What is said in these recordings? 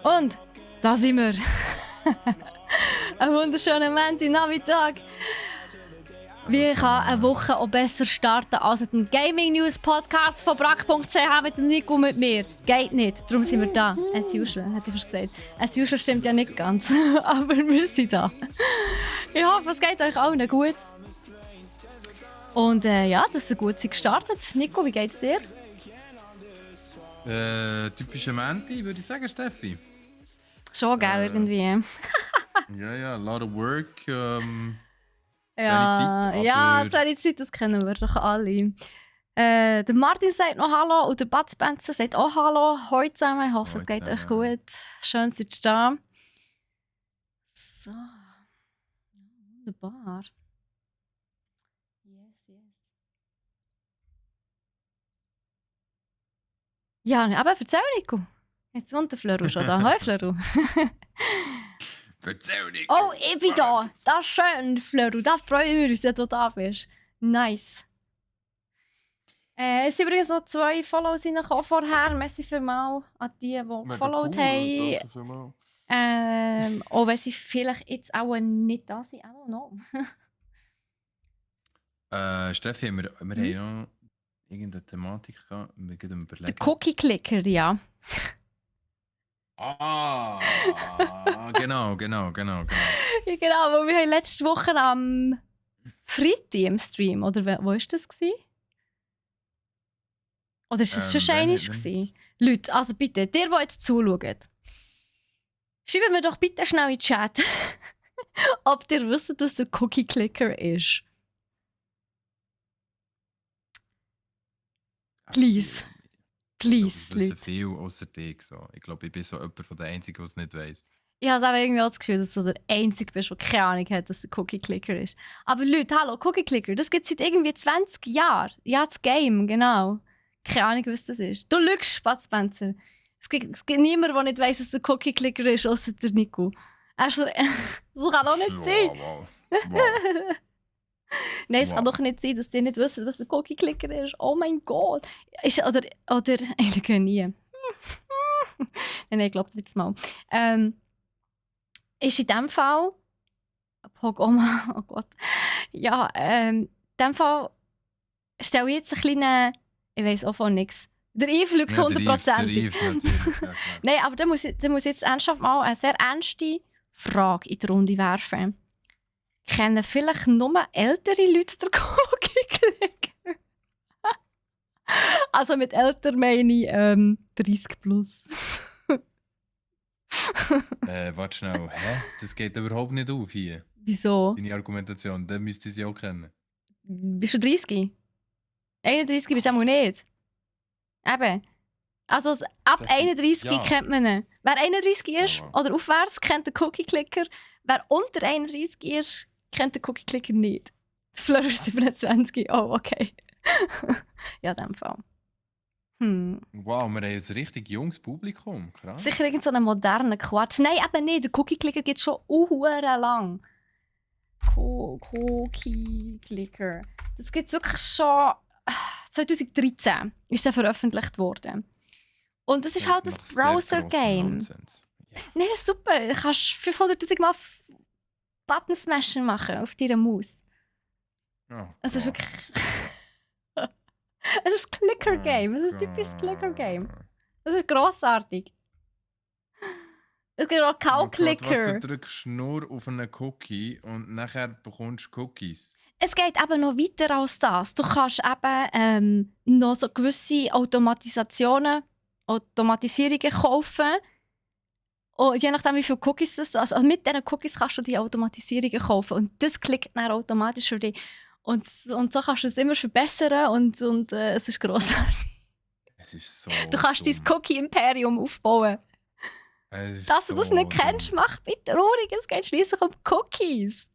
Und da sind wir. Ein wunderschöner Montagnachmittag. Wie kann eine Woche auch besser starten als mit dem Gaming News Podcast von brack.ch mit dem Nico und mit mir? Geht nicht, darum sind wir da. As usual, hätte ich fast gesagt. As usual stimmt ja nicht ganz, aber wir sind da. Ich hoffe, es geht euch allen gut. Und ja, das ist gut gestartet. Nico, wie geht's dir? Typische Menti, würde ich sagen, Steffi. Schon, gell, irgendwie. Ja, a lot of work. Ja, zu wenig Zeit, das kennen wir doch alle. Der Martin sagt noch Hallo und der Bud Spencer sagt auch Hallo. Heute zusammen, ich hoffe, es geht euch gut. Schön, seid ihr da. So. Wunderbar. Yes. Ja, aber erzähl, Nico. Jetzt kommt der Fleur schon da. Hoi, Fleur. Erzähl, Nico. Oh, ich bin da. Das ist schön, Fleur. Da freuen wir uns, dass du da bist. Nice. Es sind übrigens noch 2 Follows reingekommen vorher. Merci vielmals an die gefollowt haben. Auch wenn sie vielleicht jetzt auch nicht da sind. I don't know. Steffi, wir haben noch irgendeine Thematik gehabt. Wir gehen überlegen. Der Cookie-Clicker, ja. Genau. Ja, genau, weil wir haben letzte Woche am Freitag im Stream, oder wo war das? Oder war das schon einiges? Leute, also bitte, die jetzt zuschauen, schreibt mir doch bitte schnell in den Chat, ob ihr wisst, was ein Cookie-Clicker ist. Please, ich Leute. viel außer dich. So. Ich glaube, ich bin so jemand von den Einzigen, der es nicht weiss. Ich habe aber irgendwie auch das Gefühl, dass du der Einzige bist, der keine Ahnung hat, was ein Cookie-Clicker ist. Aber Leute, hallo, Cookie-Clicker, das gibt es seit irgendwie 20 Jahren. Ja, das Game, genau. Keine Ahnung, was das ist. Du lügst, Bud Spencer. Es gibt niemanden, der nicht weiss, was ein Cookie-Clicker ist, außer der Nico. Also, das kann doch nicht sein. Wow. Nein, es kann doch nicht sein, dass die nicht wissen, was ein Cookie-Clicker ist. Oh mein Gott. Oder ich lüge nie. Nein, ich glaube jetzt mal. Ist in dem Fall... Oh Gott. Ja, in dem Fall stelle ich jetzt einen kleinen... Ich weiss auch von nichts. Der Yves lügt 100%. Der Yves natürlich. Ja, nein, aber der muss jetzt ernsthaft mal eine sehr ernste Frage in die Runde werfen. Kennen vielleicht nur ältere Leute den Cookie-Clicker? Also mit älter meine ich 30 plus. Warte schnell. Hä? Das geht überhaupt nicht auf hier. Wieso? Deine Argumentation, dann müsste sie auch kennen. Bist du 30? 31 bist du auch nicht. Eben. Also ab 31 ja. kennt man ihn. Wer 31 ist oder aufwärts, kennt den Cookie-Clicker. Wer unter 31 ist, kennt den Cookie-Clicker nicht. Fleur ist 27. Oh, okay. Ja, in dem Fall. Wow, wir haben ein richtig junges Publikum. Krass. Sicher irgend so einen modernen Quatsch. Nein, eben nicht. Der Cookie-Clicker gibt es schon lang. Cookie-Clicker. Das gibt es wirklich schon... 2013 ist er veröffentlicht worden. Und das ist halt das Browser-Game. Ja. Nein, das ist super. Du kannst 500'000 Mal Button-Smasher machen auf deiner Maus. Oh, es ist wirklich... es ist ein Clicker-Game. Es ist ein typisches Clicker-Game. Das ist grossartig. Es gibt auch Cow-Clicker. Du drückst nur auf einen Cookie und nachher bekommst du Cookies. Es geht eben noch weiter als das. Du kannst eben noch so gewisse Automatisierungen kaufen. Und je nachdem, wie viele Cookies das also mit diesen Cookies kannst du die Automatisierungen kaufen. Und das klickt dann automatisch für dich. Und so kannst du es immer verbessern und es ist grossartig. Es ist so du kannst dein Cookie-Imperium aufbauen. Dass du das nicht kennst, mach bitte ruhig. Es geht schliesslich um Cookies.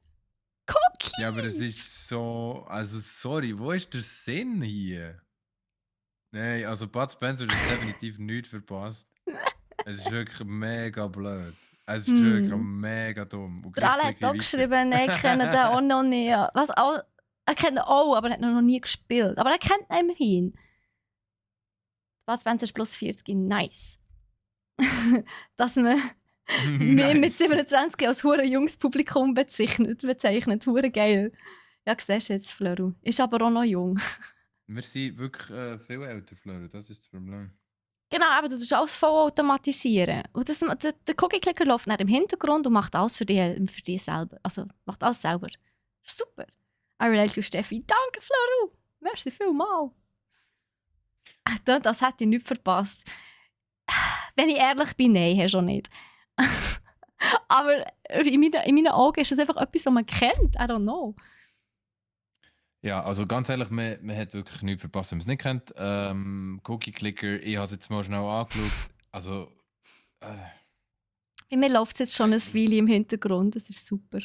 Cookies! Ja, aber es ist so... Also, sorry, wo ist der Sinn hier? Nein, also Bud Spencer hat definitiv nichts verpasst. Es ist wirklich mega blöd. Es ist wirklich mega dumm. Alle hat auch geschrieben, nein, ich kenne den auch noch nicht. Was, auch, er kennt ihn auch, aber er hat ihn noch nie gespielt. Aber er kennt ihn immerhin. Bud Spencer ist plus 40, nice. dass man mich mit Nice. 27 als hure junges Publikum bezeichnet. Hure geil. Ja, siehst du jetzt, Flöru. Ist aber auch noch jung. Wir sind wirklich viel älter, Fleur, das ist das Problem. Genau, aber du tust alles voll automatisieren. Und der Cookie-Clicker läuft dann im Hintergrund und macht alles für dich selber. Also macht alles selber. Super. I relate to Steffi. Danke, Flöru. Merci vielmals. Das hätte ich nicht verpasst. Wenn ich ehrlich bin, nein, hast du auch nicht. Aber in meinen Augen ist das einfach etwas, was man kennt. I don't know. Ja, also ganz ehrlich, man hat wirklich nichts verpasst, wenn man es nicht kennt. Cookie Clicker, ich habe es jetzt mal schnell angeschaut. Also, Bei mir läuft es jetzt schon ein Weile im Hintergrund. Das ist super.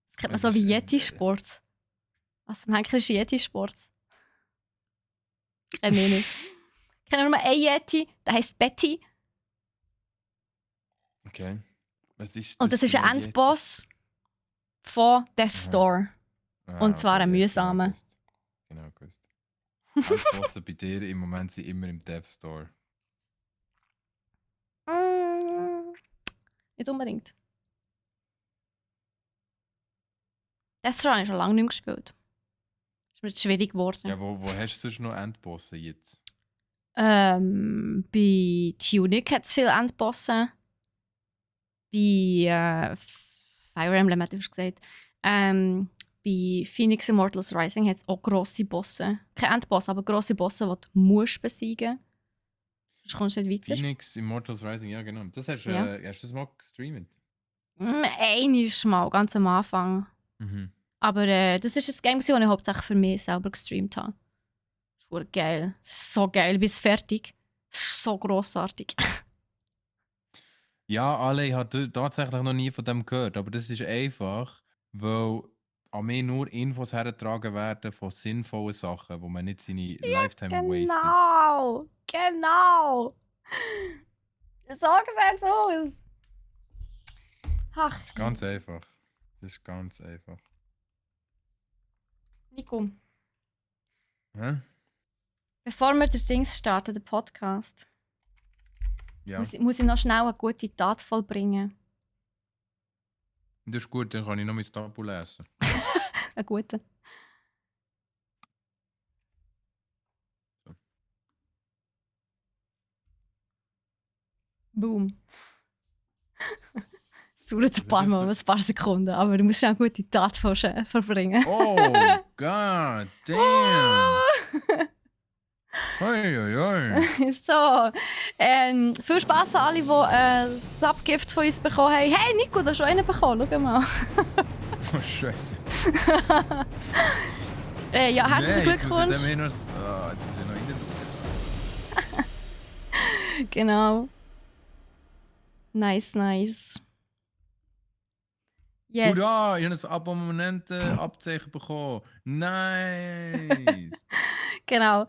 Das kennt man Es so wie ist, Yeti-Sport. Was im Henker ist Yeti-Sport? Kenne ich nicht. Ich kenne nur einen Yeti, der heisst Betty. okay. Was ist Und das ist ein für Yeti? Endboss von Death Aha. Store. Und zwar ein okay, ja, mühsamer. Genau gewusst. Endbosse bei dir im Moment sind immer im Dev Store. Nicht unbedingt. Death Store habe ich schon lange nicht mehr gespielt. Ist mir jetzt schwierig geworden. Ja, wo hast du sonst noch Endbosse jetzt? Bei Tunic hat es viele Endbosse. Bei Fire Emblem hätte ich gesagt. Bei Phoenix Immortals Rising hat es auch grosse Bosse. Kein Endboss, aber grosse Bosse, die du musst besiegen. Sonst kommst du nicht weiter. Phoenix Immortals Rising, ja genau. Das hast, Ja. hast du das mal gestreamt? Einiges Mal, ganz am Anfang. Mhm. Aber das ist ein Game, das ich hauptsächlich für mich selber gestreamt habe. Das ist geil. Das ist so geil, ich bin jetzt fertig. Das ist so grossartig. Ja, alle, ich habe tatsächlich noch nie von dem gehört, aber das ist einfach, weil an mir nur Infos hergetragen werden von sinnvollen Sachen, wo man nicht seine Lifetime wastet. Genau. So sieht es aus. Ach, Das ist ganz einfach. Das ist ganz einfach. Nico, Hä? bevor wir das Dings starten, den Podcast, Ja. muss ich noch schnell eine gute Tat vollbringen. Das ist gut, dann kann ich noch mein Tabu lesen. Eine gute. So. Boom. Es dauert ein paar ist Mal, so- ein paar Sekunden, aber du musst schnell eine gute Tat verbringen. Oh, god damn! Hoi, hoi, hoi. So, viel Spass an alle, die Subgift von uns bekommen haben. Hey Nico, du hast schon einen bekommen, schau mal. Oh, Scheiße. Ja, herzlichen Glückwunsch. Jetzt muss ich noch reinschauen. Genau. Nice. Yes. Hurra, ich habe ein abonnenten Abzeichen bekommen. Nice! Genau.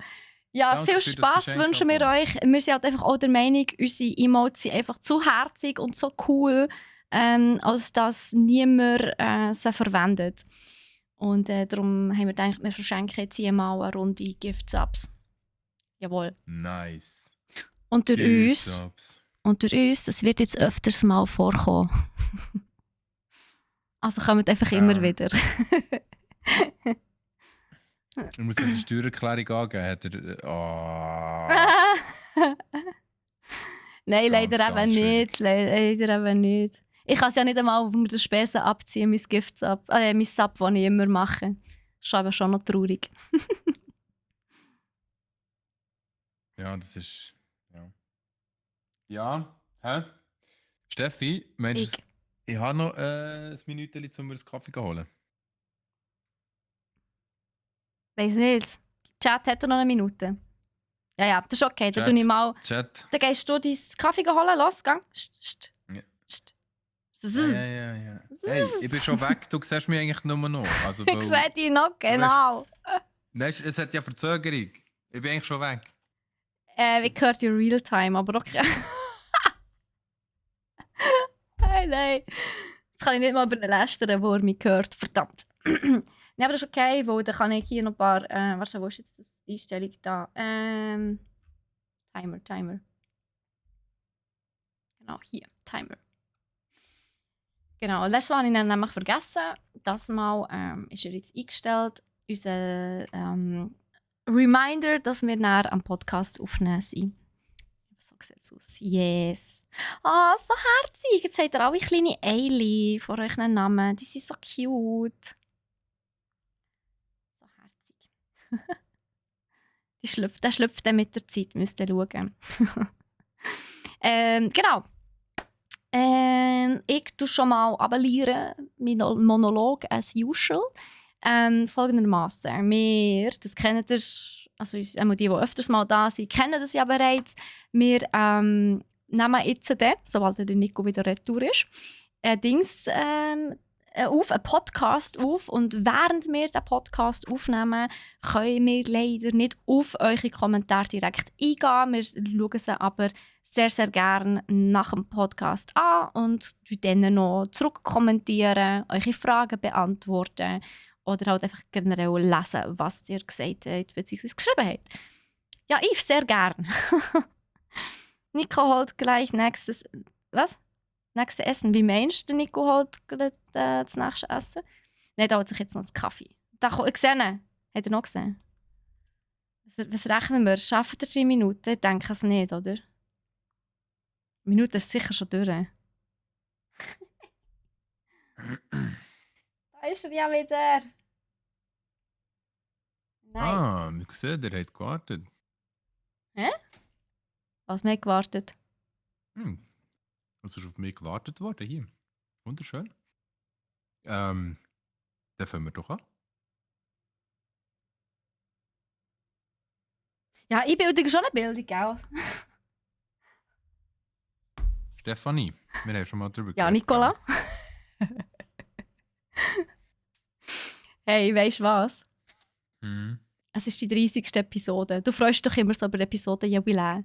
Ja, Danke viel für das Spass Geschenk, wünschen wir Abo. euch. Wir sind halt einfach auch der Meinung, unsere Emotes sind einfach zu herzig und so cool, als dass niemand sie verwendet. Und darum haben wir gedacht, wir verschenken jetzt hier mal eine Runde Gift-Subs. Jawohl. Nice. Und durch uns, Subs. es wird jetzt öfters mal vorkommen. Also kommt einfach immer wieder. Ich muss das eine Steuererklärung angeben. Hat er. Nein, Ganz, leider ganz eben nicht. Leider eben nicht. Ich kann es ja nicht einmal auf den Spesen abziehen, mein Gift-Sub, mein Sub, das ich immer mache. Das ist aber schon noch traurig. Ja, das ist. Ja. Ja, hä? Steffi, meinst du, ich habe noch ein Minütchen, um mir einen Kaffee zu holen? Weiß nicht. Chat hat er noch eine Minute. Ja, das ist okay. Dann Chat. tue ich mal. Chat. Dann gehst du deinen Kaffee holen. Los, gang. Ja. Ja. Ja. Hey, ich bin schon weg, du siehst mich eigentlich nur noch. Also, Ich sehe dich noch, genau. Weißt, es hat ja Verzögerung. Ich bin eigentlich schon weg. Ich höre die Realtime, aber okay. Hey, nein. Das kann ich nicht mal über den lästern, wo er mich hört. Verdammt. Nein, aber das ist okay, weil dann kann ich hier noch ein paar... warte, wo ist jetzt die Einstellung da? Timer. Genau, hier, Timer. Genau, letztes Mal habe ich ihn nämlich vergessen. Das Mal ist er jetzt eingestellt. Unser Reminder, dass wir näher am Podcast aufnehmen sind. So sieht es aus. Yes. Ah, so herzig. Jetzt habt ihr alle kleine Eili vor euren Namen. Die sind so cute. So herzig. Der schlüpft dann mit der Zeit, müsst ihr schauen. Genau. Ich tue schon mal abonnieren, mein Monolog as usual. Folgendermaßen. Wir, das kennt ihr, also die öfters mal da sind, kennen das ja bereits. Wir nehmen jetzt sobald der Nico wieder retour ist, einen Podcast auf. Und während wir den Podcast aufnehmen, können wir leider nicht auf eure Kommentare direkt eingehen. Wir schauen sie aber sehr, sehr gerne nach dem Podcast an und dann noch zurückkommentieren, eure Fragen beantworten oder halt einfach generell lesen, was ihr gesagt habt bzw. geschrieben habt. Ja, Yves, sehr gern. Nico holt gleich nächstes... Was? Nächstes Essen. Wie meinst du, Nico holt das nächste Essen? Nein, da holt sich jetzt noch einen Kaffee. Gesehen? Habt ihr noch gesehen? Was rechnen wir? Schaffen wir 3 Minuten? Ich denke es nicht, oder? Eine Minute ist sicher schon durch. Da ist er ja wieder. Nice. Wir sehen, der hat gewartet. Hä? Was, wir haben gewartet? Es ist auf mich gewartet worden, hier. Wunderschön. Dann fangen wir doch an. Ja, Einbildung ist schon eine Bildung, gell? Stefanie, wir haben schon mal drüber Ja, geredet. Nicola. Hey, weisst du was? Es ist die 30. Episode. Du freust dich doch immer so über Episodenjubiläum.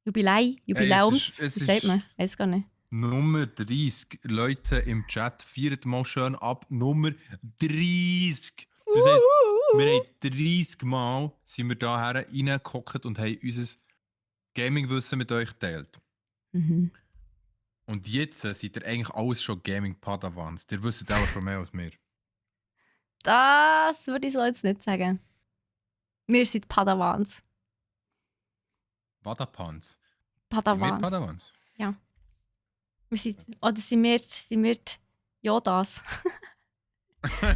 Jubiläums? Es Wie sagt ist- man? Weiß gar nicht. Nummer 30. Leute im Chat, feiert mal schön ab. Nummer 30. Das heisst, wir haben 30 Mal sind wir da reingehockt und haben unser Gaming-Wissen mit euch geteilt. Mhm. Und jetzt seid ihr eigentlich alles schon Gaming-Padawans. Ihr wisst auch schon mehr als wir. Das würde ich so jetzt nicht sagen. Wir sind Padawans. Padapans. Padawans. Padawans. Wir sind, oder sind wir die Yodas?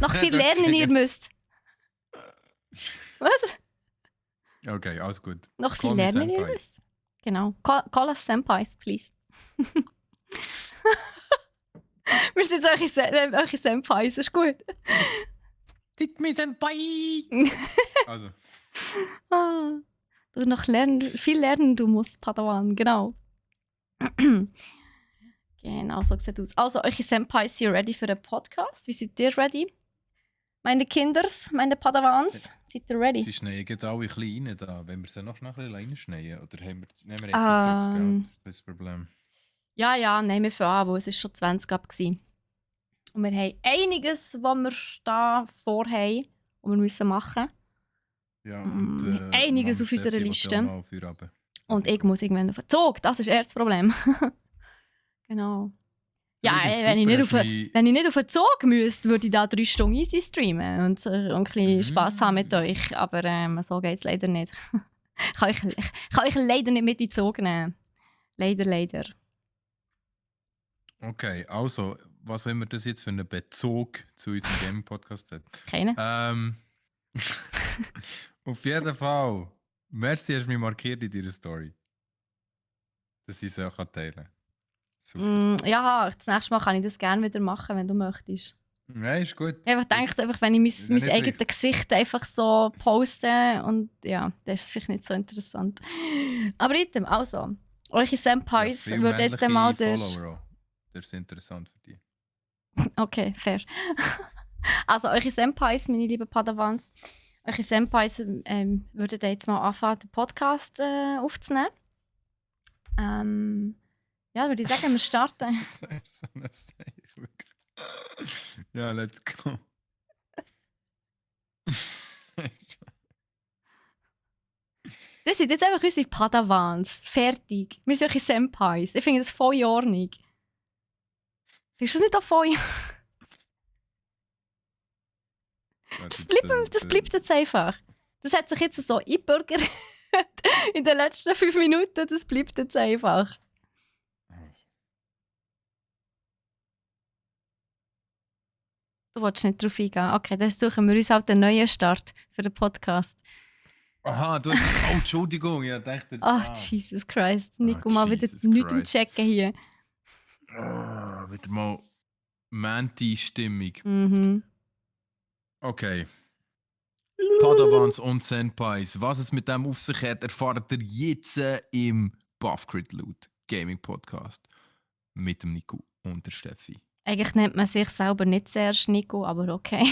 Noch viel lernen ihr müsst. Was? Okay, alles gut. Noch viel Call me lernen ihr Senpai. müsst. Genau. Call us Senpais, please. Wir sind eure Senpais, ist gut. Tick me Senpai! Also, Ah, du noch viel lernen, du musst, Padawan, genau. Genau, so sieht es aus. Also, eure Senpais sind ready für den Podcast. Wie seid ihr ready? Meine Kinders, meine Padawans, seid ihr ready? sie schneien gerade alle klein rein da. Wenn wir sie noch schnell ein bisschen reinschneien? Oder nehmen wir jetzt Ähm. Druck, das ist das Problem. Ja, nehmen wir für an, weil es ist schon 20 ab gewesen. Und wir haben einiges, was wir da vorhaben und wir müssen machen. Ja, einiges Mama auf unserer Steffi will Liste. auch noch auf ihr runter. Und ich muss irgendwann auf den Zug. Das ist erst das Problem. Genau. Ja, Übrigens, wenn ich, super, nicht hast auf, mich- wenn ich nicht auf den Zug müsste, würde ich da 3 Stunden easy streamen und ein bisschen Spass haben mit euch. Aber so geht es leider nicht. Ich kann euch leider nicht mit in den Zug nehmen. Leider. Okay, also, was wenn wir das jetzt für einen Bezug zu unserem Gaming-Podcast hat? Keine? Auf jeden Fall. Merci, hast du mich markiert in deiner Story. Dass ich sie auch teilen kann. Super. Ja, das nächste Mal kann ich das gerne wieder machen, wenn du möchtest. Nein, ist gut. Ich denke, wenn ich Ja, mein nicht eigenes richtig. Gesicht einfach so poste und ja, das ist vielleicht nicht so interessant. Aber item, also, eure Senpais viel würden jetzt dann mal durch... Follower auch. Das ist interessant für dich. Okay, fair. Also, eure Senpais, meine lieben Padawans, eure Senpais würden dann jetzt mal anfangen, den Podcast aufzunehmen. Ja, würde ich sagen, wir starten. Das ist so eine Sache, wirklich. Ja, let's go. Das sind jetzt einfach unsere Padawans. Fertig. Wir sind solche Senpais. Ich finde das voll in Ordnung. Findest du das nicht auch voll? Das bleibt jetzt einfach. Das hat sich jetzt so eingebürgert in den letzten 5 Minuten. Das bleibt jetzt einfach. Du willst nicht drauf eingehen. Okay, dann suchen wir uns halt einen neuen Start für den Podcast. Aha, du hast... Oh, Entschuldigung, ich dachte... Jesus Christ. Nico, mal wieder nichts im Checken hier. Wieder mal Manti-Stimmung. Mhm. Okay. Padawans und Senpais. Was es mit dem auf sich hat, erfahrt ihr jetzt im Buffcrit Loot Gaming Podcast. Mit dem Nico und der Steffi. Eigentlich nennt man sich selber nicht sehr Nico, aber okay.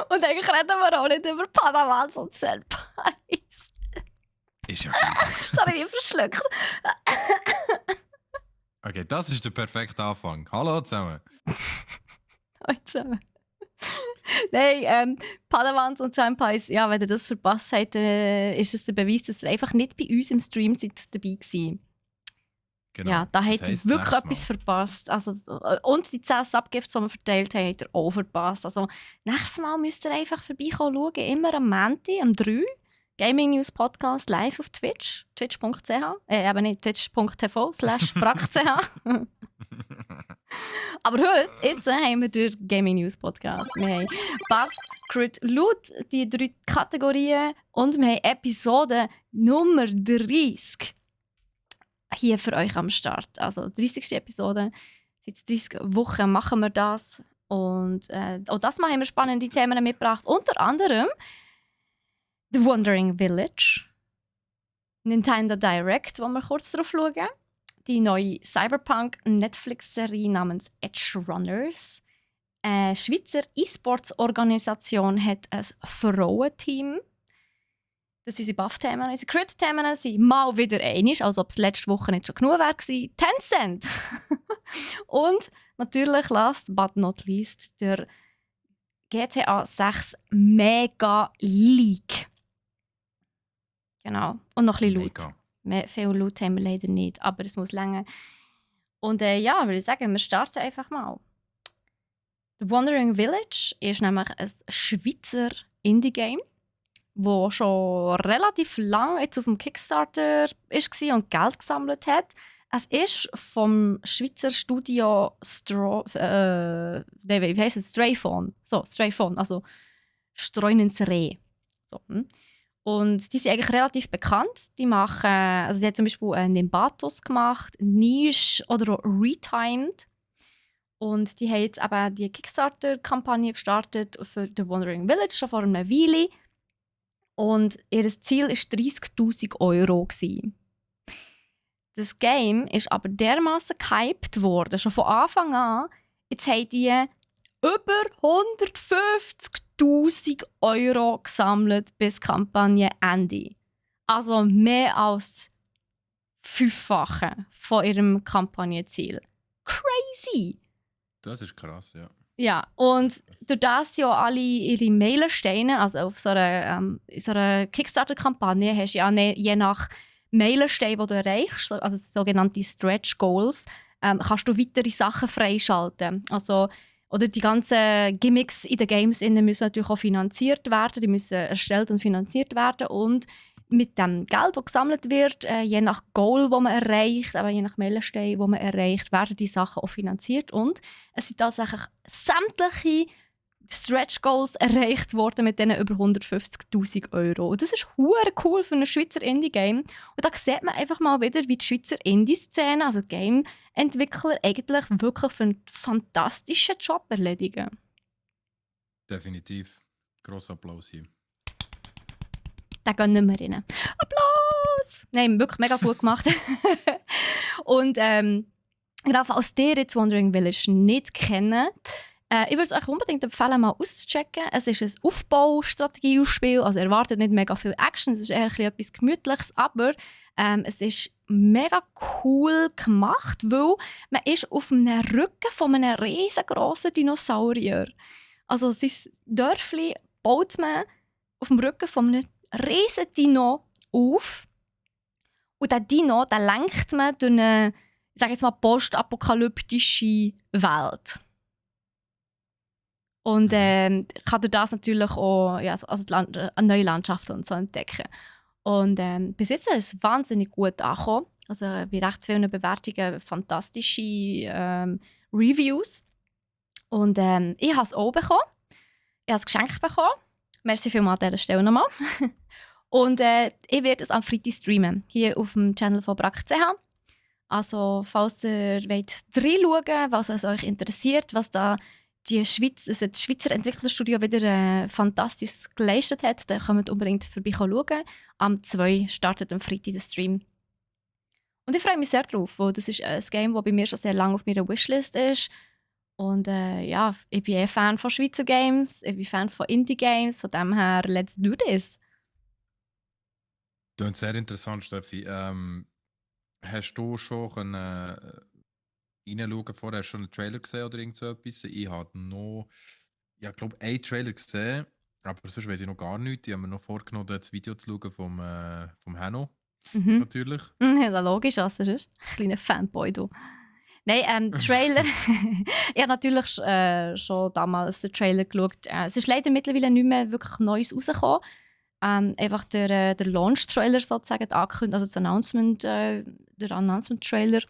Und eigentlich reden wir auch nicht über Padawans und Senpais. Ist ja gut. Das habe ich mich verschluckt. Okay, das ist der perfekte Anfang. Hallo zusammen. Hallo zusammen. Nein, Padawans und Senpais, ja, wenn ihr das verpasst habt, ist es der Beweis, dass ihr einfach nicht bei uns im Stream seid dabei gewesen. Genau. Ja, da Das habt ihr heisst, wirklich nächstes etwas Mal. verpasst. Also, und die 10 Subgifts, die wir verteilt haben, habt ihr auch verpasst. Also, nächstes Mal müsst ihr einfach vorbeikommen schauen. Immer am Montag, am 3. Gaming News Podcast live auf Twitch. Twitch.ch. Eben nicht twitch.tv/brack.ch. Aber heute, jetzt haben wir den Gaming News Podcast. Wir haben Buff, Crit, Loot, die 3 Kategorien. Und wir haben Episode Nummer 30 hier für euch am Start. Also 30. Episode. Seit 30 Wochen machen wir das. Und auch das Mal haben wir spannende Themen mitgebracht. Unter anderem The Wandering Village, Nintendo Direct, wo wir kurz drauf schauen, die neue Cyberpunk-Netflix-Serie namens Edge Runners. Eine Schweizer E-Sports-Organisation hat ein Frauenteam. Das sind unsere Buff-Themen. Unsere Crit-Themen sind mal wieder einig, als ob es letzte Woche nicht schon genug war. Tencent! Und natürlich, last but not least, der GTA 6 Mega Leak. Genau. Und noch ein bisschen Loot. Viel Loot haben wir leider nicht, aber es muss länger. Und ja, würde ich sagen, wir starten einfach mal. The Wandering Village ist nämlich ein Schweizer Indie-Game, das schon relativ lange jetzt auf dem Kickstarter war und Geld gesammelt hat. Es ist vom Schweizer Studio wie heisst es? Strayphone. So, Strayphone, also Streunens Reh. So, Und die sind eigentlich relativ bekannt. Die machen, also die hat zum Beispiel Nimbatus gemacht, Niche oder auch Retimed. Und die haben jetzt eben die Kickstarter-Kampagne gestartet für The Wandering Village schon vor einer Weile. Und ihr Ziel war 30'000 Euro. Das Game ist aber dermaßen gehypt worden, schon von Anfang an. Jetzt haben die über 150'000 Euro gesammelt bis Kampagnenende. Also mehr als 5-fache von ihrem Kampagnenziel. Crazy! Das ist krass, ja. Ja, und durch das ja alle ihre Meilensteine, also auf so einer Kickstarter-Kampagne hast du ja je nach Meilenstein, die du erreichst, also sogenannte Stretch Goals, kannst du weitere Sachen freischalten. Also, oder die ganzen Gimmicks in den Games müssen natürlich auch finanziert werden, die müssen erstellt und finanziert werden. Und mit dem Geld, das gesammelt wird, je nach Goal, das man erreicht, aber je nach Meilenstein, das man erreicht, werden die Sachen auch finanziert. Und es sind tatsächlich sämtliche Stretch Goals erreicht worden mit diesen über 150'000 Euro. Und das ist hure cool für ein Schweizer Indie-Game. Und da sieht man einfach mal wieder, wie die Schweizer Indie-Szene, also Game-Entwickler, eigentlich wirklich für einen fantastischen Job erledigen. Definitiv. Grosser Applaus hier. Den gönnen wir ihnen. Applaus! Nein, wirklich mega gut gemacht. Und gerade falls ihr jetzt Wandering Village nicht kennt, ich würde es euch unbedingt empfehlen, mal auszuchecken. Es ist ein Aufbaustrategiespiel, also erwartet nicht mega viel Action, es ist eher etwas Gemütliches, aber es ist mega cool gemacht, weil man ist auf einem Rücken von einem riesengroßen Dinosaurier. Also sein Dörfli baut man auf dem Rücken von einem riesen Dino auf. Und der Dino, den lenkt man durch eine, ich sage jetzt mal, postapokalyptische Welt. Und kann durch das natürlich auch eine neue Landschaft und so entdecken. Und bis jetzt ist es wahnsinnig gut angekommen. Also bei recht vielen Bewertungen fantastische Reviews. Und ich habe es auch bekommen. Ich habe es geschenkt bekommen. Merci vielmals an dieser Stelle nochmal. Und ich werde es am Freitag streamen, hier auf dem Channel von brack.ch. Also falls ihr wollt reinschauen, was es euch interessiert, was da das Schweizer Entwicklerstudio wieder fantastisch geleistet hat, dann könnt ihr unbedingt vorbeischauen. Am 2 startet am Freitag der Stream. Und ich freue mich sehr drauf, weil das ist ein Game, das bei mir schon sehr lange auf meiner Wishlist ist. Und ich bin Fan von Schweizer Games, ich bin Fan von Indie-Games, von dem her, let's do this. Das ist sehr interessant, Steffi. Hast du schon reinschauen vorher? Hast du schon einen Trailer gesehen oder irgend so etwas? Ich habe noch, ich glaube, einen Trailer gesehen, aber sonst weiß ich noch gar nichts. Ich habe mir noch vorgenommen, das Video zu schauen vom Hanno, natürlich. Ja, logisch, also ist ein kleiner Fanboy, du. Nein, Trailer. Ich habe natürlich schon damals den Trailer geschaut. Es ist leider mittlerweile nicht mehr wirklich Neues rausgekommen. Einfach der Launch-Trailer sozusagen, also das Announcement, der Announcement-Trailer.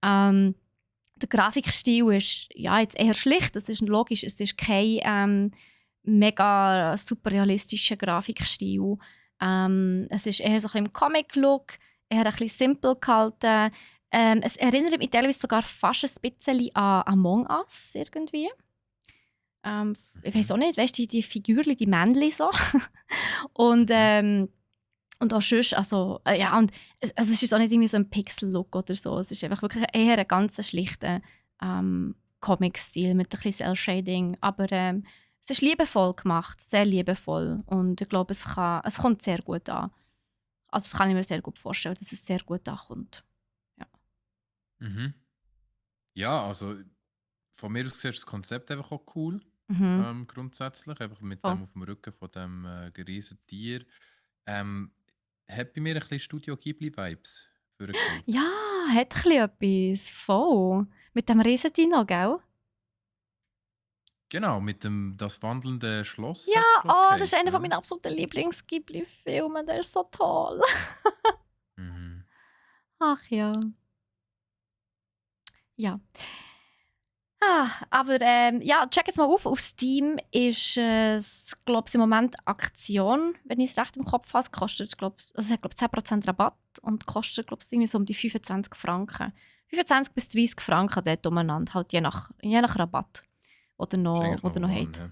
Der Grafikstil ist jetzt eher schlicht, das ist logisch. Es ist kein mega super realistischer Grafikstil. Es ist eher so ein bisschen im Comic-Look, eher ein bisschen simpel gehalten. Es erinnert mich teilweise sogar fast ein bisschen an Among Us irgendwie. Ich weiß auch nicht, weißt du, die Figürchen, die Männchen so. Und auch sonst, also, und es ist auch nicht irgendwie so ein Pixel-Look oder so. Es ist einfach wirklich eher ein ganz schlichter Comic-Stil mit ein bisschen Cell-Shading. Aber es ist liebevoll gemacht, sehr liebevoll. Und ich glaube, es kommt sehr gut an. Also das kann ich mir sehr gut vorstellen, dass es sehr gut ankommt. Mhm. Ja, also von mir aus gesehen ist das Konzept einfach auch cool. Grundsätzlich, einfach mit dem auf dem Rücken von dem geriesenen Tier. Hat bei mir ein bisschen Studio Ghibli-Vibes für Ja, hat ein bisschen etwas. Voll. Mit dem Riesendino, gell? Genau, mit dem das wandelnde Schloss. Ja, hat's, glaub, das ist einer geheißen, meiner absoluten Lieblings-Ghibli-Filme. Der ist so toll. Mhm. Ach ja. Ja. Aber check jetzt mal auf Steam ist es, glaube ich, im Moment Aktion, wenn ich es recht im Kopf habe. Es kostet, es hat, 10% Rabatt und kostet, glaube ich, irgendwie so um die 25 Franken. 25 bis 30 Franken dort umeinander, halt je nach Rabatt, den ihr noch habt. Ja.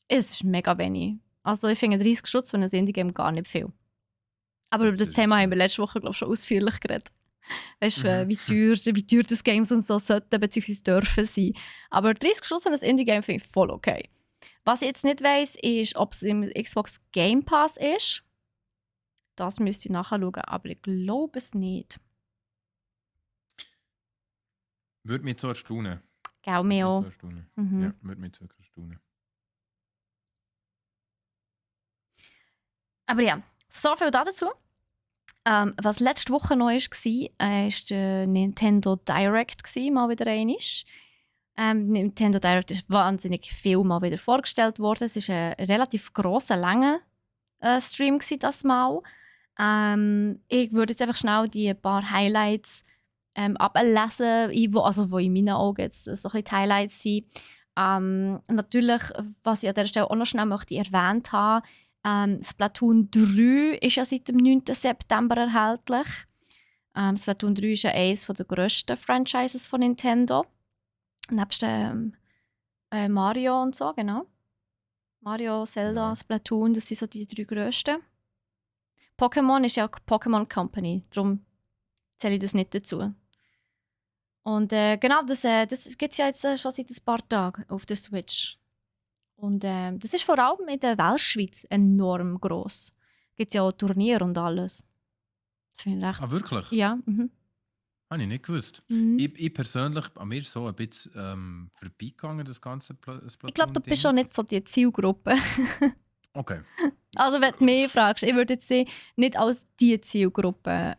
Es ist mega wenig. Also ich finde 30 Stutz für ein Indie-Game gar nicht viel. Aber über das Thema haben wir letzte Woche, glaube ich, schon ausführlich geredet. Weißt du, wie teuer das Games und so sollten bzw. dürfen sein. Aber 30 Stutz für ein Indie-Game finde ich voll okay. Was ich jetzt nicht weiss, ist, ob es im Xbox Game Pass ist. Das müsste ich nachschauen, aber ich glaube es nicht. Würde mich so erstaunen. Gell, mir auch. Ja, würde mich wirklich erstaunen. Aber ja, so viel dazu. Was letzte Woche neu war, ist der Nintendo Direct, mal wieder einmal. Nintendo Direct ist wahnsinnig viel mal wieder vorgestellt worden. Es war ein relativ grosser, langer Stream das Mal. Ich würde jetzt einfach schnell die paar Highlights ablesen, wo in meinen Augen jetzt so ein bisschen die Highlights sind. Natürlich, was ich an dieser Stelle auch noch schnell möchte erwähnt haben, Splatoon 3 ist ja seit dem 9. September erhältlich. Splatoon 3 ist ja eines der grössten Franchises von Nintendo. Nebst Mario und so, genau. Mario, Zelda, Genau. Splatoon, das sind so die 3 grössten. Pokémon ist ja Pokémon Company, darum zähle ich das nicht dazu. Und genau, das gibt es ja jetzt schon seit ein paar Tagen auf der Switch. Und das ist vor allem in der Weltschweiz enorm gross. Gibt es ja auch Turniere und alles. Das finde ich recht. Ah, wirklich? Ja. Habe ich nicht gewusst. Mhm. Ich persönlich, an mir so ein bisschen vorbeigegangen, das ganze Splatoon. Ich glaube, du bist schon nicht so die Zielgruppe. Okay. Also wenn du mich fragst, ich würde jetzt sie nicht als die Zielgruppe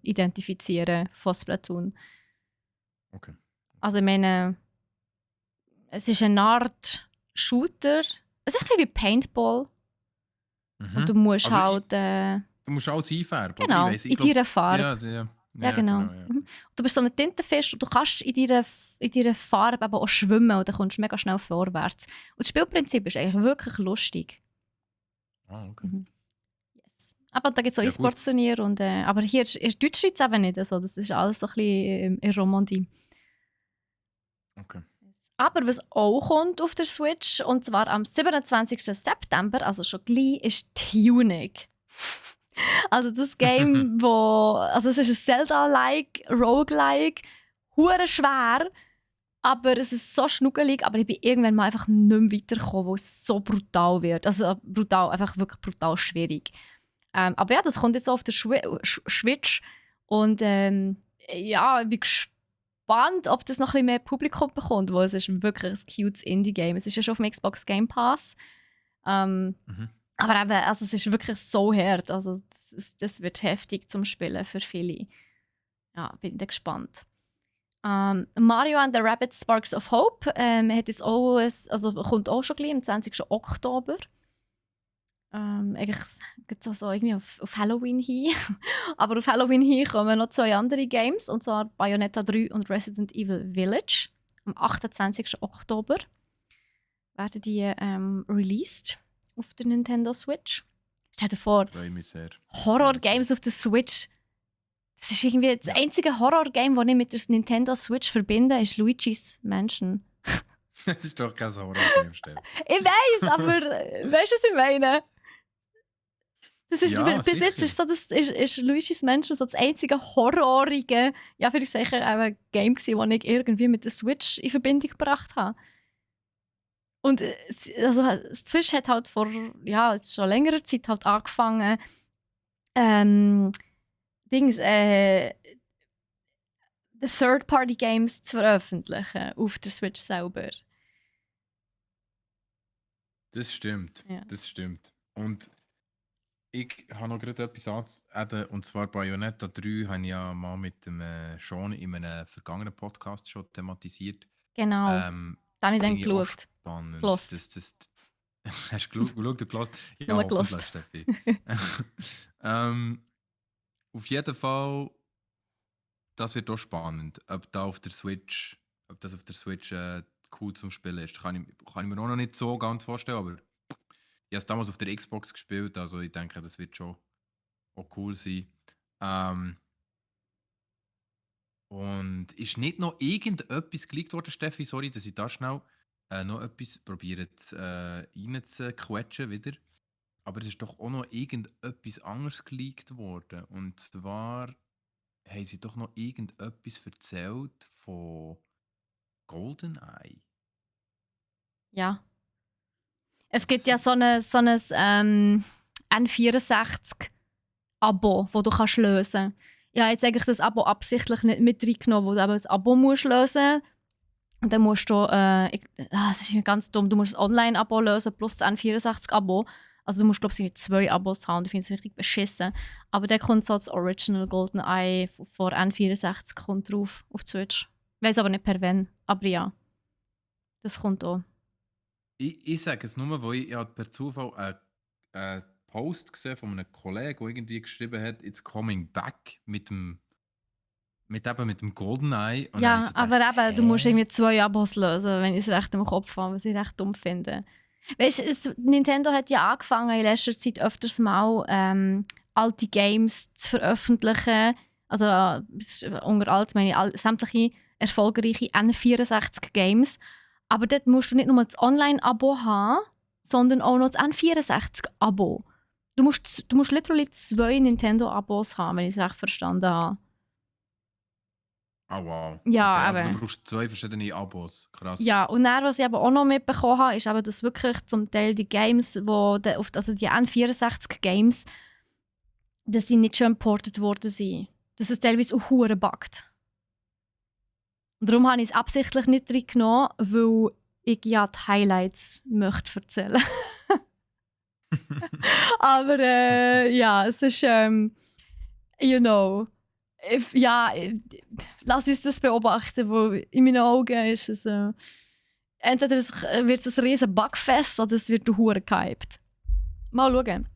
identifizieren von Splatoon. Okay. Also ich meine, es ist eine Art Shooter. Es ist ein bisschen wie Paintball. Und du musst Also halt... du musst alles einfärben, oder? genau, Ich weiss, in deiner Farbe. Ja, genau. Ja. Mhm. Du bist so ein Tintenfisch und du kannst in deiner Farbe eben auch schwimmen und dann kommst du mega schnell vorwärts. Und das Spielprinzip ist eigentlich wirklich lustig. Okay. Mhm. Yes. Aber da gibt es auch Ja, E-Sports-Turniere. Aber hier in Deutschschweiz eben nicht. Also das ist alles so ein bisschen in Romandie. Okay. Aber was auch kommt auf der Switch, und zwar am 27. September, also schon gleich, ist Tunic. Also das Game, also es ist ein Zelda-like, Roguelike, hure schwer, aber es ist so schnuckelig, aber ich bin irgendwann mal einfach nicht mehr weitergekommen, weil es so brutal wird. Also brutal, einfach wirklich brutal schwierig. Aber ja, das kommt jetzt auf der Switch und ja, ich bin gespannt, ob das noch ein bisschen mehr Publikum bekommt, weil es ist wirklich ein cutes Indie-Game. Es ist ja schon auf dem Xbox Game Pass. Aber eben, also es ist wirklich so hart. Also das wird heftig zum Spielen für viele. Ja, bin ich gespannt. Mario and the Rabbids Sparks of Hope hat jetzt auch kommt auch schon gleich am 20. Oktober. Eigentlich geht es also irgendwie auf Halloween hin. Aber auf Halloween hin kommen noch 2 andere Games, und zwar Bayonetta 3 und Resident Evil Village. Am 28. Oktober werden die released auf der Nintendo Switch. Stell dir vor, Horror-Games auf der Switch. Das ist irgendwie das einzige Horror-Game, das ich mit der Nintendo Switch verbinde, ist Luigi's Mansion. Das ist doch kein Horror-Game, Stefan. Ich weiss, aber weißt du, was ich meine? Das ist, Ja, bis jetzt ist, so, ist Luigi's Mansion so das einzige horrorige, ja, würde ich sagen, Game gewesen, das ich irgendwie mit der Switch in Verbindung gebracht habe. Und also, Switch hat halt vor jetzt schon längerer Zeit halt angefangen, Third-Party-Games zu veröffentlichen auf der Switch selber. Das stimmt, Ja. das stimmt. Und ich habe noch gerade etwas anzuaden, und zwar Bayonetta 3 habe ich ja mal mit dem Sean in einem vergangenen Podcast schon thematisiert. Genau, da habe ich dann Finde ich auch geschaut. spannend. Gelost. Hast du geschaut und gelost? Ja, Nur hoffentlich, gelost. Steffi. Auf jeden Fall, das wird auch spannend, ob das auf der Switch cool zum Spielen ist. Kann ich mir auch noch nicht so ganz vorstellen, aber ich habe es damals auf der Xbox gespielt, also ich denke, das wird schon auch cool sein. Und ist nicht noch irgendetwas geleakt worden, Steffi? Sorry, dass ich da schnell noch etwas probiere reinzuquetschen wieder. Aber es ist doch auch noch irgendetwas anderes geleakt worden. Und zwar haben sie doch noch irgendetwas erzählt von GoldenEye. Ja. Es gibt ja so ein N64-Abo, das du kannst lösen. Ich habe jetzt eigentlich das Abo absichtlich nicht mit reingenommen, wo du aber das Abo musst lösen. Und dann musst du, das ist ganz dumm, du musst das Online-Abo lösen plus das N64-Abo. Also du musst, glaube ich, 2 Abos haben. Ich finde es richtig beschissen. Aber dann kommt so das Original GoldenEye von N64 kommt drauf auf Switch. Ich weiß aber nicht per wann. Aber ja, das kommt auch. Ich sage es nur, weil ich per Zufall einen Post gesehen von einem Kollegen, der irgendwie geschrieben hat, «It's coming back» mit dem GoldenEye. Und Ja, so aber gedacht, eben, du musst irgendwie 2 Abos lösen, wenn ich es recht im Kopf habe, was ich recht dumm finde. Weißt du, Nintendo hat ja angefangen in letzter Zeit öfters mal alte Games zu veröffentlichen. Also unter alt meine ich sämtliche erfolgreiche N64-Games. Aber dort musst du nicht nur das Online-Abo haben, sondern auch noch das N64-Abo. Du musst literally 2 Nintendo-Abos haben, wenn ich es recht verstanden habe. oh wow. Ja, okay, also eben. du brauchst 2 verschiedene Abos. Krass. Ja, und dann, was ich aber auch noch mitbekommen habe, ist aber, dass wirklich zum Teil die Games, also die N64-Games, dass sie nicht schon imported worden sind. Dass es teilweise auch hure buggt. Und darum habe ich es absichtlich nicht reingenommen, weil ich ja die Highlights möchte erzählen. Aber ja, es ist, you know, lass uns das beobachten, wo in meinen Augen ist es, entweder wird es ein riesen Bugfest oder es wird hure gehypt. Mal schauen.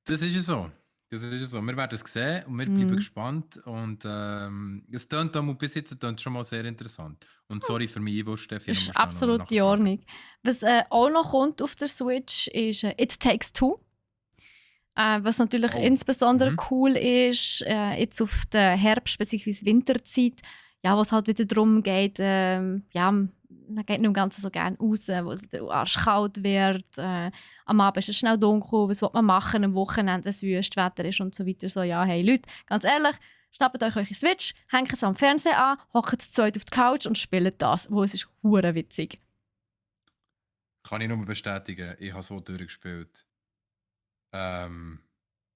Das ist es so. Das ist es so. Wir werden es sehen und wir bleiben gespannt. Und es tönt bis jetzt schon mal sehr interessant. Und sorry für mich, Einwurf, Steffi, Das ich ist muss schnell noch absolut in nachfragen. Ordnung. Was auch noch kommt auf der Switch ist It Takes Two. Was natürlich insbesondere cool ist, jetzt auf der Herbst- bzw. Winterzeit, ja, wo es halt wieder darum geht, man geht nicht im Ganzen so gerne raus, wo es wieder arschkalt wird. Am Abend ist es schnell dunkel, was will man machen am Wochenende, wenn es Wüstwetter ist und so weiter. So, ja, hey Leute, ganz ehrlich, schnappt euch eure Switch, hängt es am Fernseher an, hockt zu zweit auf die Couch und spielt das, wo es ist hure witzig. Kann ich nur bestätigen, ich habe so durchgespielt.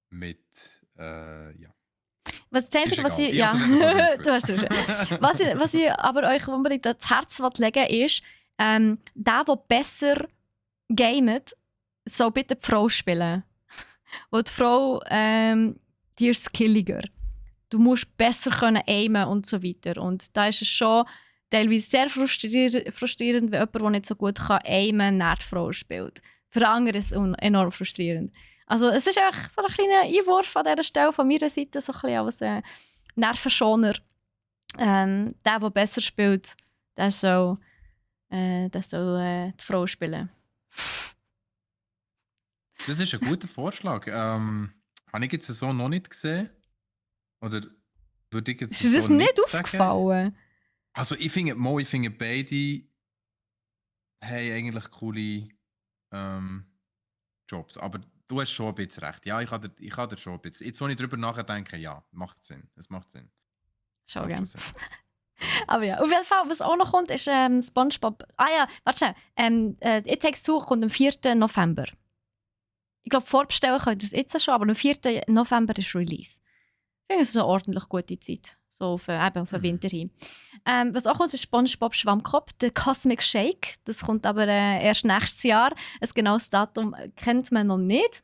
Mit, ja. Was das Einzige, was ich, egal. ja, Ich habe es auf jeden Fall du hast es schon. Was ich aber euch unbedingt ans Herz legen will, ist, der besser gamet, soll bitte die Frau spielen. Weil die Frau, die ist skilliger. Du musst besser können aimen und so weiter. Und da ist es schon teilweise sehr frustrierend, wenn jemand, der nicht so gut kann aimen, nicht die Frau spielt. Für andere ist es enorm frustrierend. Also es ist einfach so ein kleiner Einwurf an dieser Stelle von meiner Seite, so ein bisschen als Nervenschoner. Der besser spielt, der soll die Frau spielen. Das ist ein guter Vorschlag. Habe ich jetzt so noch nicht gesehen? Oder würde ich jetzt Ist dir das so nicht sagen? aufgefallen? Also ich finde beide haben eigentlich coole Jobs. Aber du hast schon ein bisschen recht. Ja, ich habe dir schon ein bisschen. Jetzt, wo ich drüber nachdenke, ja, macht Sinn. Es macht Sinn. Schau Macht gerne. schon Sinn. Aber ja, auf jeden Fall, was auch noch kommt, ist SpongeBob. Ah ja, warte schnell. It Takes Two kommt am 4. November. Ich glaube, vorbestellen könnt ihr es jetzt schon, aber am 4. November ist Release. Ich finde, es ist eine ordentlich gute Zeit. So auf den Winter hin. Was auch kommt, ist SpongeBob Schwammkopf, der Cosmic Shake. Das kommt aber erst nächstes Jahr. Ein genaues Datum kennt man noch nicht.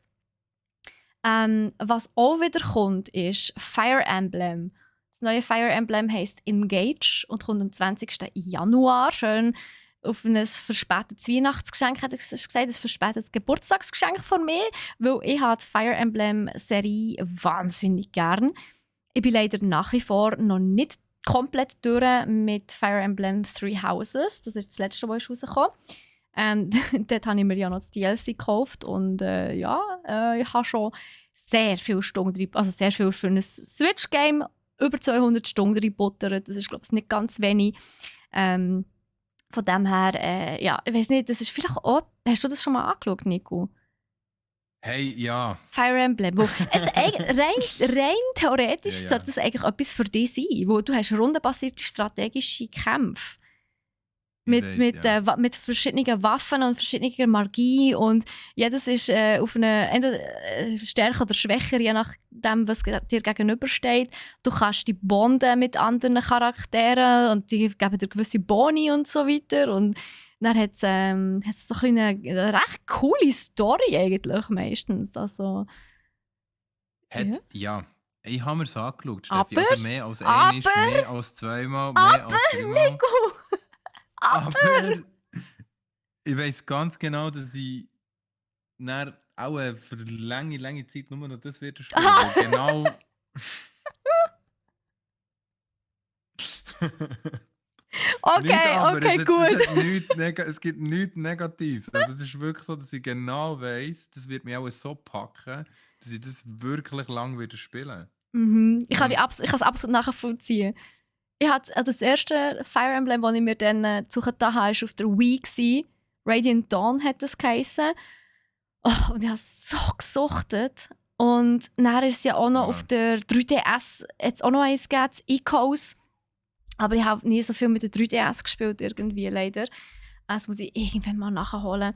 Was auch wieder kommt, ist Fire Emblem. Das neue Fire Emblem heisst Engage und kommt am 20. Januar. Schön auf ein verspätetes Weihnachtsgeschenk, hätte ich gesagt, ein verspätetes Geburtstagsgeschenk von mir, weil ich die Fire Emblem-Serie wahnsinnig gern. Ich bin leider nach wie vor noch nicht komplett durch mit Fire Emblem Three Houses. Das ist das letzte, was rausgekommen ist. Dort habe ich mir ja noch das DLC gekauft und ich habe schon sehr viele Stunden drin, also sehr viel für ein Switch-Game, über 200 Stunden reinbuttert. Das ist, glaube ich, nicht ganz wenig. Von dem her, ich weiß nicht, das ist vielleicht auch... Hast du das schon mal angeschaut, Nico? Hey, ja. Fire Emblem. Rein theoretisch sollte das eigentlich etwas für dich sein, wo du hast rundenbasierte strategische Kämpfe. Mit verschiedenen Waffen und verschiedener Magie und jedes ist auf eine entweder stärker oder schwächer, je nachdem, was dir gegenübersteht. Du kannst die bonden mit anderen Charakteren und die geben dir gewisse Boni und so weiter. Und dann hat es so eine recht coole Story eigentlich meistens. Also, Ja. Ich habe mir es angeschaut, Steffi. Aber- Also mehr als einmal, mehr als zweimal, mehr als dreimal. Nico! Aber ich weiss ganz genau, dass ich dann auch für lange Zeit nur noch das wird spielen. Weil genau. Okay, gut. Es gibt nichts Negatives. Also es ist wirklich so, dass ich genau weiss, das wird mich auch so packen, dass ich das wirklich lang wieder spielen. Ich kann es absolut nachvollziehen. Ich hatte das erste Fire Emblem, das ich mir dann zugetan habe, war auf der Wii gewesen. Radiant Dawn hat das geheißen. Oh, und ich habe so gesuchtet. Und dann ist es ja auch noch auf der 3DS jetzt auch noch eins gegeben, das Icos. Aber ich habe nie so viel mit der 3DS gespielt, irgendwie leider. Das muss ich irgendwann mal nachholen.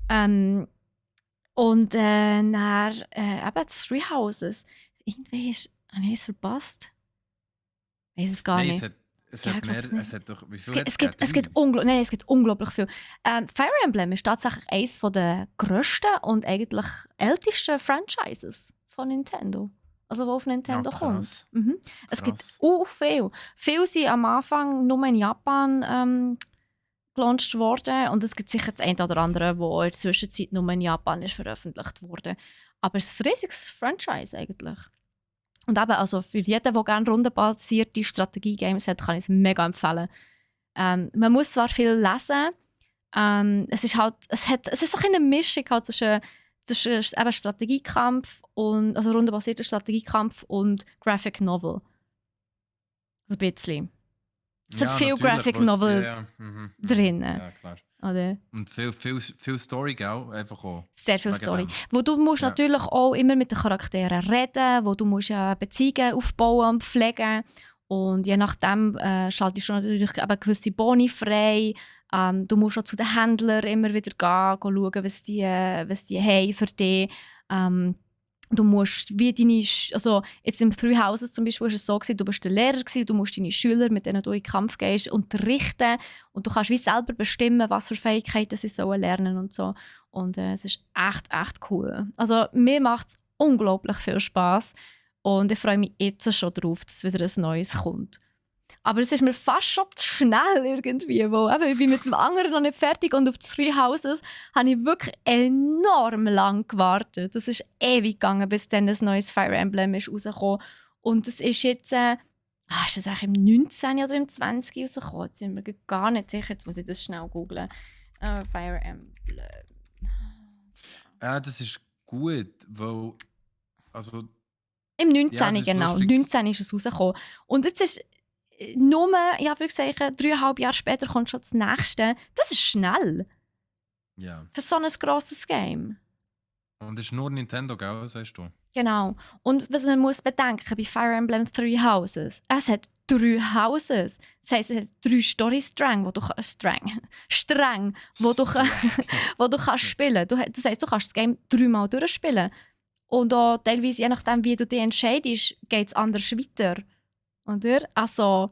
Und dann eben das Three Houses. Irgendwie habe ich es verpasst. Ich weiß es gar nicht. Es Ja, hat ich mehr, glaub's nicht. es hat doch, wie Es viel gibt, hat es es gibt, es gegeben? gibt, es gibt unglaublich viel. Fire Emblem ist tatsächlich eines der grössten und eigentlich ältesten Franchises von Nintendo. Also, wo auf Ja, Nintendo kommt. krass. Mhm. Es gibt Krass. viel. Viele sind am Anfang nur in Japan gelauncht worden. Und es gibt sicher das eine oder andere, das in der Zwischenzeit nur in Japan ist veröffentlicht wurde. Aber es ist ein riesiges Franchise eigentlich. Und eben, also für jeden, der gerne rundenbasierte Strategie-Games hat, kann ich es mega empfehlen. Man muss zwar viel lesen, es ist halt, es ist so eine Mischung halt zwischen eben Strategiekampf und, also rundenbasierter Strategiekampf und Graphic Novel. So ein bisschen. Es hat Ja, viel natürlich. Graphic Was, ja, Novel ja. drin. Ja, klar. Oder? Und viel Story, gell? Einfach auch. Sehr viel Wegen Story. dem. Wo du musst Ja. natürlich auch immer mit den Charakteren reden, wo du musst Beziehungen aufbauen und pflegen. Und je nachdem schaltest du natürlich eben gewisse Boni frei. Du musst auch zu den Händlern immer wieder gehen schauen, was die haben für dich. Du musst wie also jetzt im Three Houses zum Beispiel war es so gewesen, du bist der Lehrer gewesen, du musst deine Schüler, mit denen du in den Kampf gehst, unterrichten und du kannst wie selber bestimmen, was für Fähigkeiten sie sollen lernen und so. Und es ist echt cool. Also mir macht es unglaublich viel Spaß und ich freue mich jetzt schon darauf, dass wieder ein Neues kommt. Aber es ist mir fast schon zu schnell irgendwie, weil eben, ich bin mit dem anderen noch nicht fertig und auf die Three Houses habe ich wirklich enorm lang gewartet. Das ist ewig gegangen, bis dann ein neues Fire Emblem ist rausgekommen. Und es ist jetzt, ist das eigentlich im 19. oder im 20. rausgekommen? Jetzt bin ich mir gar nicht sicher, jetzt muss ich das schnell googlen. Fire Emblem. Ja, das ist gut, weil, also, Im 19. ja, das ist genau, lustig. 19 ist es rausgekommen. Und jetzt ist nur, ja, würde ich sagen, 3,5 Jahre später kommt schon das nächste. Das ist schnell Ja. für so ein grosses Game. Und es ist nur Nintendo, gell, sagst du? Genau. Und was man muss bedenken bei Fire Emblem Three Houses, es hat 3 Houses. Das heisst, es hat 3 Story-Stränge, wo du Stränge, wo du, wo du kannst spielen. Das heisst, du kannst das Game 3-mal durchspielen. Und auch teilweise, je nachdem, wie du dich entscheidest, geht es anders weiter. Oder? Also,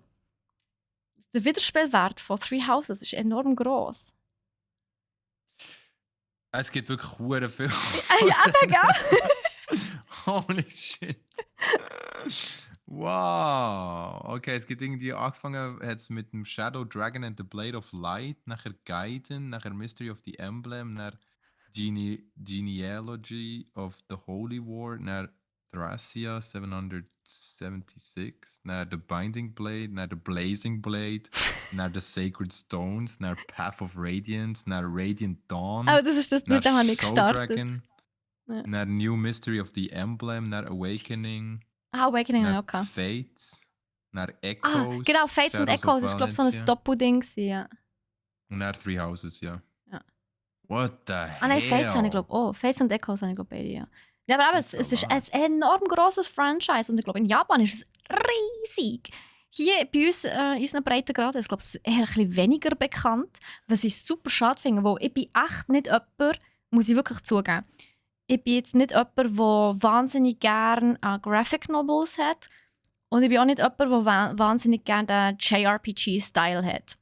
der Wiederspielwert von Three Houses ist enorm gross. Es gibt wirklich hure viel. Ja, eben, gell? Holy shit. Wow. Okay, es gibt irgendwie angefangen, hat es mit dem Shadow Dragon and the Blade of Light, nachher Gaiden, nachher Mystery of the Emblem, nachher Genealogy of the Holy War, nachher Thracia 776, nachher The Binding Blade, nachher The Blazing Blade, nachher The Sacred Stones, nachher Path of Radiance, nachher Radiant Dawn, Oh, das ist das, mit dem habe ich Soul gestartet. Dragon, Ja. nachher New Mystery of the Emblem, nachher Awakening, Awakening habe ich nachher auch gehabt. Fates, nachher Echoes, Genau, Fates und Shadows Echoes, of das war glaube ich so ein Valentia Doppelding. Ja. und nachher Three Houses, ja. Ja. What the Nein, Fates habe ich hell? glaube auch. Fates und Echoes habe ich glaube beide, ja. Ja, aber eben, It's es ist a lot. ein enorm grosses Franchise und ich glaube, in Japan ist es riesig. Hier bei uns, in unseren Breitengraden, ist glaube ich eher ein bisschen weniger bekannt, was ich super schade finde, weil ich bin echt nicht jemand, muss ich wirklich zugeben, ich bin jetzt nicht jemand, der wahnsinnig gerne Graphic Novels hat und ich bin auch nicht jemand, der wahnsinnig gerne den JRPG-Style hat.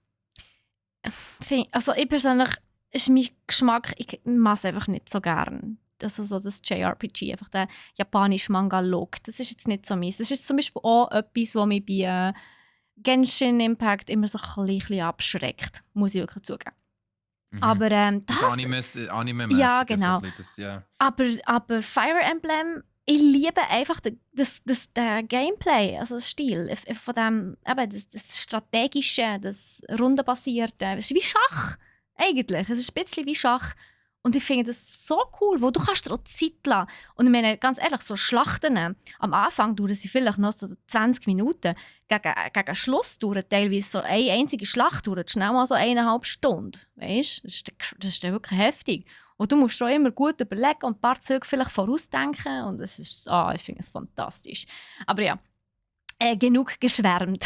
Also ich persönlich, ist mein Geschmack, ich mag es einfach nicht so gern. Also so das JRPG, einfach der japanische Manga-Look. Das ist jetzt nicht so meins. Das ist zum Beispiel auch etwas, was mich bei Genshin Impact immer so ein bisschen abschreckt. Muss ich wirklich zugeben. Mhm. Aber Das das... Anime-mäßig. Ja, genau. So ein bisschen, das, ja. Aber Fire Emblem, ich liebe einfach das Gameplay, also das Stil von dem, eben das Strategische, das Rundenbasierte. Es ist wie Schach, eigentlich. Es ist ein bisschen wie Schach. Und ich finde das so cool, wo du kannst dir auch Zeit lassen. Und ich meine, ganz ehrlich, so Schlachten, am Anfang dauern sie vielleicht noch so 20 Minuten. Gegen Schluss dauert teilweise so eine einzige Schlacht dauert schnell mal so 1,5 Stunden. Weißt du? Das ist dann wirklich heftig. Und du musst auch immer gut überlegen und ein paar Züge vielleicht vorausdenken. Und es ist, ich finde es fantastisch. Aber ja, genug geschwärmt.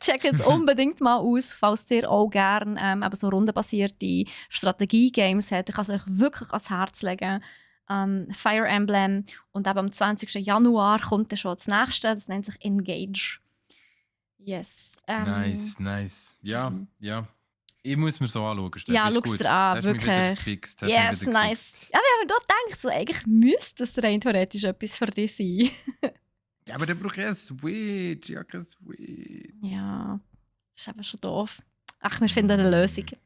Checkt es unbedingt mal aus, falls ihr auch gerne so rundenbasierte Strategie-Games habt. Ich kann es euch wirklich ans Herz legen. Fire Emblem. Und eben am 20. Januar kommt dann schon das nächste. Das nennt sich Engage. Yes. Nice. Ja, Mhm. ja. Ich muss mir so anschauen, Steffi. Ja, Ist schau es gut. dir an, Hast mich wieder wirklich. gefixt. Yes, nice. Ja, wir haben dort gedacht, so, eigentlich müsste es rein theoretisch etwas für dich sein. Ja, aber dann brauche ich eine Switch. Ich habe keine Switch. Ja, das ist aber schon doof. Ach, wir finden eine Lösung. Ich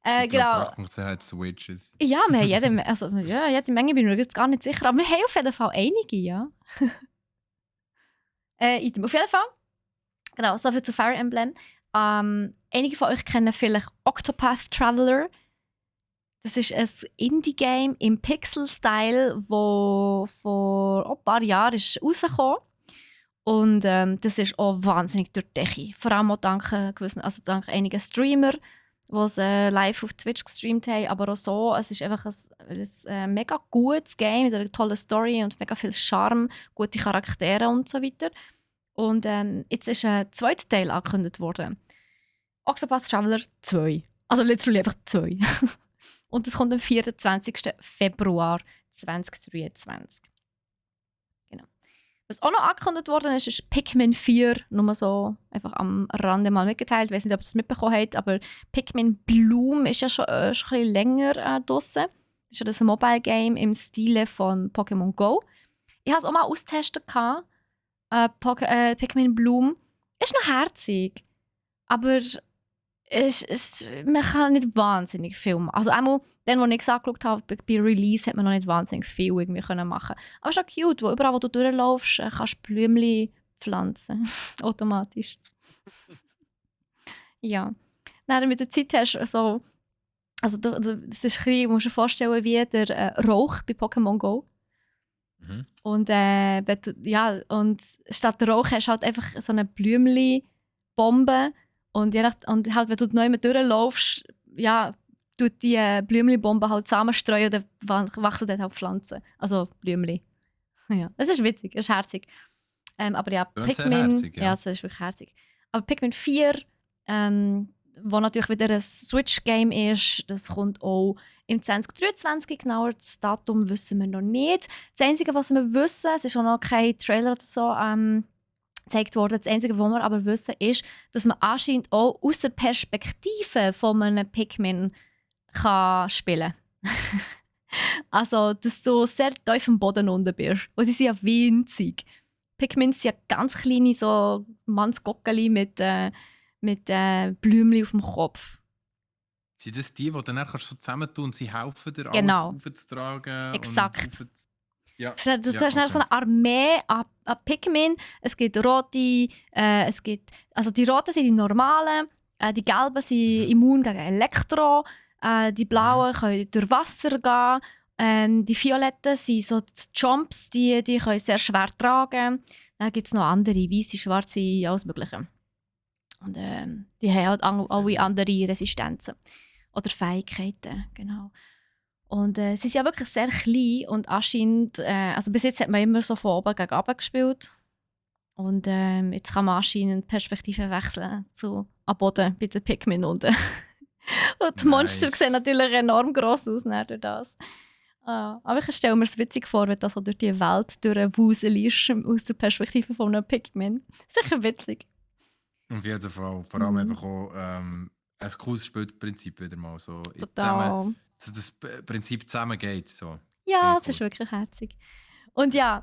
glaube, Genau. Brach.ch hat Switches. Ja, wir haben jede Menge, bin ich mir jetzt gar nicht sicher. Aber wir haben auf jeden Fall einige, ja. Auf jeden Fall. Genau, soviel zu Fire Emblem. Einige von euch kennen vielleicht Octopath Traveler. Das ist ein Indie-Game im Pixel-Style, wo vor ein paar Jahren ist rausgekommen. Und das ist auch wahnsinnig durch die Decke. Vor allem auch dank einigen Streamer, die es live auf Twitch gestreamt haben. Aber auch so, es ist einfach ein mega gutes Game mit einer tollen Story und mega viel Charme, gute Charaktere und so weiter. Und jetzt ist ein zweiter Teil angekündigt worden. Octopath Traveler 2. Also literally einfach 2. Und das kommt am 24. Februar 2023. Genau. Was auch noch angekündigt worden ist, ist Pikmin 4. Nur so einfach am Rande mal mitgeteilt. Ich weiß nicht, ob ihr es mitbekommen habt, aber Pikmin Bloom ist ja schon ein bisschen länger draussen. Das ist ja das Mobile-Game im Stile von Pokémon Go. Ich hatte es auch mal austestet. Pikmin Bloom. Ist noch herzig. Aber man kann nicht wahnsinnig viel machen. Also einmal, dann, als ich es angeschaut habe, bei Release hat man noch nicht wahnsinnig viel irgendwie machen. Aber es ist auch cute, wo überall, wo du durchlaufst, kannst du Blümchen pflanzen. Automatisch. Ja. Dann mit der Zeit hast du so... Also das ist ein bisschen, du musst dir vorstellen, wie der Rauch bei Pokémon Go. Mhm. Und, und statt der Rauch hast du halt einfach so eine Blümchen-Bombe. Und halt, wenn du neu durchlaufst, ja, tut die Blümchenbombe halt zusammenstreuen und dann wachsen dort halt Pflanzen. Also Blümchen. Ja, es ist witzig, es ist herzig. Aber ja, Pikmin, herzig, ja. es ist wirklich herzig. Aber Pikmin 4, wo natürlich wieder ein Switch-Game ist, das kommt auch im 2023. Genauer das Datum wissen wir noch nicht. Das Einzige, was wir wissen, es ist auch noch kein Trailer oder so gezeigt worden. Das Einzige, was wir aber wissen, ist, dass man anscheinend auch aus der Perspektive von einem Pikmin kann spielen kann. Also, dass du sehr tief am Boden unten bist. Und die sind ja winzig. Pikmin sind ja ganz kleine, so Mannsgockeli mit Blümchen auf dem Kopf. Sind das die dann kannst du so zusammentun und sie helfen dir, Genau. alles aufzutragen? Exakt. Ja. Du hast dann so eine Armee an Pikmin. Es gibt rote, also die roten sind die normalen, die gelben sind immun gegen Elektro, die blauen können durch Wasser gehen, die violetten sind so die Jumps, die können sehr schwer tragen. Dann gibt es noch andere, weiße, schwarze, alles Mögliche. Und die haben halt alle andere Resistenzen oder Fähigkeiten, genau. Und sie sind ja wirklich sehr klein und anscheinend, also bis jetzt hat man immer so von oben gegen unten gespielt. Und jetzt kann man anscheinend die Perspektive wechseln zu am Boden bei den Pikmin unten. Und die Monster sehen natürlich enorm gross aus nach das. Aber ich stelle mir es witzig vor, wenn du so durch die Welt durchwuselst aus der Perspektive von einem Pikmin. Sicher witzig. Auf jeden Fall. Vor allem einfach auch ein cooles Spielprinzip wieder mal. So Total. So das Prinzip zusammen geht. So. Ja, das ist wirklich herzig. Und ja,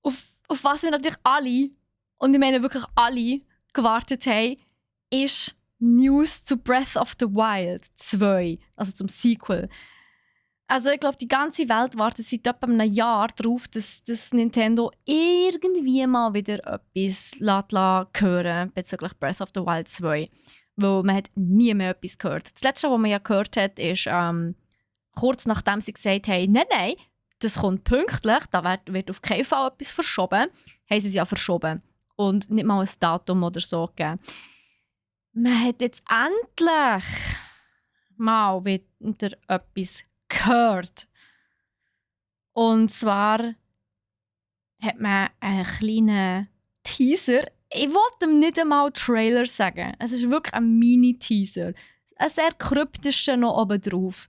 auf was wir natürlich alle, und ich meine wirklich alle, gewartet haben, ist News zu Breath of the Wild 2, also zum Sequel. Also ich glaube, die ganze Welt wartet seit etwa einem Jahr darauf, dass Nintendo irgendwie mal wieder etwas hören bezüglich Breath of the Wild 2. Weil man hat nie mehr etwas gehört. Das Letzte, was man ja gehört hat, ist kurz nachdem sie gesagt haben, nein, das kommt pünktlich, da wird auf keinen Fall etwas verschoben, haben sie es ja verschoben. Und nicht mal ein Datum oder so gegeben. Man hat jetzt endlich mal wieder etwas gehört. Und zwar hat man einen kleinen Teaser. Ich wollte ihm nicht einmal Trailer sagen. Es ist wirklich ein Mini-Teaser. Ein sehr kryptischer noch oben drauf.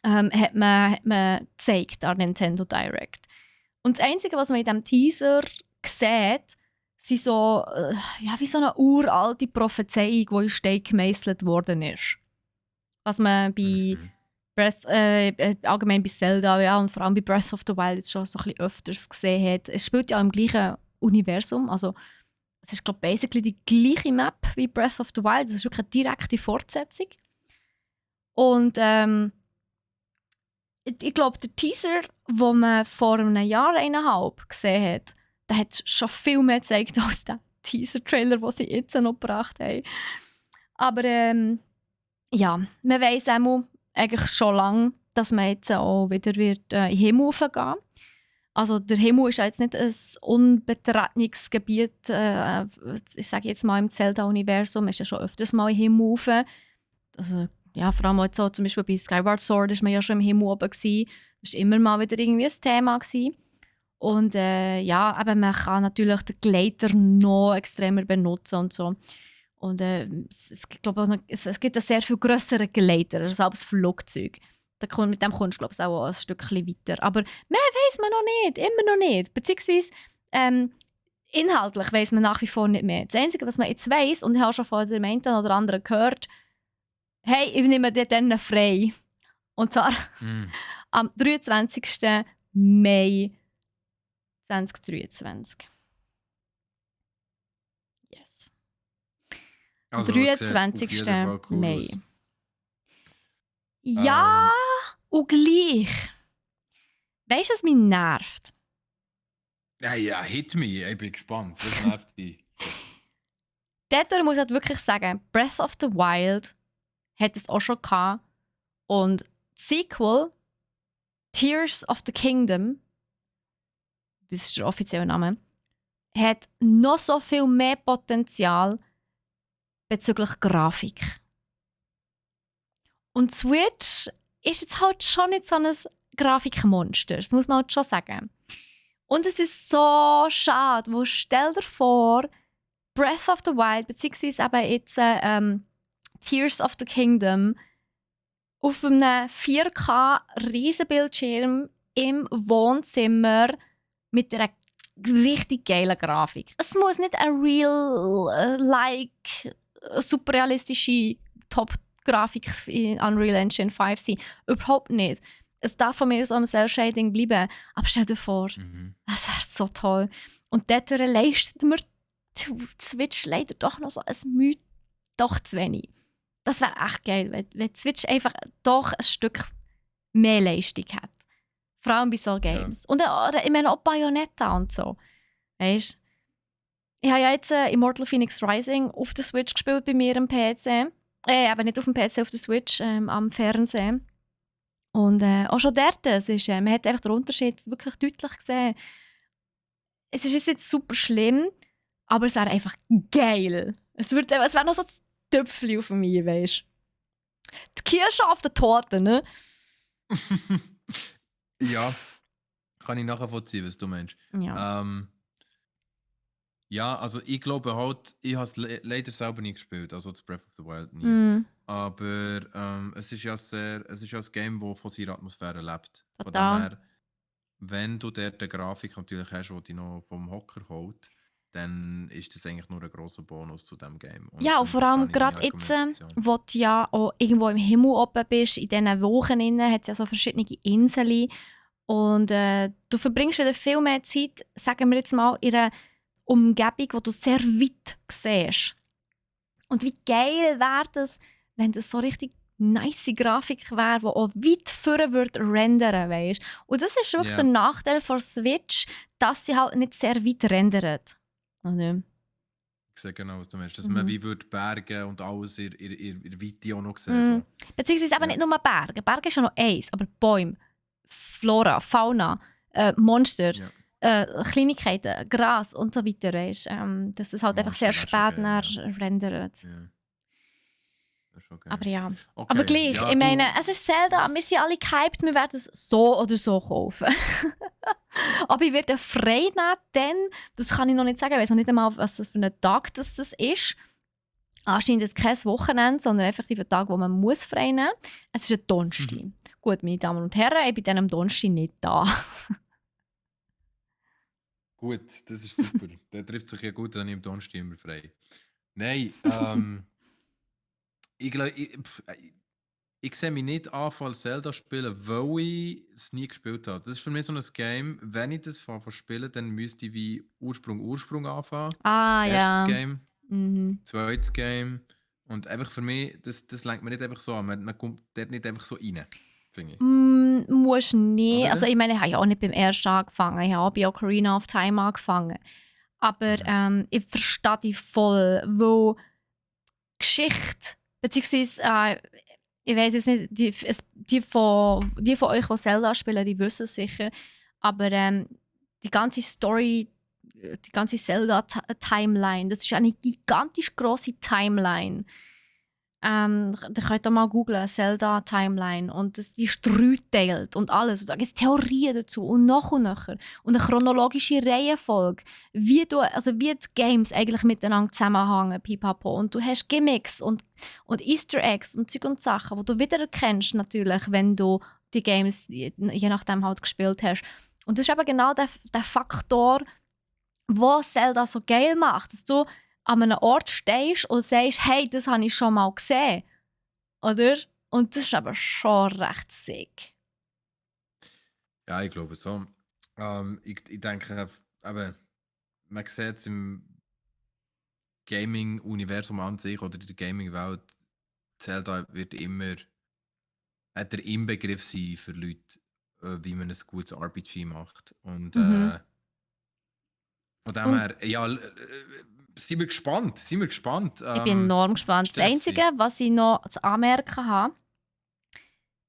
Hat man gezeigt an Nintendo Direct. Und das Einzige, was man in diesem Teaser sieht, sind so, wie so eine uralte Prophezeiung, die in Stein gemeißelt worden ist. Was man bei allgemein bei Zelda, ja, und vor allem bei Breath of the Wild jetzt schon so ein bisschen öfters gesehen hat. Es spielt ja im gleichen Universum, also es ist, glaube ich, basically die gleiche Map wie Breath of the Wild. Das ist wirklich eine direkte Fortsetzung. Und ich glaube, der Teaser, den man vor einem Jahr, 1,5 gesehen hat, der hat schon viel mehr gezeigt als der Teaser-Trailer, den sie jetzt noch gebracht haben. Aber ja, man weiss eigentlich schon lange, dass man jetzt auch wieder wird, in den Himmel gehen. Also der Himmel ist ja jetzt nicht ein unbetretenes Gebiet, ich sage jetzt mal im Zelda-Universum, ist ja schon öfters mal im Himmel rauf. Also, ja, vor allem so, zum Beispiel bei Skyward Sword war man ja schon im Himmel oben gewesen. Das war immer mal wieder irgendwie ein Thema gewesen. Und ja, eben, man kann natürlich den Gleiter noch extremer benutzen und so. Und es gibt einen sehr viel grösseren Gleiter als das Flugzeug. Mit dem kommst du, glaube ich, auch ein Stückchen weiter. Aber mehr weiss man noch nicht, immer noch nicht. Beziehungsweise inhaltlich weiss man nach wie vor nicht mehr. Das Einzige, was man jetzt weiss, und ich habe schon von dem einen oder anderen gehört, hey, ich nehme dir dann frei. Und zwar am 23. Mai 2023. Yes. Also, 23. Cool Mai. aus. Ja, und gleich. Weißt du, was mich nervt? Ja, hit me. Ich bin gespannt. Was nervt dich? Dort muss ich halt wirklich sagen, Breath of the Wild hat es auch schon gehabt. Und das Sequel, Tears of the Kingdom, das ist der offizielle Name, hat noch so viel mehr Potenzial bezüglich Grafik. Und Switch ist jetzt halt schon nicht so ein Grafikmonster, das muss man halt schon sagen. Und es ist so schade, wo stell dir vor, Breath of the Wild, beziehungsweise eben jetzt Tears of the Kingdom, auf einem 4K-Riesenbildschirm im Wohnzimmer mit einer richtig geilen Grafik. Es muss nicht eine superrealistische Top-Grafik in Unreal Engine 5 sein. Überhaupt nicht. Es darf von mir so am Cell-Shading bleiben. Aber stell dir vor, es wäre so toll. Und dort leistet mir die Switch leider doch noch so ein Mühe doch zu wenig. Das wäre echt geil, wenn die Switch einfach doch ein Stück mehr Leistung hat. Vor allem bei so Games. Ja. Und ich meine auch Bayonetta und so. Weißt du? Ich habe ja jetzt Immortal Phoenix Rising auf der Switch gespielt bei mir am PC. Aber nicht auf dem PC, auf der Switch, am Fernsehen. Und auch schon dort, man hat einfach den Unterschied wirklich deutlich gesehen. Es ist jetzt super schlimm, aber es wäre einfach geil. Es wäre noch so das Töpfchen auf mir, weißt du. Die Kirsche auf der Torte, ne? Ja, kann ich nachvollziehen, was du meinst. Ja. Ja, also ich glaube halt, ich habe es leider selber nie gespielt, also das Breath of the Wild nie. Aber es ist ja ein Game, das von seiner Atmosphäre lebt. Von dem her, wenn du dort eine Grafik natürlich hast, die dich noch vom Hocker holt, dann ist das eigentlich nur ein grosser Bonus zu diesem Game. Und ja, und vor allem gerade jetzt, wo du ja auch irgendwo im Himmel oben bist, in diesen Wochen hat es ja so verschiedene Inseln. Und du verbringst wieder viel mehr Zeit, sagen wir jetzt mal, in einer Umgebung, wo du sehr weit siehst. Und wie geil wäre das, wenn das so richtig nice Grafik wäre, die auch weit vorne rendern, weißt? Und das ist wirklich der Nachteil von Switch, dass sie halt nicht sehr weit rendert. Okay. Ich sehe genau, was du meinst. Dass man wie Berge und alles in der Weite auch noch sehen. So. Beziehungsweise eben nicht nur Berge. Berge ist ja noch eins, aber Bäume, Flora, Fauna, Monster, Kleinigkeiten, Gras und so weiter. Weißt? Dass es halt einfach sehr spät rendert. Ja. Aber ja. Okay. Aber gleich, ich meine, es ist Zelda, wir sind alle gehypt, wir werden es so oder so kaufen. Aber ich werde frei nehmen, denn, das kann ich noch nicht sagen, ich weiß noch nicht einmal, was für ein Tag das ist. Anscheinend ist es kein Wochenende, sondern einfach ein Tag, wo man muss frei nehmen muss. Es ist ein Donnerstag. Gut, meine Damen und Herren, ich bin dann am Donnerstag nicht da. Gut, das ist super. Der trifft sich ja gut, dann im Donnerstag immer frei. Nein, ich glaube, ich sehe mich nicht anfangen, Zelda spielen, weil ich es nie gespielt habe. Das ist für mich so ein Game, wenn ich das von spielen, dann müsste ich wie Ursprung anfangen. Ah, Erstes ja. Game, Mhm. zweites Game. Und einfach für mich, das lenkt mir nicht einfach so an. Man kommt dort nicht einfach so rein, finde ich. Musst nicht. Also Oder? ich meine, ich habe ja auch nicht beim ersten angefangen. Ich habe auch bei Ocarina of Time angefangen. Aber Mhm. ich verstehe dich voll, weil Geschichte, beziehungsweise, ich weiß jetzt nicht, die von euch, die Zelda spielen, die wissen es sicher, aber die ganze Story, die ganze Zelda-Timeline, das ist eine gigantisch große Timeline. Da könnt ihr mal googlen, Zelda Timeline. Und die ist dreiteilt und alles. Und da gibt es Theorien dazu und noch und nachher. Und eine chronologische Reihenfolge, wie die Games eigentlich miteinander zusammenhängen, pipapo. Und du hast Gimmicks und Easter Eggs und Zeug und Sachen, die du wiedererkennst natürlich, wenn du die Games je nachdem halt gespielt hast. Und das ist aber genau der Faktor, was Zelda so geil macht, dass du an einem Ort stehst und sagst, hey, das habe ich schon mal gesehen. Oder? Und das ist aber schon recht sick. Ja, ich glaube so. Ich denke, aber man sieht es im Gaming-Universum an sich oder in der Gaming-Welt, Zelda wird immer hat der Inbegriff sein für Leute, wie man ein gutes RPG macht. Und Mhm. von dem Und her, ja, sind wir gespannt. Sind wir gespannt. ich bin enorm gespannt. Das Einzige, Steffi. was ich noch zu anmerken habe,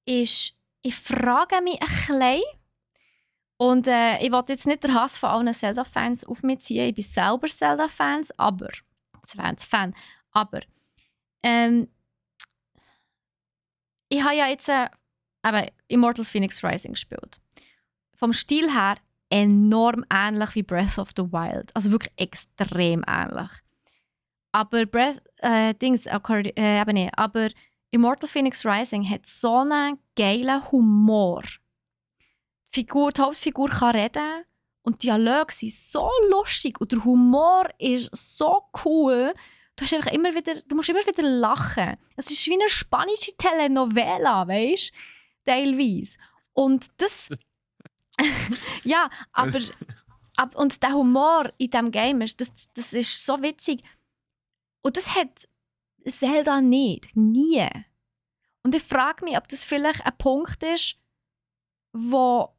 ist, ich frage mich ein bisschen, und ich will jetzt nicht den Hass von allen Zelda-Fans auf mich ziehen. Ich bin selber Zelda-Fan, aber ähm, ich habe ja jetzt eben Immortals Phoenix Rising gespielt. Vom Stil her enorm ähnlich wie Breath of the Wild. Also wirklich extrem ähnlich. Aber eben nicht. Aber Immortal Phoenix Rising hat so einen geilen Humor. Die Hauptfigur kann reden und die Dialoge sind so lustig und der Humor ist so cool. Du musst immer wieder lachen. Es ist wie eine spanische Telenovela, weißt du? Teilweise. Und das, ja, und der Humor in diesem Game, das ist so witzig. Und das hat Zelda nicht. Nie. Und ich frage mich, ob das vielleicht ein Punkt ist, wo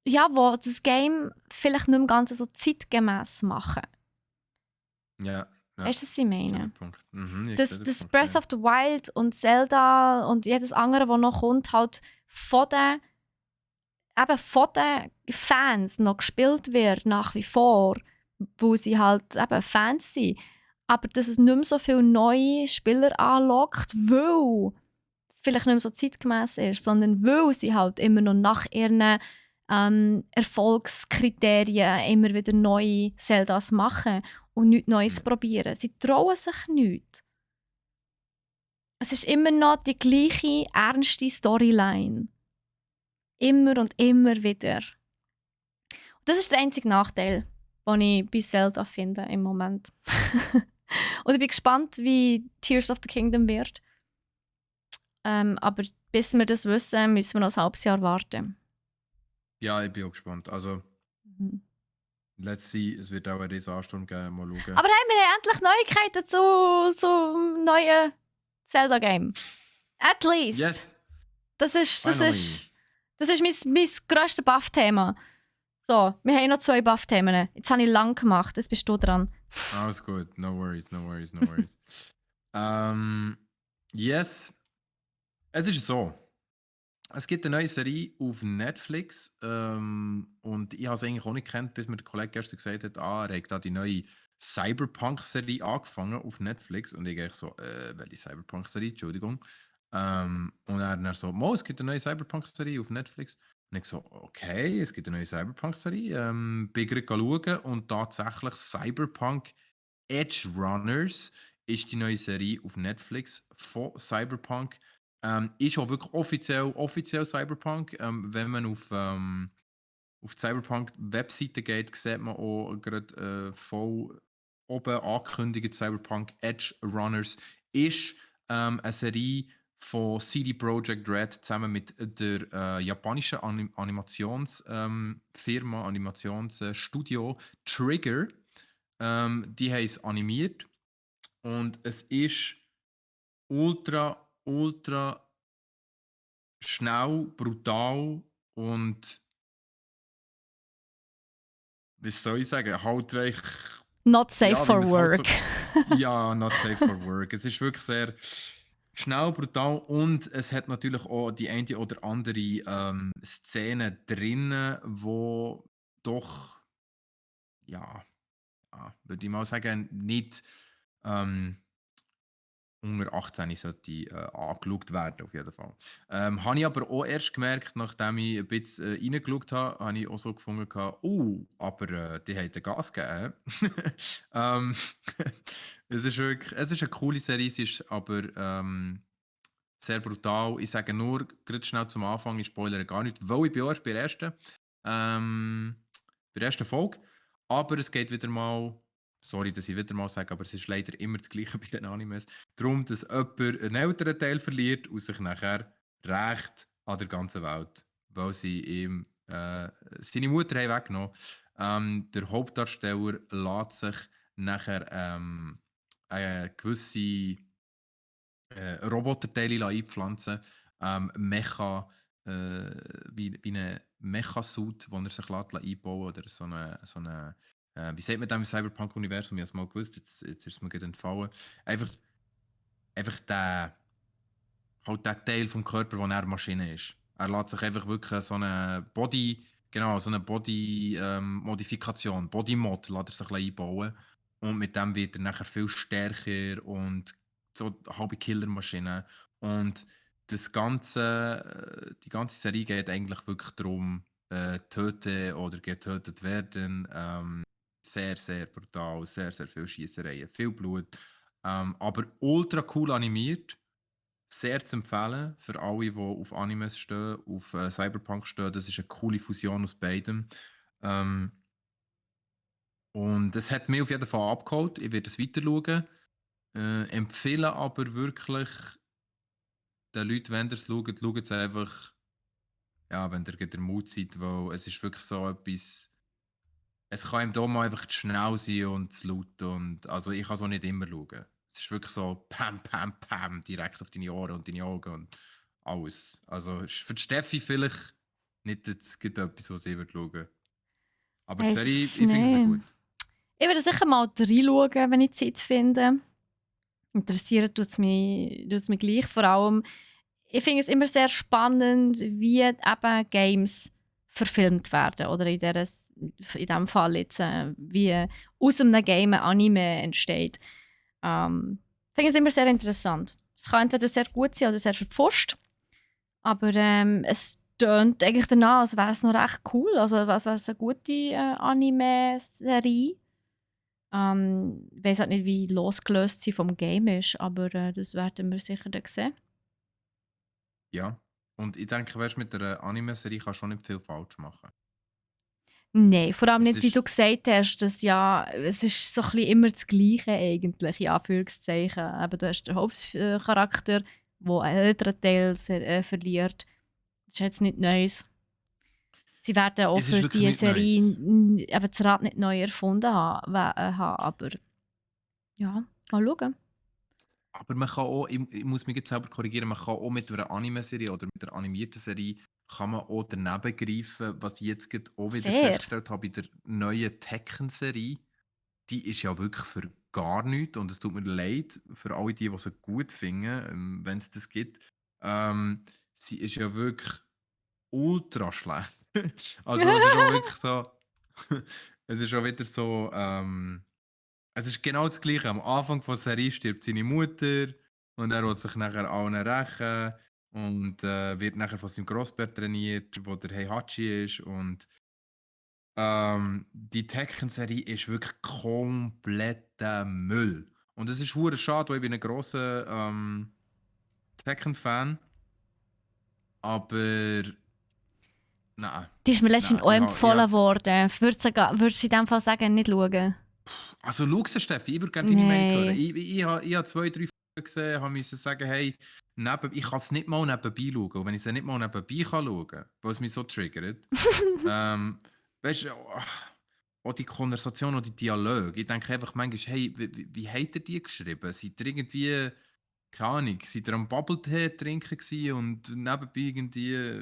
wo das Game vielleicht nicht mehr ganz so zeitgemäß machen. Ja, ja, Weißt du, was ich ich sehe meine? den Punkt. Ich sehe den Das Punkt, Breath ja. of the Wild und Zelda und jedes andere, das noch kommt, halt von den Fans noch gespielt wird, nach wie vor, wo sie halt eben Fans sind. Aber dass es nicht mehr so viele neue Spieler anlockt, weil es vielleicht nicht mehr so zeitgemäß ist, sondern weil sie halt immer noch nach ihren Erfolgskriterien immer wieder neue Zeldas machen und nichts Neues Hm. probieren. Sie trauen sich nichts. Es ist immer noch die gleiche ernste Storyline. Immer und immer wieder. Und das ist der einzige Nachteil, den ich bei Zelda finde im Moment. Und ich bin gespannt, wie Tears of the Kingdom wird. Aber bis wir das wissen, müssen wir noch ein halbes Jahr warten. Ja, ich bin auch gespannt. Also, Mhm. let's see, es wird auch eine riesen Ansturm geben. Mal schauen. Aber hey, wir haben endlich Neuigkeiten zu neuen Zelda-Game. At least. Yes, Das ist finally. mein grösstes Buff-Thema. So, wir haben noch 2 Buff-Themen. Jetzt habe ich lang gemacht, jetzt bist du dran. Alles gut. No worries, no worries, no worries. Yes, es ist so. Es gibt eine neue Serie auf Netflix und ich habe es eigentlich auch nicht gekannt, bis mir der Kollege gestern gesagt hat, er hat da die neue Cyberpunk-Serie angefangen auf Netflix und ich eigentlich so, welche Cyberpunk-Serie, Entschuldigung. Und er dann so, es gibt eine neue Cyberpunk-Serie auf Netflix. Und ich so, okay, es gibt eine neue Cyberpunk-Serie. Bin gerade schauen und tatsächlich Cyberpunk Edge Runners ist die neue Serie auf Netflix von Cyberpunk. Ist auch wirklich offiziell Cyberpunk. Wenn man auf die Cyberpunk-Webseite geht, sieht man auch gerade voll oben angekündigt, Cyberpunk Edge Runners ist eine Serie von CD Projekt Red zusammen mit der japanischen Animationsfirma, Animationsstudio Trigger. Die haben es animiert und es ist ultra schnell, brutal und wie soll ich sagen, halt echt, Not safe ja, wie for man es halt so. work. Ja, not safe for work. Es ist wirklich sehr schnell, brutal und es hat natürlich auch die eine oder andere Szene drinnen, wo doch, ja, würde ich mal sagen, nicht ähm, unter 18 sollte angeschaut werden, auf jeden Fall. Habe ich aber auch erst gemerkt, nachdem ich ein bisschen reingeschaut habe ich auch so gefunden, aber die haben Gas gegeben. ähm, es ist eine coole Serie, es ist aber sehr brutal. Ich sage nur, gerade schnell zum Anfang, ich spoilere gar nicht, weil ich bin auch erst bei der ersten Folge. Aber es geht wieder mal, sorry, dass ich wieder mal sage, aber es ist leider immer das Gleiche bei den Animes, darum, dass jemand einen älteren Teil verliert und sich nachher rächt an der ganzen Welt, weil sie ihm seine Mutter haben weggenommen. Der Hauptdarsteller lässt sich nachher eine gewisse Roboterteile einpflanzen, Mecha, wie eine Mecha-Suit, den er sich einbauen lässt, oder wie sagt man das im Cyberpunk-Universum? Ich habe es mal gewusst, jetzt ist es mir gerade entfallen. Einfach, einfach halt der Teil vom Körper, wo er Maschine ist. Er lässt sich einfach wirklich so eine Body-Modifikation, Body-Mod lässt er sich einbauen. Und mit dem wird er nachher viel stärker und so eine halbe Killermaschine. Und die ganze Serie geht eigentlich wirklich darum, töten oder getötet werden. Sehr brutal, sehr viel Schießereien, viel Blut. Aber ultra cool animiert, sehr zu empfehlen für alle, die auf Animes stehen, auf Cyberpunk stehen. Das ist eine coole Fusion aus beidem. Ähm, und es hat mich auf jeden Fall abgeholt. Ich werde es weiter schauen. Empfehle aber wirklich den Leuten, wenn ihr es schaut es einfach, ja, wenn ihr den Mut seid, weil es ist wirklich so etwas. Es kann ihm da mal einfach zu schnell sein und zu laut. Und, also ich kann es auch nicht immer schauen. Es ist wirklich so Pam, Pam, Pam, direkt auf deine Ohren und deine Augen und alles. Also ist für die Steffi vielleicht nicht jetzt gerade etwas, was sie schauen würde. Aber die Serie, ich finde sie Nein. gut. Ich werde sicher mal reinschauen, wenn ich Zeit finde. Interessiert tut es mich gleich. Vor allem, ich finde es immer sehr spannend, wie eben Games verfilmt werden. Oder in diesem Fall jetzt, wie aus einem Game ein Anime entsteht. Ich finde es immer sehr interessant. Es kann entweder sehr gut sein oder sehr verpfuscht. Aber es tönt eigentlich danach, als wäre es noch recht cool. Also als wäre es eine gute Anime-Serie. Ich weiß halt nicht, wie losgelöst sie vom Game ist, aber das werden wir sicher dann sehen. Ja. Und ich denke, weißt, mit der Anime-Serie kannst du schon nicht viel falsch machen. Nein, vor allem Es nicht, wie ist, du gesagt hast, dass ja, es ist so ein bisschen immer das Gleiche eigentlich, in Anführungszeichen. Eben, du hast den Hauptcharakter, der einen älteren Teil verliert. Das ist jetzt nicht Neues. Sie werden auch es ist für wirklich diese nicht Serie Neues. eben das Rad nicht neu erfunden haben, aber ja, mal schauen. Aber man kann auch, ich muss mich jetzt selber korrigieren, man kann auch mit einer Anime-Serie oder mit einer animierten Serie kann man auch daneben greifen, was ich jetzt gerade auch wieder Fair. festgestellt habe bei der neuen Tekken-Serie. Die ist ja wirklich für gar nichts und es tut mir leid für alle die es gut finden, wenn es das gibt. Sie ist ja wirklich ultra schlecht. Also es ist auch wirklich so, es ist auch wieder so, es ist genau das Gleiche. Am Anfang der Serie stirbt seine Mutter und er will sich nachher allen rächen und wird nachher von seinem Grossbär trainiert, wo der Heihachi ist. Und die Tekken-Serie ist wirklich kompletter Müll. Und es ist hure schade, weil ich bin ein grosser Tekken-Fan. Aber Nein. Die ist mir letztens auch Nein, empfohlen worden. Würdest du in dem Fall sagen, nicht schauen? Also schau sie, Steffi, ich würde gerne deine Meinung hören. Nein. Ich habe 2, 3 Folgen gesehen, habe müssen sagen, hey, ich kann es nicht mal nebenbei schauen. Und wenn ich es nicht mal nebenbei kann schauen, weil es mich so triggert, weißt du, auch die Konversation und die Dialoge, ich denke einfach manchmal, hey, wie habt ihr die geschrieben? Seid ihr irgendwie, keine Ahnung, seid ihr am Bubble-Tee trinken gewesen und nebenbei irgendwie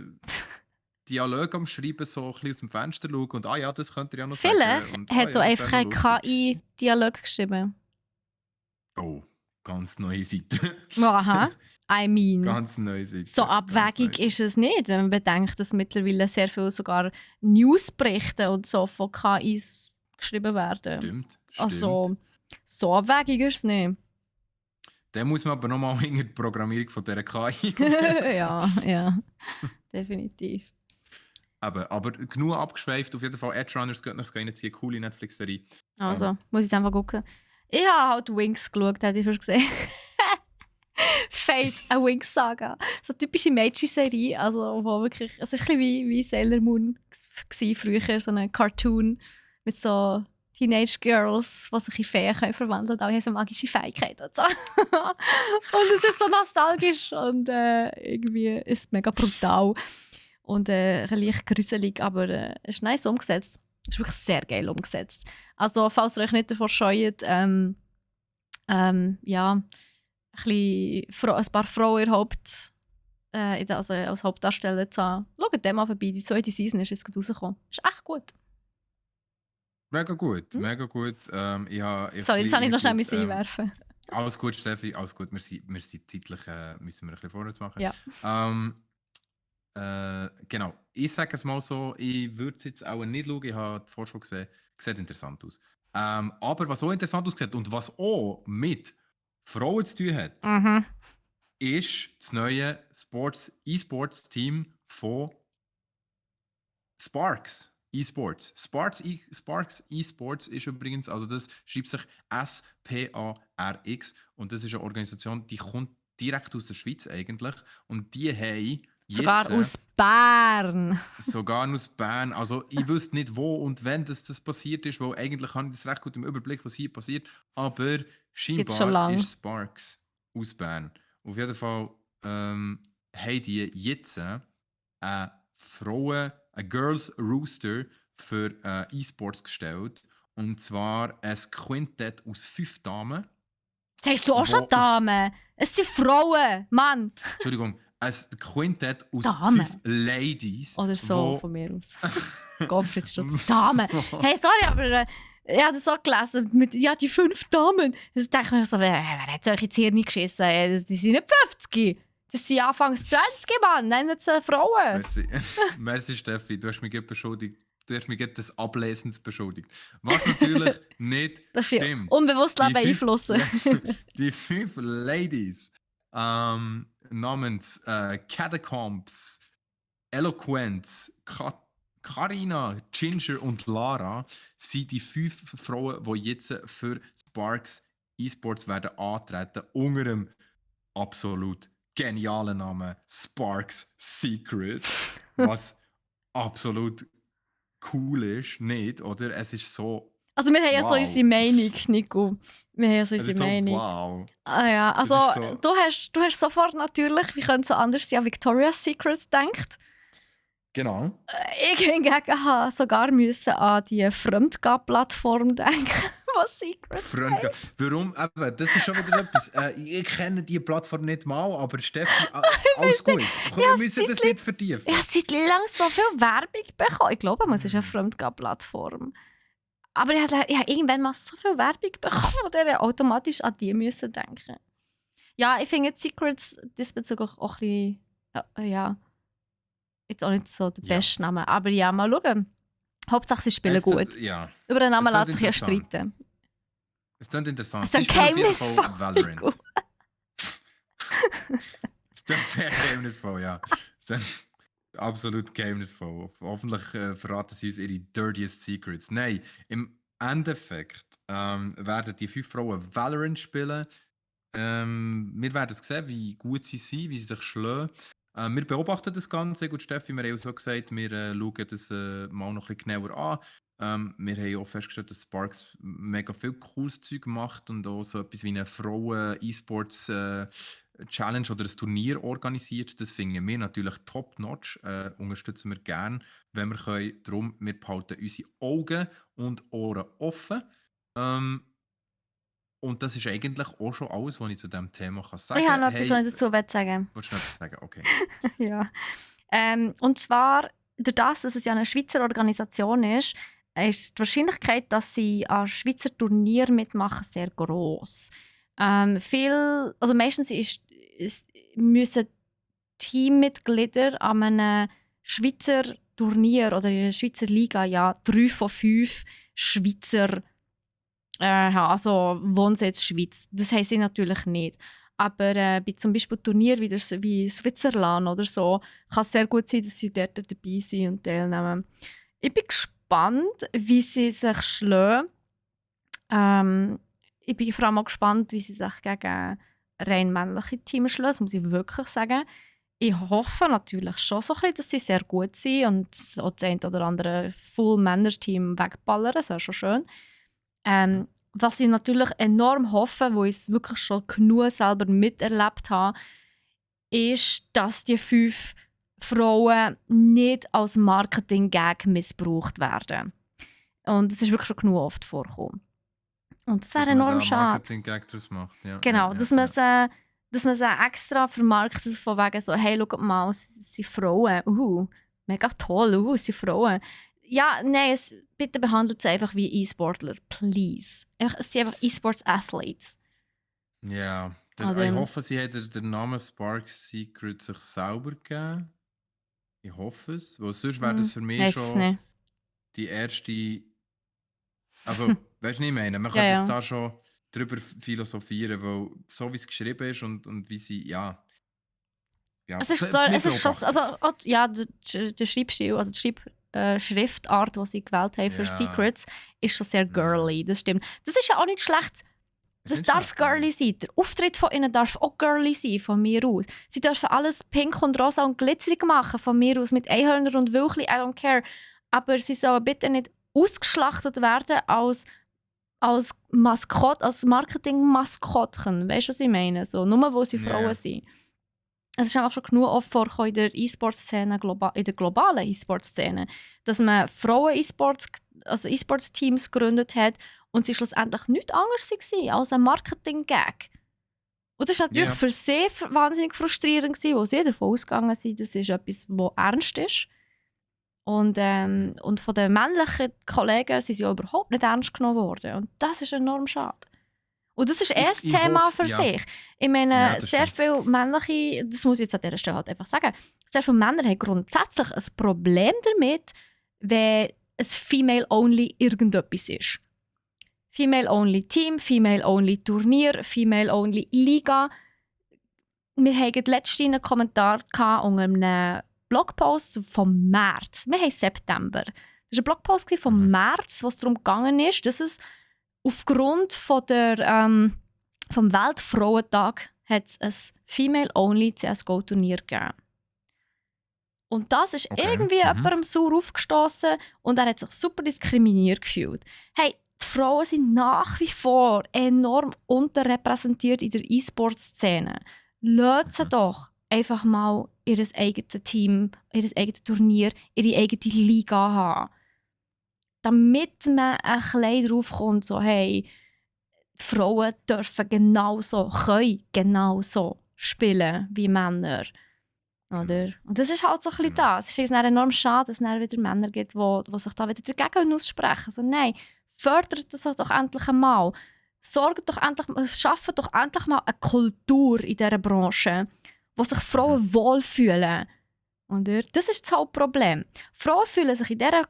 Dialoge am Schreiben, so ein bisschen aus dem Fenster schauen und ja, das könnt ihr ja noch sagen. Vielleicht Und hat ja, er das wäre einfach noch ein lustig. KI-Dialog geschrieben. Oh, ganz neue Seite. Aha, I mean. Ganz neue Seite. So abwegig ist es nicht, wenn man bedenkt, dass mittlerweile sehr viel sogar Newsberichte und so von KIs geschrieben werden. Stimmt. Also, so abwegig ist es nicht. Dann muss man aber nochmal hinter die Programmierung von dieser KI. ja, definitiv. Aber genug abgeschweift. Auf jeden Fall Edge Runners geht noch reinziehen. Coole Netflix-Serie. Also, muss ich einfach gucken. Ich habe halt Wings geschaut, hätte ich schon gesehen. Fate, eine Wings-Saga. So eine typische Mädchen-Serie. Also, wo wirklich, es ist ein bisschen wie Sailor Moon früher, so ein Cartoon mit so Teenage Girls, die sich in Feen können verwandeln können. Alle haben so magische Fähigkeiten und so. Und es ist so nostalgisch und irgendwie ist es mega brutal. Und leicht gruselig, aber es ist nice umgesetzt. Es ist wirklich sehr geil umgesetzt. Also, falls ihr euch nicht davor scheut, ja, ein paar Frauen also als Hauptdarsteller zu haben. Schaut dem mal vorbei, die zweite Season ist jetzt gerade rausgekommen. Ist echt gut. Mega gut, Hm? mega gut. Sorry, jetzt habe ich noch schnell einwerfen. Alles gut, Steffi, alles gut. Wir sind zeitlich, müssen wir ein bisschen vorwärts machen. Ja. Genau. Ich sage es mal so, ich würde es jetzt auch nicht schauen. Ich habe die Vorschau gesehen. Sieht interessant aus. Aber was auch interessant aussieht und was auch mit Frauen zu tun hat, Mhm. ist das neue E-Sports-Team von Sparks eSports. Sparks eSports ist übrigens, also das schreibt sich SPARX und das ist eine Organisation, die kommt direkt aus der Schweiz eigentlich und die haben Sogar jetzt, aus Bern. sogar aus Bern, also ich wüsste nicht wo und wenn das passiert ist, weil eigentlich habe ich das recht gut im Überblick, was hier passiert, aber Gibt's schon scheinbar lang. ist Sparks aus Bern. Auf jeden Fall haben die jetzt eine Girls Rooster für E-Sports gestellt. Und zwar ein Quintett aus 5 Damen. Sagst du auch schon Damen? Es sind Frauen, Mann. Entschuldigung, ein Quintett aus Damen? 5 Ladies. Oder so von mir aus. Gottfried Stutz. Damen. Hey, sorry, aber ich habe das auch gelesen. Die 5 Damen. Das denke ich mir so, wer hat euch jetzt hier nicht geschissen? Die sind nicht 50. Das sind anfangs 20, Mann. Nennen sie Frauen. Merci. Merci, Steffi. Du hast mich gerade beschuldigt. Du hast mich gerade des Ablesens beschuldigt. Was natürlich nicht Das stimmt. ist unbewusst beeinflussen. Die 5 Ladies namens Catacombs, Eloquence, Karina, Ginger und Lara sind die 5 Frauen, die jetzt für Sparks eSports werden antreten, unter dem absolut genialen Namen Sparks Secret, was absolut cool ist, nicht? Oder? Es ist so. Also wir haben ja so unsere Meinung, Nico. Wir haben ja so unsere Meinung. Wow. Ah ja, also so du hast sofort natürlich, wie könnte es so anders sein, an Victoria's Secret gedacht. Genau. Ich hingegen habe sogar müssen an die Fremdgab-Plattform denken, was Secret heisst. Warum? Aber das ist schon wieder etwas. Ich kenne die Plattform nicht mal, aber Steffi, alles gut. Wir müssen das nicht vertiefen. Ich habe seit lang so viel Werbung bekommen. Ich glaube, es ist eine Fremdgab-Plattform. Aber ich habe irgendwann mal so viel Werbung bekommen, dass ich automatisch an die müssen denken. Ja, ich finde Secrets diesbezüglich auch ein bisschen, ja, jetzt auch nicht so der beste Name. Aber ja, mal schauen. Hauptsache, sie spielen gut. Ja. Über den Namen lässt sich ja streiten. Es klingt interessant. Es ist geheimnisvoll. Valorant. Es klingt sehr geheimnisvoll, ja. Absolut geheimnisvoll. Hoffentlich verraten sie uns ihre dirtiest secrets. Nein, im Endeffekt werden die 5 Frauen Valorant spielen. Wir werden sehen, wie gut sie sind, wie sie sich schlagen. Wir beobachten das Ganze. Gut, Steffi, wir haben auch so gesagt, wir schauen das mal noch ein bisschen genauer an. Wir haben auch festgestellt, dass Sparks mega viel cooles Zeug macht und auch so etwas wie eine Frauen-E-Sports Challenge oder ein Turnier organisiert. Das finden wir natürlich top-notch. Unterstützen wir gerne, wenn wir können. Darum, wir behalten unsere Augen und Ohren offen. Und das ist eigentlich auch schon alles, was ich zu diesem Thema kann Ich sagen habe noch kann. etwas, Hey, was ich dazu sagen willst du noch etwas sagen? Okay. Ja. Und zwar, durch das, dass es ja eine Schweizer Organisation ist die Wahrscheinlichkeit, dass sie an Schweizer Turnieren mitmachen, sehr groß. Also meistens müssen Teammitglieder an einem Schweizer Turnier oder in der Schweizer Liga ja 3 von 5 Schweizer also Wohnsitz Schweiz. Das heisst sie natürlich nicht. Aber bei zum Beispiel Turnieren wie Switzerland oder so kann es sehr gut sein, dass sie dort dabei sind und teilnehmen. Ich bin gespannt, wie sie sich schlagen. Ich bin vor allem auch gespannt, wie sie sich gegen rein männliche Teams schlagen. Das muss ich wirklich sagen. Ich hoffe natürlich schon so ein bisschen, dass sie sehr gut sind und auch das eine oder andere Full-Männer-Team wegballern. Das wäre schon schön. Was ich natürlich enorm hoffe, wo ich es wirklich schon genug selber miterlebt habe, ist, dass die 5 Frauen nicht als Marketing-Gag missbraucht werden. Und das ist wirklich schon genug oft vorgekommen. Und das wäre Dass man enorm da schade. Marketing-Gag draus macht. Ja, Genau, ja, dass ja. man sie extra vermarktet, von wegen so, hey, schaut mal, es sind Frauen, mega toll, es sind Frauen. Ja, nein, bitte behandelt sie einfach wie E-Sportler, please. Es sind einfach E-Sports-Athletes. Ja, Oder, ich hoffe, sie hat den Namen Sparks Secret sich selber gegeben. Ich hoffe es, weil sonst wäre das für mich weiss es schon nicht. die erste. Also, weißt du, was ich meine? Man Ja, könnte jetzt ja. da schon drüber philosophieren, weil so wie es geschrieben ist und wie sie, ja, Es ist wir schon, beobachten es. ja, der Schreibstil, also die Schriftart, die sie gewählt haben für Ja, Secrets, ist schon sehr ja. girly, das stimmt. Das ist ja auch nicht schlecht. Ist Das nicht darf schlecht, girly sein. Der Auftritt von ihnen darf auch girly sein, von mir aus. Sie dürfen alles pink und rosa und glitzerig machen, von mir aus, mit Einhörner und Wölkchen, I don't care. Aber sie sollen bitte nicht ausgeschlachtet werden als Maskott, als Marketing-Maskottchen. Weißt du, was ich meine? So, nur weil sie Frauen Ja. sind. Es ist einfach schon genug oft vorgekommen in der E-Sport-Szene, in der globalen E-Sport-Szene, dass man also E-Sports-Teams gegründet hat und sie schlussendlich nichts anderes waren als ein Marketing-Gag. Und das war natürlich Ja. für sie wahnsinnig frustrierend, weil sie davon ausgegangen sind, das ist etwas, das ernst ist. Und von den männlichen Kollegen sind sie auch überhaupt nicht ernst genommen worden. Und das ist enorm schade. Und das ist ein Ich Thema hoffe, für ja. sich. Ich meine, Ja, das sehr stimmt. viele männliche, das muss ich jetzt an dieser Stelle halt einfach sagen, sehr viele Männer haben grundsätzlich ein Problem damit, wenn ein Female-Only irgendetwas ist. Female-Only Team, Female-Only Turnier, Female-Only Liga. Wir hatten letztens einen Kommentar unter einem Blogpost vom März. Wir haben September. Das war ein Blogpost vom März, wo es darum gegangen ist, dass es aufgrund vom Weltfrauentag hat es ein Female-Only CSGO-Turnier gegeben. Und das ist irgendwie jemandem sauer aufgestoßen und er hat sich super diskriminiert gefühlt. Hey, die Frauen sind nach wie vor enorm unterrepräsentiert in der E-Sport-Szene. Lasst sie doch einfach mal ihr eigenes Team, ihr eigenes Turnier, ihre eigene Liga haben. Damit man ein bisschen drauf kommt, so hey, die Frauen können genauso spielen wie Männer. Oder? Und das ist halt so ein bisschen das. Ich finde es enorm schade, dass es dann wieder Männer gibt, die sich da wieder dagegen aussprechen. Also nein, fördert das doch endlich einmal. Schafft doch endlich mal eine Kultur in dieser Branche, wo sich Frauen wohlfühlen. Oder? Das ist das Hauptproblem. Frauen fühlen sich in dieser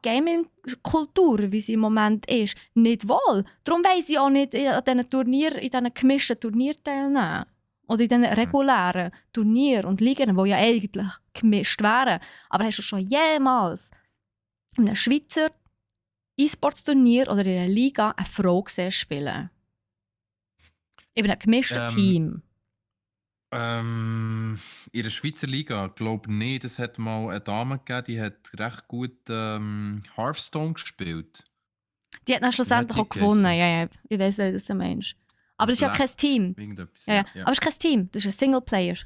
Gaming-Kultur, wie sie im Moment ist, nicht wohl. Darum wollen sie auch nicht an diesen gemischten Turnieren teilnehmen. Oder in diesen regulären Turnieren und Ligen, die ja eigentlich gemischt wären. Aber hast du schon jemals in einem Schweizer E-Sports-Turnier oder in einer Liga eine Frau gesehen spielen? In einem gemischten Team? In der Schweizer Liga, glaube nicht, es hat mal eine Dame gegeben, die hat recht gut Hearthstone gespielt. Die hat dann Wie hat schlussendlich die auch gewonnen. geheißen? Ja, ja. Ich weiß, was du meinst. Aber das ist ja kein Black, Team. irgendetwas, Ja, ja. ja. Aber es ist kein Team. Das ist ein Singleplayer.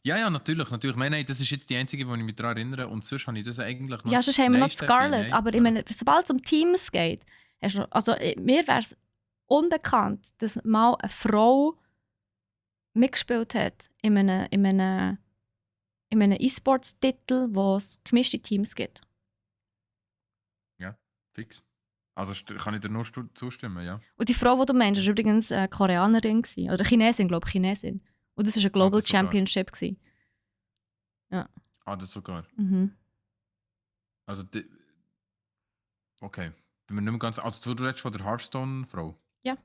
Ja, natürlich. Nein, das ist jetzt die einzige, die ich mich daran erinnere. Und sonst habe ich das eigentlich noch... Ja, sonst haben wir noch Steffi, Scarlett. nein. Aber ich meine, sobald es um Teams geht, also mir wäre es unbekannt, dass mal eine Frau mitgespielt hat in einem E-Sports-Titel, wo es gemischte Teams gibt. Ja, fix. Also kann ich dir nur zustimmen, ja. Und die Frau, die du meinst, war übrigens eine Koreanerin. Oder Chinesin, glaube ich, Chinesin. Und das war eine Global das sogar. Championship. Ja. Das sogar. Mhm. Also, okay. Bin mir nicht mehr ganz... Also, du redest von der Hearthstone-Frau? Ja.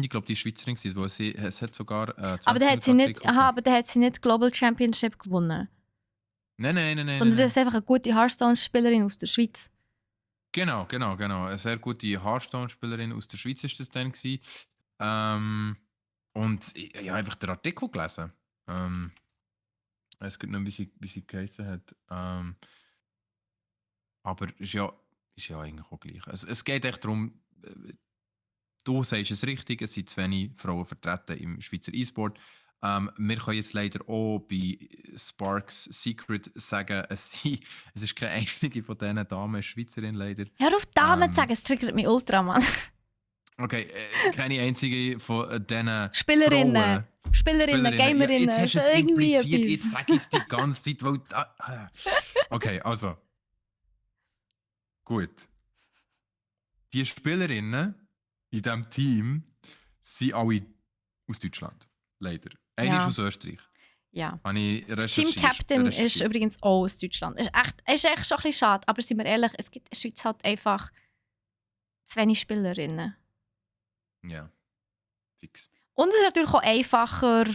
Ich glaube, die ist Schweizerin gewesen, weil es hat sogar... Aber dann hat sie nicht Global Championship gewonnen. Nein. Sondern das ist einfach eine gute Hearthstone-Spielerin aus der Schweiz. Genau. Eine sehr gute Hearthstone-Spielerin aus der Schweiz war das dann gewesen. Und ich habe einfach den Artikel gelesen. Es gibt nicht mehr, wie sie geheißen hat. Aber ist ja eigentlich auch gleich. Es geht echt darum, du sagst es richtig, es sind zu wenig Frauen vertreten im Schweizer E-Sport. Wir können jetzt leider auch bei Sparks Secret sagen, es ist keine einzige von diesen Damen Schweizerin leider. Hör auf Damen zu sagen, es triggert mich ultra, Mann. Okay, keine einzige von diesen Spielerinnen, Gamerinnen. Ja, jetzt hast du es irgendwie impliziert, etwas. jetzt sag ich es die ganze Zeit, weil... Okay, also. Gut. Die Spielerinnen in diesem Team sind alle aus Deutschland. Leider. Eine Ja. ist aus Österreich. Ja. Habe ich Das Team Captain ist übrigens auch aus Deutschland. Ist echt schon ein bisschen schade, aber sind wir ehrlich, es gibt in der Schweiz halt einfach zu wenig Spielerinnen. Ja, fix. Und es ist natürlich auch einfacher,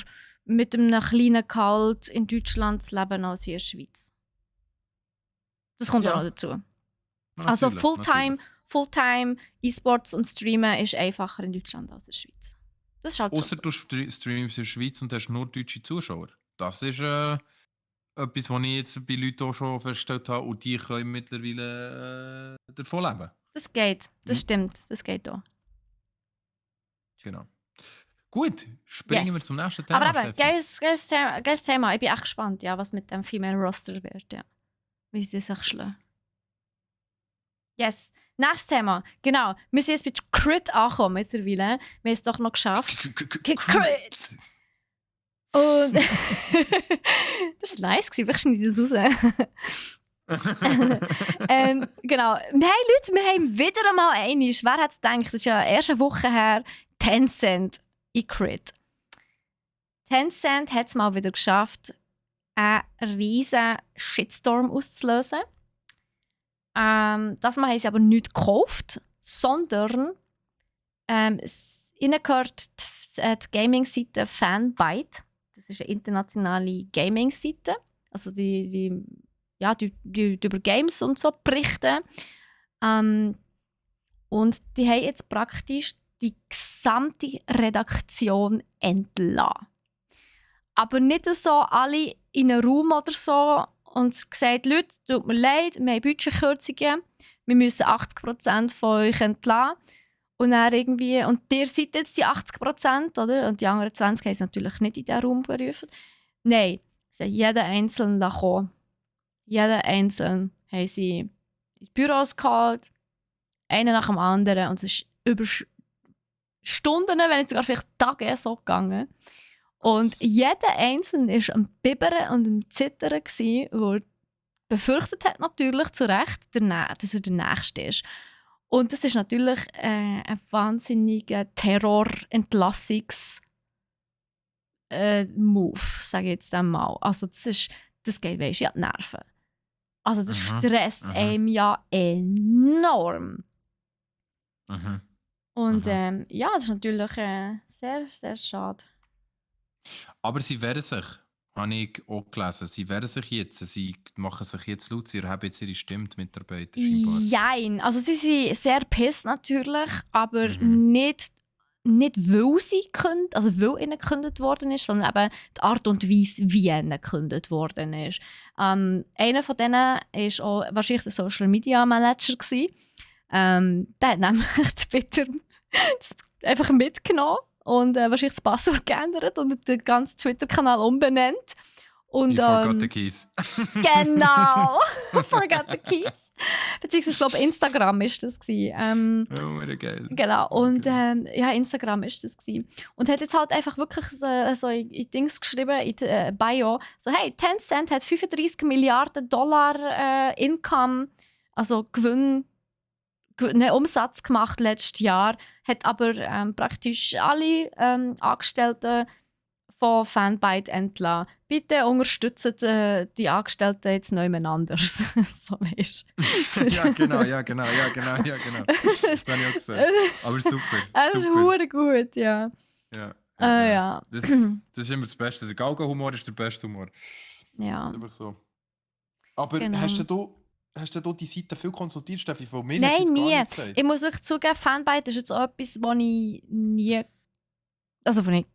mit einem kleinen Gehalt in Deutschland zu leben als hier in der Schweiz. Das kommt auch noch dazu. Also Fulltime E-Sports und Streamen ist einfacher in Deutschland als in der Schweiz. Das ist halt Ausser du streamst in der Schweiz und hast nur deutsche Zuschauer. Das ist etwas, was ich jetzt bei Leuten auch schon festgestellt habe und die können mittlerweile davon leben. Das geht, das stimmt, das geht auch. Genau. Gut, springen wir zum nächsten Thema. Aber eben, geiles Thema. Ich bin echt gespannt, ja, was mit dem Female Roster wird. Ja. Wie sie sich schlagen. Yes. Nächstes Thema. Genau. Wir sind jetzt bei Crit angekommen mittlerweile. Wir haben es doch noch geschafft. Crit! Und das war nice, vielleicht schneide ich das raus. Genau. Hey Leute, wir haben wieder einmal einmal, wer hat es gedacht, das ist ja erst eine Woche her, Tencent in Crit. Tencent hat es mal wieder geschafft, einen riesen Shitstorm auszulösen. Das Mal haben sie aber nicht gekauft, sondern ihnen gehört die Gaming-Seite Fanbyte. Das ist eine internationale Gaming-Seite. Also die über Games und so berichten. Und die haben jetzt praktisch die gesamte Redaktion entlassen. Aber nicht so alle in einem Raum oder so und gesagt, Leute, tut mir leid, wir haben Budgetkürzungen, wir müssen 80% von euch entlassen. Und dann irgendwie, und ihr seid jetzt die 80%, oder? Und die anderen 20 haben sie natürlich nicht in diesen Raum berufen. Nein, sie haben jeden Einzelnen kommen. Jeden Einzelnen haben sie in die Büros geholt, einen nach dem anderen. Und es ist über Stunden, wenn nicht sogar vielleicht Tage so gegangen. Und jeder Einzelne war am Bibbern und am Zittern, weil er befürchtet hat natürlich zu Recht, dass er der Nächste ist. Und das ist natürlich ein wahnsinniger Terror-Entlassungs-Move, sage ich jetzt einmal. Also das geht, weisst du, ja, die Nerven. Also das stresst einem ja enorm. Und ja, das ist natürlich sehr, sehr schade. Aber sie wehren sich, habe ich auch gelesen. Sie wehren sich jetzt, sie machen sich jetzt laut, sie haben jetzt ihre Stimme, die Mitarbeiter scheinbar. Jein, also sie sind sehr pissed natürlich, aber nicht nicht weil sie gekündigt, also weil ihnen gekündigt worden ist, sondern eben die Art und Weise, wie ihnen gekündigt worden ist. Einer von denen war auch wahrscheinlich der Social Media Manager gewesen. Der hat nämlich Twitter einfach mitgenommen und wahrscheinlich das Passwort geändert und den ganzen Twitter-Kanal umbenannt. Und, You forgot the keys. Genau! Forgot the keys. Beziehungsweise, ich glaube, Instagram war das. Oh, geil. Genau, und Okay. ja, Instagram war das. Und hat jetzt halt einfach wirklich so in Dings geschrieben, in die Bio, so hey, Tencent hat 35 Milliarden Dollar Income, also Gewinn, Umsatz gemacht letztes Jahr, hat aber praktisch alle Angestellten von Fanbyte entlassen. Bitte unterstützt die Angestellten jetzt niemand anders. So weißt du. ja, genau. Das habe ich auch gesehen. Aber super. Das ist super. gut, ja. Ja. Ja. Das ist immer das Beste. Der Galgenhumor ist der beste Humor. Ja. Das ist einfach so. Aber Genau. hast du die Seite viel konsultiert, Steffi? Von mir Nein, hat sie nie. gar nicht gesagt. Ich muss wirklich zugeben, Fanbyte ist jetzt auch etwas, wo ich nie... Also, wo ich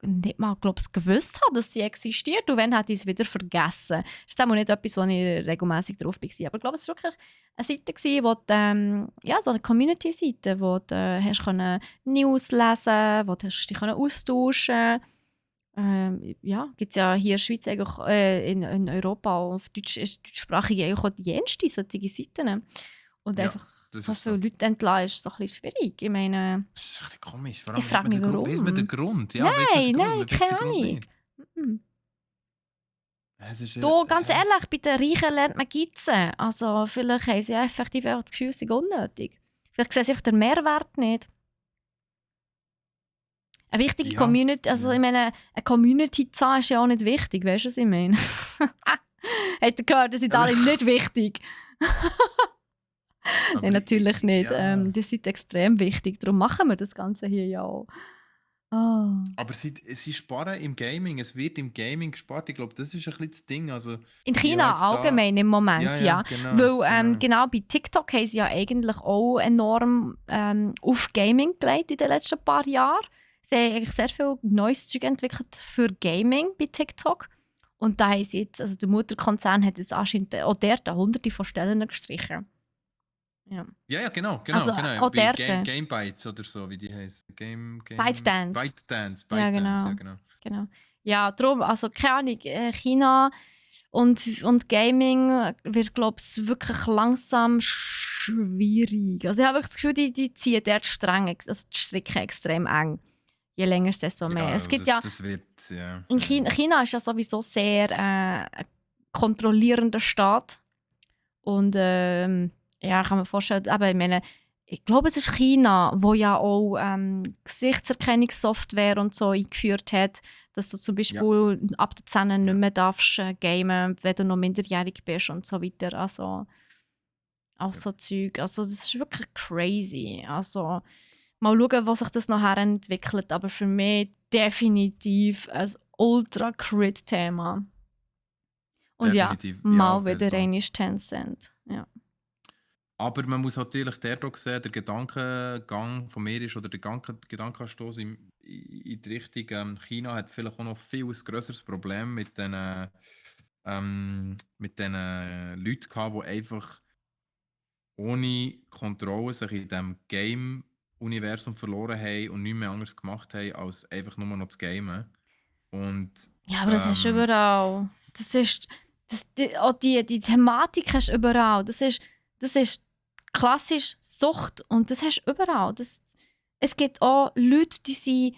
nicht mal gewusst habe, dass sie existiert. Und wenn, hätte ich es wieder vergessen. Das ist auch nicht etwas, wo ich regelmäßig drauf war. Aber ich glaube, es war wirklich eine Seite, wo so eine Community-Seite, wo du hast News lesen, wo du dich austauschen konntest. Gibt es ja hier in der Schweiz, eigentlich, in Europa, auf deutschsprachige auch die jenste solche Seiten. Und Ja, einfach das so ist viele so. Leute entlassen, ist so ein bisschen schwierig. Ich meine... Das ist ein bisschen komisch. Vor Ich frage mich, warum. Weiss man den Grund? Ja, Nein, weiss man den Grund? nein, Man weiss keine den Grund Ahnung. nicht. Mhm. Es ist, Du, ganz ehrlich, bei den Reichen lernt man Gitzen. Also vielleicht haben sie effektiv auch das Gefühl, sie sind unnötig. Vielleicht sehen sie einfach den Mehrwert nicht. Eine wichtige Ja, Community, also ja. ich meine, eine Community-Zahl ist ja auch nicht wichtig, weißt du, was ich meine? Habt ihr gehört, das sind alle nicht wichtig? Aber Nein, natürlich nicht. Ja. Das ist extrem wichtig, darum machen wir das Ganze hier ja auch. Ah. Aber sie sparen im Gaming. Es wird im Gaming gespart. Ich glaube, das ist ein bisschen das Ding. Also, In ja, China jetzt da- allgemein im Moment, ja. Genau, Weil genau bei TikTok haben sie ja eigentlich auch enorm auf Gaming gelegt in den letzten paar Jahren. Sie haben eigentlich sehr viel neues Zeug entwickelt für Gaming bei TikTok. Und da haben sie jetzt, also der Mutterkonzern hat jetzt anscheinend auch dort hunderte von Stellen gestrichen. Ja. Ja, genau. Also, genau. auch Bei dort. Game Bytes oder so, wie die heißen. ByteDance. ByteDance, Ja, genau. ja, genau. Genau. Ja, darum, also keine Ahnung, China und Gaming wird, glaube ich, wirklich langsam schwierig. Also ich habe wirklich das Gefühl, die ziehen dort streng, also die Stricke extrem eng. Je länger es desto mehr. Ja, Es gibt das wird, ja. in China ist ja sowieso sehr ein kontrollierender Staat. Und ja, kann man vorstellen, aber ich meine, ich glaube, es ist China, wo ja auch Gesichtserkennungssoftware und so eingeführt hat, dass du zum Beispiel ab der 10 nicht mehr darfst gamen, wenn du noch minderjährig bist und so weiter. Also auch so Zeug. Also das ist wirklich crazy. Also mal schauen, was sich das nachher entwickelt. Aber für mich definitiv ein ultra-crit-Thema. Und Definitiv. ja, mal auf jeden wieder Fall. einmal Tencent. Ja. Aber man muss natürlich dort auch sehen, der Gedankengang von mir ist, oder der Gedankenanstoß in die Richtung, China hat vielleicht auch noch viel ein grösseres Problem mit den Leuten gehabt, die einfach ohne Kontrolle sich in diesem Game-Universum verloren haben und nichts mehr anderes gemacht haben, als einfach nur noch zu gamen. Und, Ja, aber das hast du überall. Die Thematik hast du überall. Das ist klassisch Sucht und das hast du überall. Es gibt auch Leute, die sind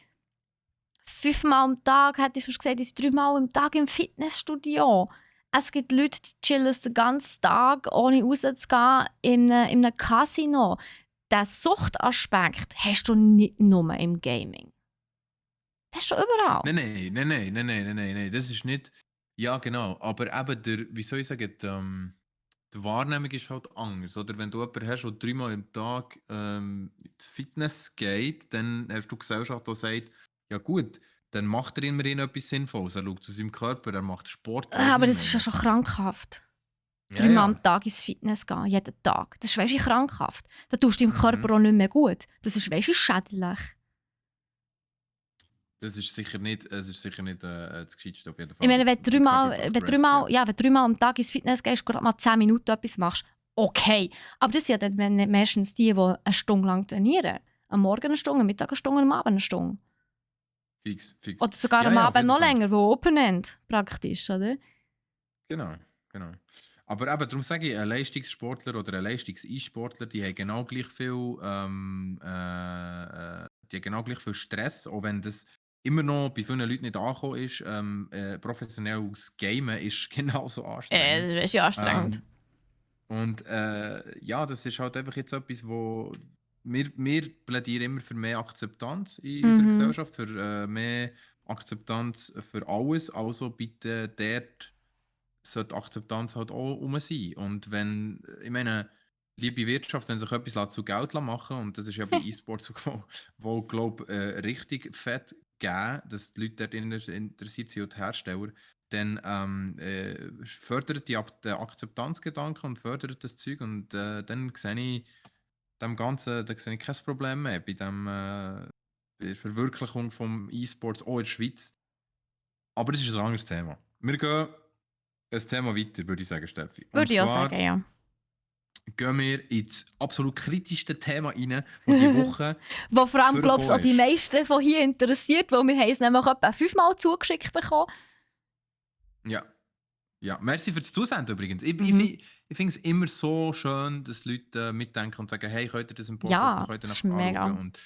5-mal am Tag, hätte ich fast gesagt, die sind 3-mal am Tag im Fitnessstudio. Es gibt Leute, die chillen den ganzen Tag, ohne rauszugehen, in einem Casino. Den Suchtaspekt hast du nicht nur im Gaming. Das ist schon überall. Nein, das ist nicht... Ja, genau, aber eben wie soll ich sagen, die Wahrnehmung ist halt anders, oder? Wenn du jemanden hast, der 3-mal am Tag in die Fitness geht, dann hast du Gesellschaft, die sagt, ja gut, dann macht er immerhin etwas Sinnvolles. Er schaut zu seinem Körper, er macht Sport. Aber das ist ja schon krankhaft. 3-mal am Tag ins Fitness gehen, jeden Tag. Das ist, weißt du, krankhaft. Da tust du deinem Körper auch nicht mehr gut. Das ist, weißt du, schädlich. Das ist sicher nicht, das Gescheiteste auf jeden Ich Fall. meine, wenn du Die Körperkraft-Rest, ja. wenn du dreimal am Tag ins Fitness gehst, gerade mal 10 Minuten etwas machst, okay. Aber das sind ja dann meistens die eine Stunde lang trainieren. Am Morgen eine Stunde, am Mittag eine Stunde, am Abend eine Stunde. Fix. Oder sogar Ja, am ja, auf Abend jeden noch Fall. länger, wo Open End praktisch, oder? Genau. Aber eben, darum sage ich, ein Leistungssportler oder ein Leistungs-E-Sportler, die haben genau gleich viel, die haben genau gleich viel Stress, auch wenn das immer noch bei vielen Leuten nicht angekommen ist. Professionelles Gamen ist genauso anstrengend. Das ist ja anstrengend. Und ja, das ist halt einfach jetzt etwas, wo wir plädieren immer für mehr Akzeptanz in unserer Gesellschaft, für mehr Akzeptanz für alles. Also bitte dort sollte Akzeptanz halt auch rum sein. Und wenn, ich meine, liebe Wirtschaft, wenn sich etwas zu Geld machen und das ist ja bei E-Sports wo glaube richtig fett geben, dass die Leute dort interessiert sind und die Hersteller, dann fördert den Akzeptanzgedanken und fördert das Zeug und dann sehe ich dem Ganzen, da sehe ich kein Problem mehr bei bei der Verwirklichung vom E-Sports auch in der Schweiz. Aber das ist ein anderes Thema. Wir gehen ein Thema weiter, würde ich sagen, Steffi. Und Würde ich auch zwar sagen, ja. gehen wir ins absolut kritischste Thema rein, das diese Woche Wo vor allem, glaube ich, auch vorgekommen die ist. meisten von hier interessiert, weil wir haben es nämlich etwa 5-mal zugeschickt bekommen. Ja. Ja, merci fürs Zusenden übrigens. Ich, Mhm. ich finde es immer so schön, dass Leute mitdenken und sagen, hey, könnt ihr das im Podcast Ja, noch heute das ist noch anschauen? mega. Und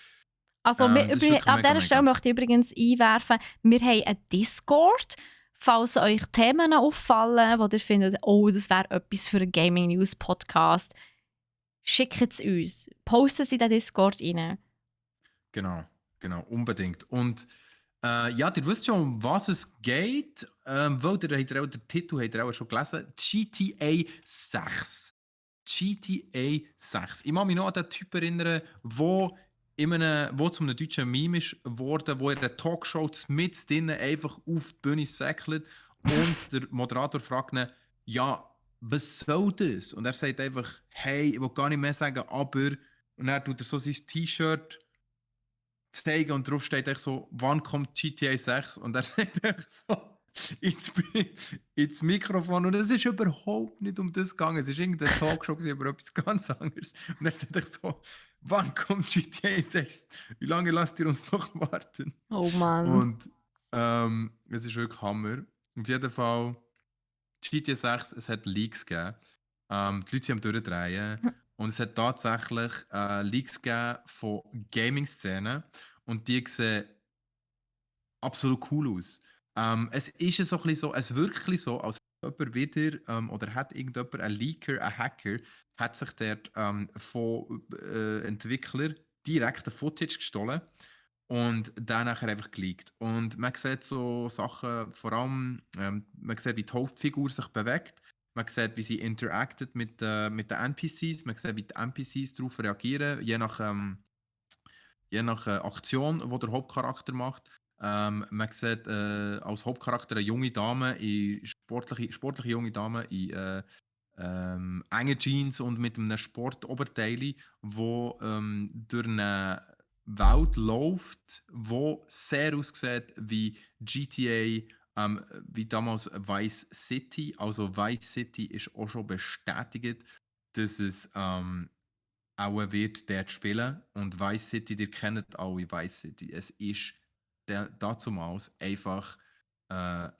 Also, das ist wirklich an mega, dieser Stelle mega. möchte ich übrigens einwerfen, wir haben einen Discord. Falls euch Themen auffallen, wo ihr findet, oh, das wäre etwas für einen Gaming News Podcast, schickt es uns. Postet es in den Discord rein. Genau, unbedingt. Und ja, ihr wisst schon, um was es geht, weil ihr habt ja auch den Titel habt ihr auch schon gelesen, GTA 6. GTA 6. Ich kann mich noch an den Typ erinnern, wo zu einem deutschen Meme ist geworden, wo in einer Talkshow mit drinnen einfach auf die Bühne säckelt und der Moderator fragt ihn, ja, was soll das? Und er sagt einfach, hey, ich will gar nicht mehr sagen, aber. Und dann tut er so sein T-Shirt zeigen und drauf steht echt so, wann kommt GTA 6? Und er sagt echt so ins Mikrofon und es ist überhaupt nicht um das gegangen. Es ist irgendein Talkshow über etwas ganz anderes. Und er sagt echt so, wann kommt GTA 6? Wie lange lasst ihr uns noch warten? Oh Mann. Und es ist wirklich Hammer. Auf jeden Fall, GTA 6, es hat Leaks gegeben. Die Leute sind am Durchdrehen. Und es hat tatsächlich Leaks gegeben von Gaming-Szenen. Und die sehen absolut cool aus. Es ist so ein bisschen so, es wirkt ein bisschen so, als jemand wieder, oder hat irgendjemand, ein Leaker, ein Hacker, hat sich dort von Entwicklern direkt ein Footage gestohlen und dann nachher einfach geleakt. Und man sieht so Sachen, vor allem, man sieht, wie die Hauptfigur sich bewegt, man sieht, wie sie interactet mit den NPCs, man sieht, wie die NPCs darauf reagieren, je nach Aktion, die der Hauptcharakter macht. Man sieht als Hauptcharakter eine junge Dame, sportliche junge Dame in engen Jeans und mit einem Sportoberteil, wo durch eine Welt läuft, wo sehr aussieht wie GTA, wie damals Vice City. Also Vice City ist auch schon bestätigt, dass es auch wird dort spielen. Und Vice City, ihr kennt alle Vice City. Es ist dazumals einfach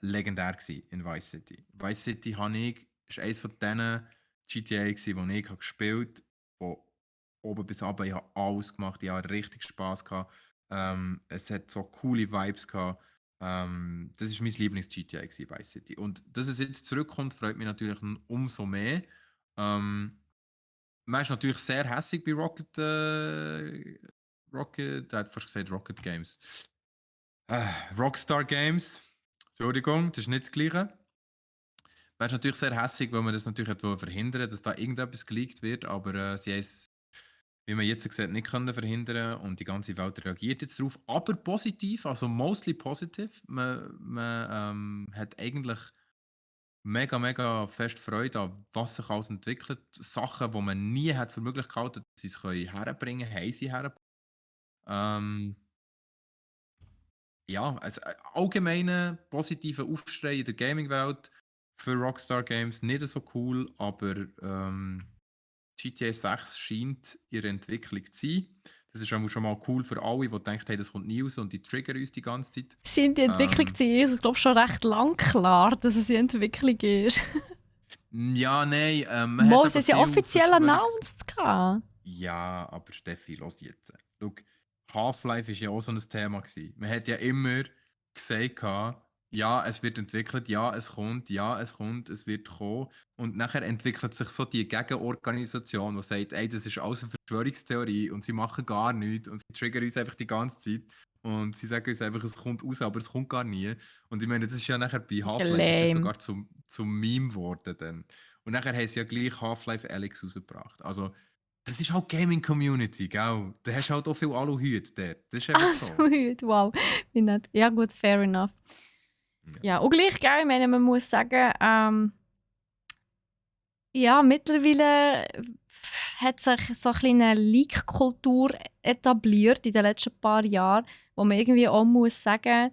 legendär gewesen in Vice City. Vice City ist eines von diesen GTA gewesen, die ich gespielt habe. Von oben bis runter, ich habe alles gemacht, ich habe richtig Spass gehabt. Es hat so coole Vibes gehabt. Das ist mein Lieblings-GTA gewesen, Vice City. Und dass es jetzt zurückkommt, freut mich natürlich umso mehr. Man ist natürlich sehr hässig bei Rocket, der hat fast gesagt Rocket Games. Rockstar Games. Entschuldigung, das ist nicht das Gleiche. Man ist natürlich sehr hässig, weil man das natürlich verhindern wollte, dass da irgendetwas geleakt wird, aber sie haben es, wie man jetzt sieht, nicht können verhindern und die ganze Welt reagiert jetzt darauf. Aber positiv, also mostly positive. Man hat eigentlich mega fest Freude an, was sich alles entwickelt. Sachen, die man nie hat für möglich gehalten, dass sie es herbringen können, haben sie hergebracht. Ähm, ja, also allgemeinen positiven Aufschrei in der Gaming-Welt für Rockstar Games nicht so cool, aber GTA 6 scheint in der Entwicklung zu sein. Das ist schon mal cool für alle, die denken, hey, das kommt nie raus und die triggern uns die ganze Zeit. Scheint die Entwicklung zu sein. Ich glaube schon recht lang klar, dass es in Entwicklung ist. Ja, nein, man hat Mo, sie aber ist ja viel offiziell announced. Ja, aber Steffi, los jetzt. Schau, Half-Life war ja auch so ein Thema gewesen. Man hat ja immer gesagt, ja, es wird entwickelt, ja, es kommt, es wird kommen. Und nachher entwickelt sich so die Gegenorganisation, die sagt, ey, das ist alles eine Verschwörungstheorie und sie machen gar nichts und sie triggern uns einfach die ganze Zeit. Und sie sagen uns einfach, es kommt raus, aber es kommt gar nie. Und ich meine, das ist ja nachher bei Half-Life ist das Lame. sogar zum Meme geworden dann. Und nachher haben sie ja gleich Half-Life Alyx rausgebracht. Also, das ist halt Gaming-Community, gell? Da hast du halt auch viel Aluhüte dort. Das ist einfach so. Wow. Wie nett. Ja gut, fair enough. Ja. Ja, und gleich, gell, ich meine, man muss sagen, ja, mittlerweile hat sich so eine kleine Leak-Kultur etabliert in den letzten paar Jahren, wo man irgendwie auch muss sagen,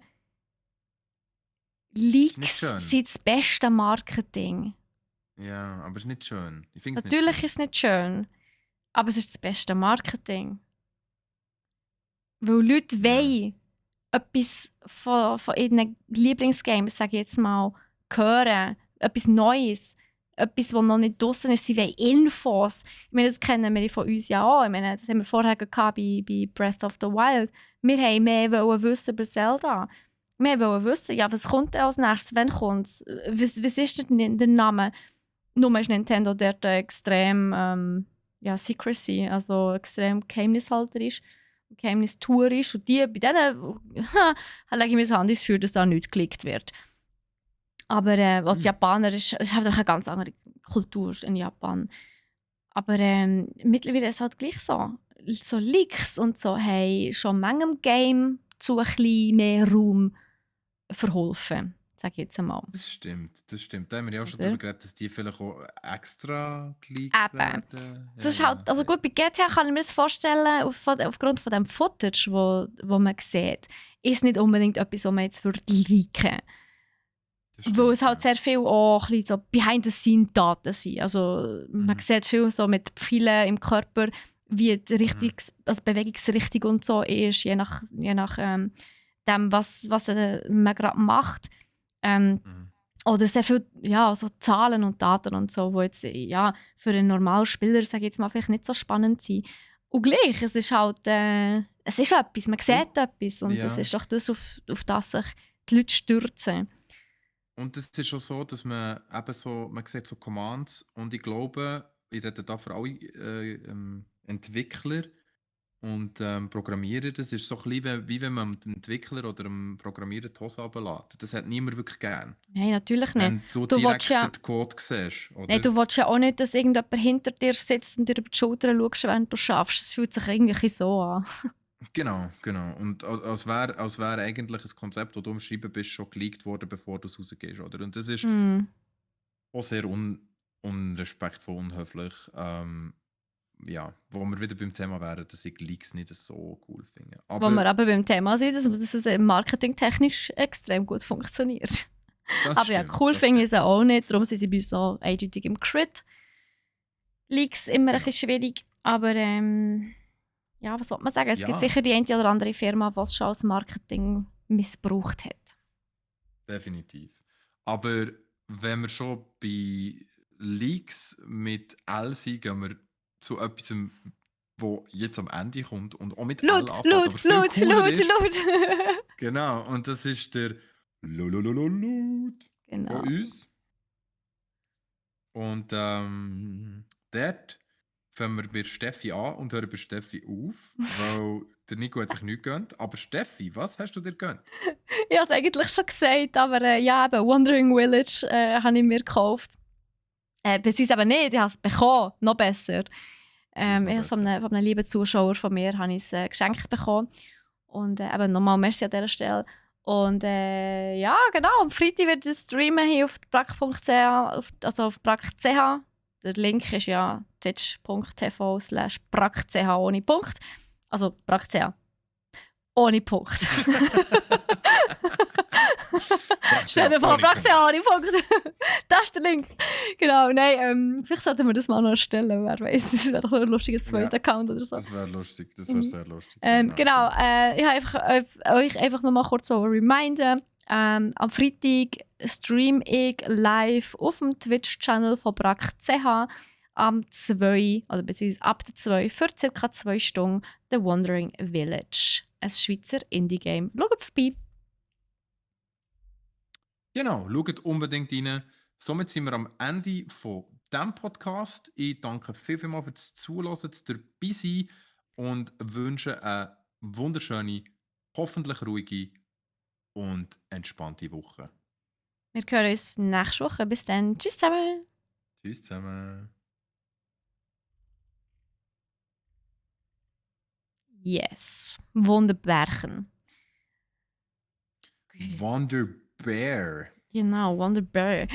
nicht Leaks schön. sind das beste Marketing. Ja, aber es ist nicht schön. Ich finde es nicht Natürlich schön. ist es nicht schön, aber es ist das beste Marketing. Weil Leute wollen etwas von ihren Lieblingsgames, sage ich jetzt mal, hören. Etwas Neues. Etwas, das noch nicht draussen ist. Sie wollen Infos. Ich meine, das kennen wir von uns ja auch. Ich meine, das haben wir vorher gehabt bei Breath of the Wild. Wir wollten mehr wissen über Zelda. Wir wollten wissen, ja, was kommt denn als nächstes? Wann kommt es? Was ist denn der Name? Nur ist Nintendo dort extrem Secrecy, also extrem geheimnishalter ist. Geheimnistour ist. Und die, bei denen lege ich mir das Hand ins Feuer, dass da nichts geklickt wird. Aber die Japaner, es ist halt eine ganz andere Kultur in Japan. Aber mittlerweile ist es halt gleich so. So Leaks und so haben schon manchem Game zu ein bisschen mehr Raum verholfen. Sag ich jetzt einmal. Das stimmt. Da haben wir ja auch schon Oder? darüber geredet, dass die vielleicht auch extra geleakt werden. Das ist halt, also gut, bei GTA kann ich mir das vorstellen, aufgrund von dem Footage, wo man sieht, ist es nicht unbedingt etwas, was man jetzt leaken würde. Weil es halt sehr viel auch ein bisschen so Behind-the-Scene-Daten sind. Also man sieht viel so mit Pfeilen im Körper, wie die also Bewegungsrichtung und so ist, je nach dem, was man gerade macht. Oder sehr viel so Zahlen und Daten und so, die jetzt für einen normalen Spieler, sage ich jetzt mal, vielleicht nicht so spannend sind. Und gleich, es ist halt es ist etwas, man sieht etwas und das ist doch das, auf das sich die Leute stürzen. Und es ist schon so, dass man eben so, man sieht so Commands und ich glaube, ich rede da für alle Entwickler und Programmierer, das ist so ein bisschen wie wenn man dem Entwickler oder dem Programmierer die Hose runterlässt. Das hat niemand wirklich gern. Nein, natürlich nicht. Wenn du direkt den Code siehst. Oder? Nein, du willst ja auch nicht, dass irgendjemand hinter dir sitzt und dir über die Schulter schaust, während du schaffst. Das fühlt sich irgendwie so an. Genau. Und als wäre eigentlich ein Konzept, das du umschreiben bist, schon geleakt worden, bevor du es rausgehst. Oder? Und das ist auch sehr unrespektvoll, unhöflich. Wo wir wieder beim Thema wären, dass ich Leaks nicht so cool finde. Wo wir aber beim Thema sind, dass es marketingtechnisch extrem gut funktioniert. Aber stimmt, ja, cool finde ich es auch nicht. Darum sind sie bei uns so eindeutig im Crit. Leaks immer ein bisschen schwierig. Aber was soll man sagen? Es gibt sicher die eine oder andere Firma, die es schon als Marketing missbraucht hat. Definitiv. Aber wenn wir schon bei Leaks mit L sind, gehen wir zu etwas, das jetzt am Ende kommt und auch mit L anfängt. Laut. Genau, und das ist der Loot von uns. Und dort fangen wir bei Steffi an und hören bei Steffi auf, weil der Nico hat sich nichts gegönnt. Aber Steffi, was hast du dir gegönnt? Ich habe es eigentlich schon gesagt, aber eben Wandering Village habe ich mir gekauft. Beziehungsweise aber nicht, ich habe es bekommen, noch besser. Ich habe von einem lieben Zuschauer von mir habe ich es geschenkt bekommen. Und eben nochmal merci an dieser Stelle. Und genau, am Freitag wird es streamen hier auf brack.ch, also auf brack.ch. Der Link ist ja twitch.tv/brack.ch ohne Punkt. Also brack.ch. Ohne Punkt. Stell dir vor, Fraktion. Das ist der Link. Genau, nein, vielleicht sollten wir das mal noch erstellen. Wer weiß, das wäre doch ein lustiger zweiter Account oder so. Das wäre lustig, das wäre sehr lustig. Genau, ich habe euch einfach noch mal kurz so reminden. Am Freitag streame ich live auf dem Twitch-Channel von brack.ch am 2, oder beziehungsweise ab der 2, für ca. 2 Stunden The Wandering Village. Ein Schweizer Indie-Game. Schaut vorbei. Genau, schaut unbedingt rein. Somit sind wir am Ende von diesem Podcast. Ich danke vielmals fürs Zuhören, fürs dabei sein und wünsche eine wunderschöne, hoffentlich ruhige und entspannte Woche. Wir hören uns nächste Woche. Bis dann. Tschüss zusammen. Tschüss zusammen. Yes. Wunderbärchen. Wonderbear. Genau, Wonderbear.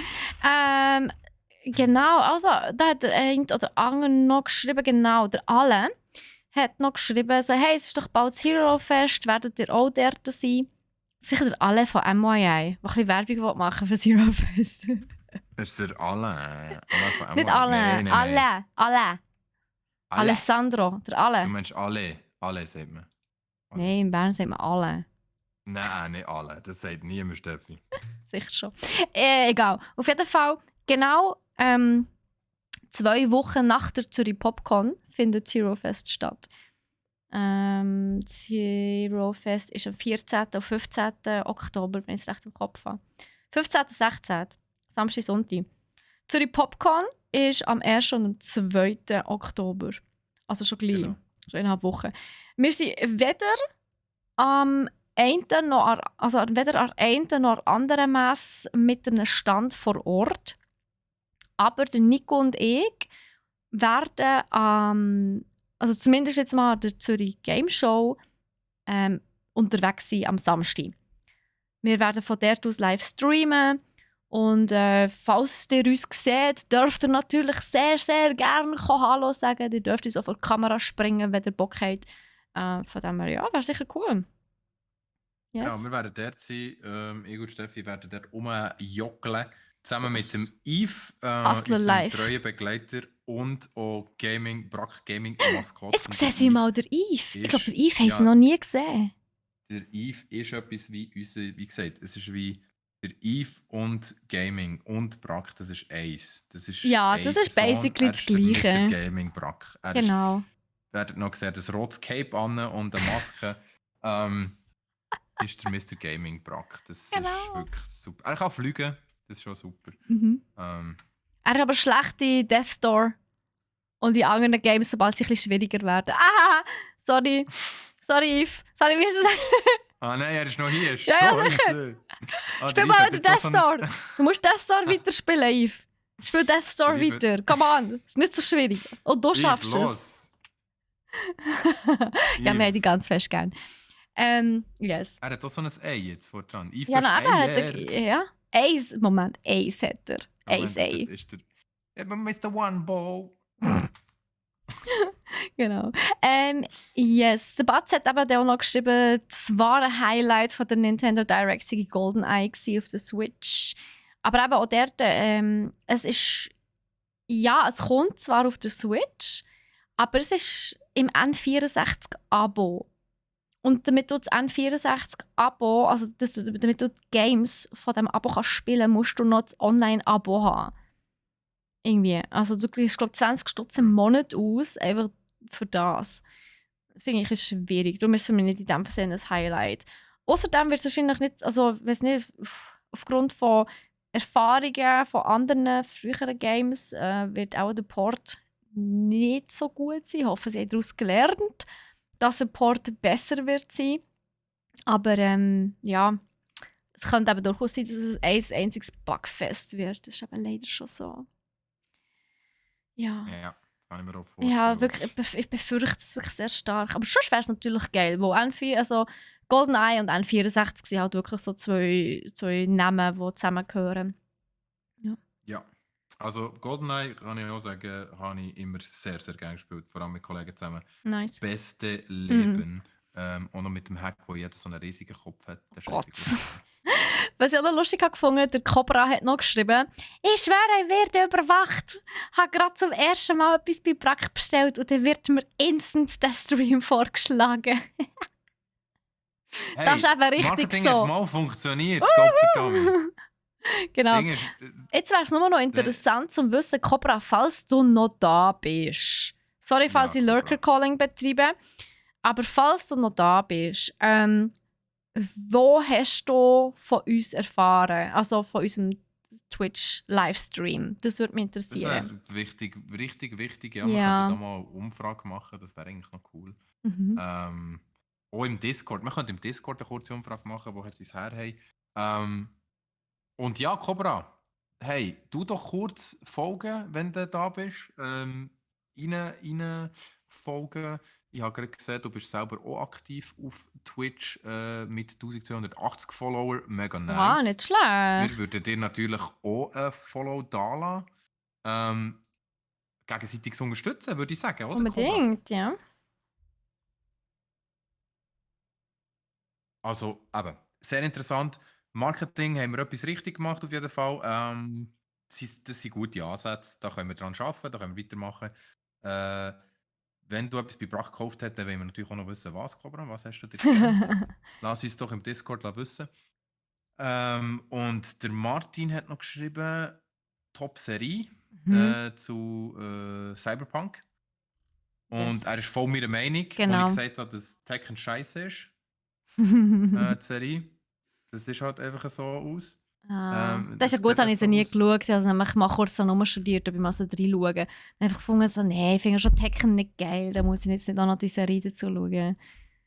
Genau, also da hat der eine oder andere noch geschrieben, genau, der Alle hat noch geschrieben, so, hey, es ist doch bald das Hero Fest, werdet ihr auch dort sein? Sicher der Alle von MYI, der ein bisschen Werbung machen für das Hero Fest. Ist der Alle? Alle von Nicht alle, Nein. alle. Alessandro, der Alle. Du meinst alle? Alle sagt man. Alle. Nein, in Bern sagt man alle. Nein, nicht alle. Das sagt niemand, Steffi. Sicher schon. Egal. Auf jeden Fall, genau 2 Wochen nach der Zürich Popcon findet das Hero Fest statt. Das Hero Fest ist am 14. und 15. Oktober, wenn ich es recht im Kopf habe. 15. und 16. Samstag, Sonntag. Zürich Popcon ist am 1. und am 2. Oktober. Also schon gleich. Genau. Schon 1,5 Wochen. Wir sind weder am einen noch weder an einen noch an anderen Messe mit einem Stand vor Ort. Aber der Nico und ich werden also zumindest jetzt mal an der Zürich Game Show unterwegs sein am Samstag. Wir werden von dort aus live streamen. Und falls ihr uns seht, dürft ihr natürlich sehr, sehr gerne Hallo sagen. Ihr dürft uns auch vor die Kamera springen, wenn ihr Bock habt. Von dem her, ja, wäre sicher cool. Yes. Genau, wir werden dort sein. Ich und Steffi werden dort rumjoggeln. Zusammen mit dem Yves, unserem treuen Begleiter und auch Brack Gaming Maskott. Jetzt sehen Sie mal den Yves. Ich glaube, den Yves haben Sie noch nie gesehen. Der Yves ist etwas wie wie gesagt, es ist wie der Yves und Gaming und Brack, das ist eins. Das ist das ist basically das Gleiche. Mr. Gaming Brack. Genau. Ihr werdet noch gesehen, das rotes Cape an und eine Maske. Ist der Mr. Gaming Brack. Das ist wirklich super. Er kann fliegen, das ist schon super. Mhm. Er hat aber schlechte Death Store. Und die anderen Games, sobald sie ein bisschen schwieriger werden. Ah, sorry. Sorry, Yves. Sorry, wie sie sagen. Nein, er ist noch hier. Ja, sicher. Spiel mal den Death Store. Du musst Death Store weiterspielen, Yves. Spiel Death Store weiter. Come on. Das ist nicht so schwierig. Und du schaffst es. Ja, wir haben die ganz fest gern. Yes. Er hat auch so ein Ei jetzt vor dran. Yves, ja, nein, Eis. Moment, Eis hat er. Eis Ei. Ist der Mr. One Ball. Genau. Yes. Der Batz hat aber auch noch geschrieben, das wahre Highlight von der Nintendo Direct sei GoldenEye auf der Switch. Aber eben auch dort, es ist, ja, es kommt zwar auf der Switch, aber es ist im N64-Abo. Und damit du das N64-Abo, also damit du die Games von diesem Abo kannst spielen, musst du noch das Online-Abo haben. Irgendwie. Also du kriegst, glaube ich, 20 Stutz im Monat aus, einfach für das. Finde ich ist schwierig. Darum ist es für mich nicht in dem Sinne ein Highlight. Außerdem wird es wahrscheinlich nicht, also weiß nicht, aufgrund von Erfahrungen von anderen früheren Games wird auch der Port nicht so gut sein. Ich hoffe, sie haben daraus gelernt, dass der Port besser wird sein. Aber ja, es könnte eben durchaus sein, dass es ein einziges Bugfest wird. Das ist aber leider schon so. Ja. Ja, kann ich mir auch vorstellen. Ja, wirklich, ich befürchte es wirklich sehr stark. Aber schon wäre es natürlich geil, wo also GoldenEye und N64 sind halt wirklich so zwei Namen, die zusammengehören. Ja. Also GoldenEye, kann ich auch sagen, habe ich immer sehr, sehr gerne gespielt. Vor allem mit Kollegen zusammen. Nice. Beste Leben. Und noch mit dem Hack, wo jeder so einen riesigen Kopf hat. Gott. Was ich auch noch lustig habe gefunden, der Cobra hat noch geschrieben, ich schwöre, ich werde überwacht. Ich habe gerade zum ersten Mal etwas bei Brack bestellt und dann wird mir instant der Stream vorgeschlagen. Hey, Das ist eben richtig Marketing so. hat mal funktioniert, Gottverdammt. Genau. Das Ding ist, Jetzt wäre es nur noch interessant zu wissen, Cobra, falls du noch da bist. Sorry, falls Ja, ich Cobra. Lurker-Calling betreibe. Aber falls du noch da bist, wo hast du von uns erfahren? Also von unserem Twitch-Livestream. Das würde mich das interessieren. wäre wichtig, richtig wichtig. Ja, Ja. wir könnten da mal eine Umfrage machen, das wäre eigentlich noch cool. Mhm. Auch im Discord. Wir könnten im Discord eine kurze Umfrage machen, wo sie es her haben. Und ja, Cobra, hey, du doch kurz folgen, wenn du da bist. Rein folgen. Ich habe gerade gesehen, du bist selber auch aktiv auf Twitch mit 1280 Follower. Mega nice. Wow, nicht Wir schlecht. würden dir natürlich auch ein Follow da lassen. Gegenseitig unterstützen, würde ich sagen, oder? Cobra? Unbedingt, ja. Also, eben, sehr interessant. Marketing haben wir etwas richtig gemacht, auf jeden Fall. Das sind gute Ansätze, da können wir dran arbeiten, da können wir weitermachen. Wenn du etwas bei Brach gekauft hast, dann wollen wir natürlich auch noch wissen, was, Cobra, was hast du dir gegönnt? Lass uns doch im Discord wissen. Und der Martin hat noch geschrieben, Top-Serie zu Cyberpunk. Und er ist voll meiner Meinung, Genau. als ich gesagt habe, dass Tekken scheiße ist. Die Serie. Das ist halt einfach so aus. Das ist ja gut, habe ich sie nie geschaut. Ich habe nämlich mal kurz so studiert, ob ich mal so reinschauen. Dann einfach gefunden, so, nee, ich finde schon Tekken nicht geil. Da muss ich jetzt nicht auch noch die Serie dazu schauen.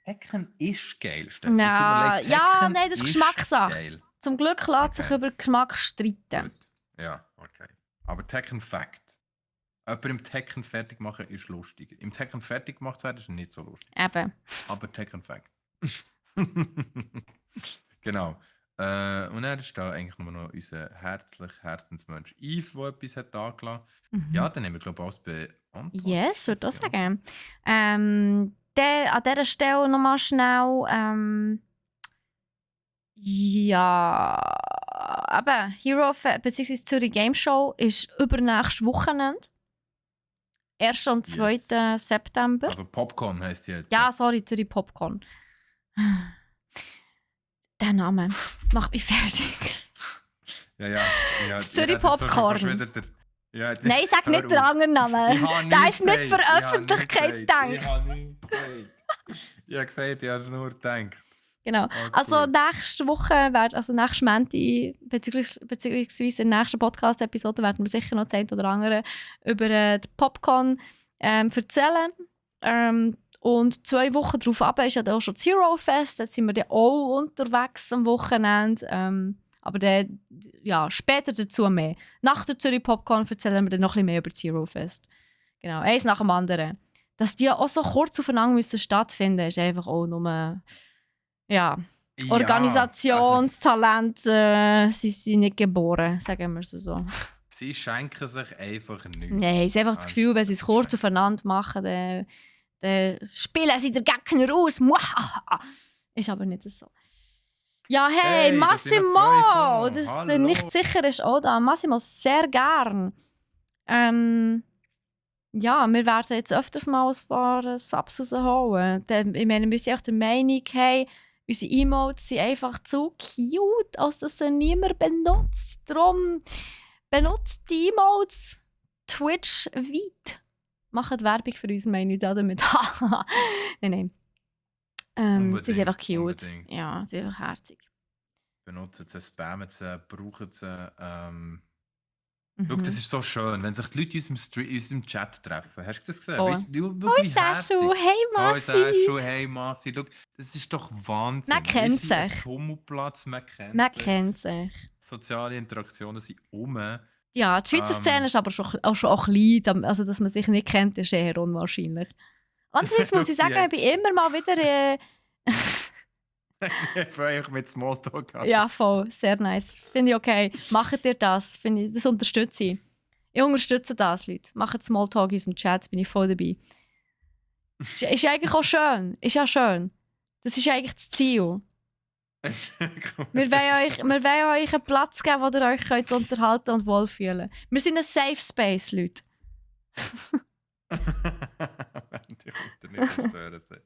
Tekken ist geil, Steffi. Ja, Tekken nein, das ist Geschmackssache. Geil. Zum Glück lässt sich über Geschmack streiten. Gut. Ja, okay. Aber Tekken Fact. Jemand im Tekken fertig machen ist lustig. Im Tekken fertig gemacht zu werden ist nicht so lustig. Eben. Aber Tekken Fact. Genau. Und dann ist da eigentlich nur noch unser Herzensmensch Yves, der etwas hat angelassen. Ja, dann haben wir, glaube ich, alles beantwortet. Yes, würde ich sagen. An dieser Stelle nochmal schnell. Ja, eben, Hero bzw. Zürich Game Show ist übernächstes Wochenende. 1. und 2. September. Also Popcorn heisst sie jetzt. Ja, sorry, Zürich Popcorn. Der Name macht mich fertig. Ja. Zürich Popcorn. Nein, sag nicht den den anderen Namen. Der ist nicht für Öffentlichkeit gedacht. Ich habe nichts gesagt. Ich habe gesagt, ich habe es nur gedacht. Genau. Also nächste Woche, nächste Montag, beziehungsweise in der nächsten Podcast-Episode werden wir sicher noch das eine oder andere über die Popcorn erzählen. Und 2 Wochen darauf ab ist ja dann auch schon das Hero Fest. Jetzt sind wir dann auch unterwegs am Wochenende. Aber dann, ja, später dazu mehr. Nach der Zürich Popcorn erzählen wir dann noch ein bisschen mehr über das Hero Fest. Genau, eins nach dem anderen. Dass die auch so kurz aufeinander stattfinden müssen, ist einfach auch nur... Ja, Organisationstalent, sie sind nicht geboren, sagen wir es so. Sie schenken sich einfach nichts. Nein, es ist einfach das Gefühl, wenn sie es kurz aufeinander machen, dann spielen sie den Gegner aus. Ist aber nicht so. Ja, hey Massimo! Das ist nicht sicher ist auch da. Massimo, sehr gern. Ja, wir werden jetzt öfters mal ein paar Subs rausholen. Ich meine, wir sind auch der Meinung, hey, unsere Emotes sind einfach zu cute, als dass sie niemand benutzt. Darum benutzt die Emotes Twitch weit. Macht Werbung für uns, meine ich damit. Nein. Sie sind einfach cute. Unbedingt. Ja, sie sind einfach herzig. Benutzen sie, spammen sie, brauchen sie. Schau, das ist so schön, wenn sich die Leute in unserem Chat treffen. Hast du das gesehen? Oh. Wirklich herzig. Hey Massi! Hey Massi, schau, das ist doch Wahnsinn. Man kennt sich. Ein Tummelplatz, man kennt sich. Soziale Interaktionen sind Ja, die Schweizer Szene ist aber auch klein. Also, dass man sich nicht kennt, ist eher unwahrscheinlich. Andererseits muss ich sagen, ich bin immer mal wieder... Einfach mit Smalltalk. Ja, voll. Sehr nice. Finde ich okay. Macht ihr das? Das unterstütze ich. Ich unterstütze das, Leute. Macht Smalltalk in unserem Chat, bin ich voll dabei. Ist eigentlich auch schön. Ist ja schön. Das ist eigentlich das Ziel. Wir wollen euch einen Platz geben, wo ihr euch könnt unterhalten und wohlfühlen. Wir sind ein Safe Space, Leute. Wenn dich unter nicht stören sollte.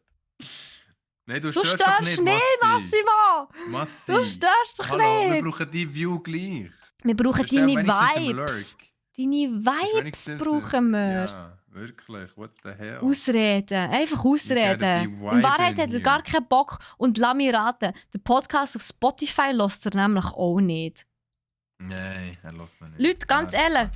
Nein, du Du störst doch störst nicht, nicht, Massimo! Massi. Du störst doch Hallo, wir nicht! brauchen die View gleich. Wir brauchen Bist du deine wenigstens im Vibes. Lurk? Deine Bist du Vibes wenigstens brauchen wir. Ja, wirklich. What the hell? Ausreden. Einfach You gotta ausreden. be In Wahrheit vibing hat er gar here. keinen Bock. Und lass mich raten, den Podcast auf Spotify lässt er nämlich auch nicht. Nein, er lässt noch nicht. Leute, ganz Ja, ist ehrlich,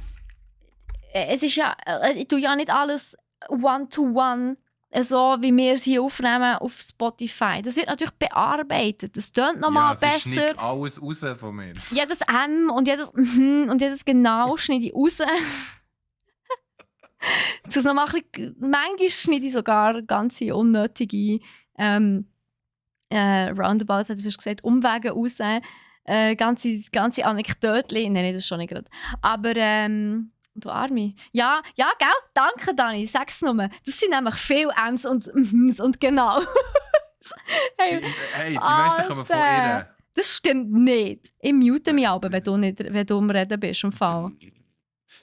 es ist ja, ich tue ja nicht alles one-to-one, so wie wir es hier aufnehmen auf Spotify. Das wird natürlich bearbeitet. Das tönt nochmal ja, sie besser. schneidet alles raus von mir. Jedes M und jedes und jedes genau schneide ich raus. Manchmal schneide ich sogar ganze unnötige Roundabouts, hat fast gesagt, Umwege raus. Ganze Anekdötchen. Nein, das schon nicht gerade. Aber du Arme. Ja, gell? Danke, Dani. Sag's nur. Das sind nämlich viele M's und genau. Hey, die meisten kommen von ihr. Das stimmt nicht. Ich mute mich aber, wenn du am Reden bist im Fall.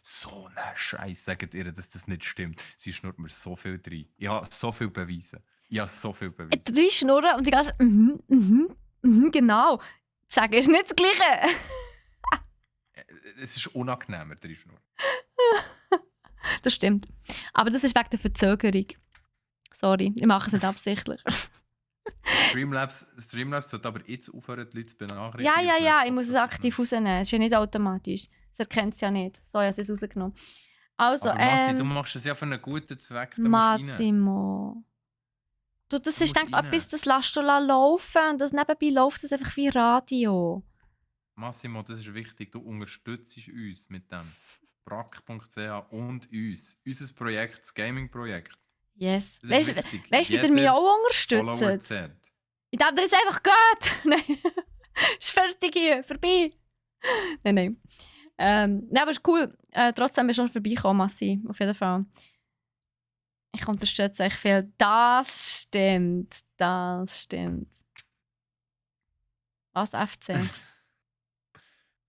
So ein Scheiß, sagt ihr, dass das nicht stimmt. Sie schnurrt mir so viel rein. Ich habe so viel Beweise. Drei Schnurren und die ganze genau. Sagen ist nicht das Gleiche. Es ist unangenehmer, drei Schnurren. Das stimmt. Aber das ist wegen der Verzögerung. Sorry, ich mache es nicht absichtlich. Streamlabs sollte aber jetzt aufhören, die Leute zu benachrichtigen. Ja, ich muss es aktiv rausnehmen. Es ist ja nicht automatisch. Es erkennt es ja nicht. So, ich habe es rausgenommen. Also, aber Massi, du machst es ja für einen guten Zweck. Da musst du rein. Massimo. Du, das Du ist musst denk, rein. bis das lässt du laufen und das nebenbei läuft das einfach wie Radio. Massimo, das ist wichtig. Du unterstützt uns mit dem. brack.ch und uns. Unser Projekt, das Gaming-Projekt. Yes. Das Weißt ist du, wichtig. wie ihr mich auch Follower unterstützt? zählt. Ich dachte, jetzt einfach geht. Nein. Ist fertig hier, vorbei. Nein. Nein, aber ist cool. Trotzdem bist du schon vorbeigekommen, Massi. Auf jeden Fall. Ich unterstütze euch viel. Das stimmt. Was, FC?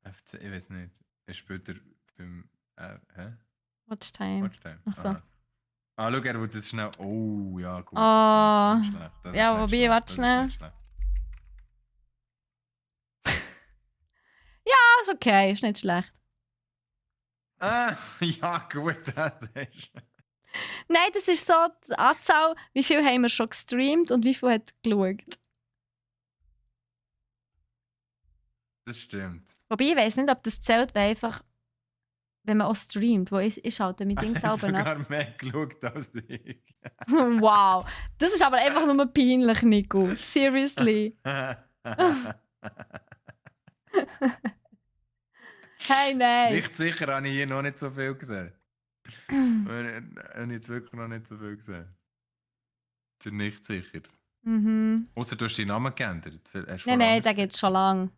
FC, ich weiß nicht. Er spielt er beim. Hä? Watchtime. Watchtime. Ach so. Schau, er wird das schnell. Oh, ja, gut. Oh. Das ist nicht schlecht. Das Ja, ist nicht wobei, schlecht. warte Das ist schnell. nicht schlecht. Ah, ist okay, ist nicht schlecht. Ja, gut, das ist. Nein, das ist so die Anzahl, wie viel haben wir schon gestreamt und wie viel hat geschaut. Das stimmt. Wobei, ich weiss nicht, ob das zählt, weil einfach, wenn man auch streamt, wo ich schalte mit Ding Er hat selber nach. sogar mehr geschaut als ich. Wow, das ist aber einfach nur peinlich, Nico. Seriously. Hey, nein. Nicht sicher habe ich hier noch nicht so viel gesehen. Ich habe jetzt wirklich noch nicht so viel gesehen. Ich bin nicht sicher. Außer du hast deinen Namen geändert. Nein, den gibt es schon lang.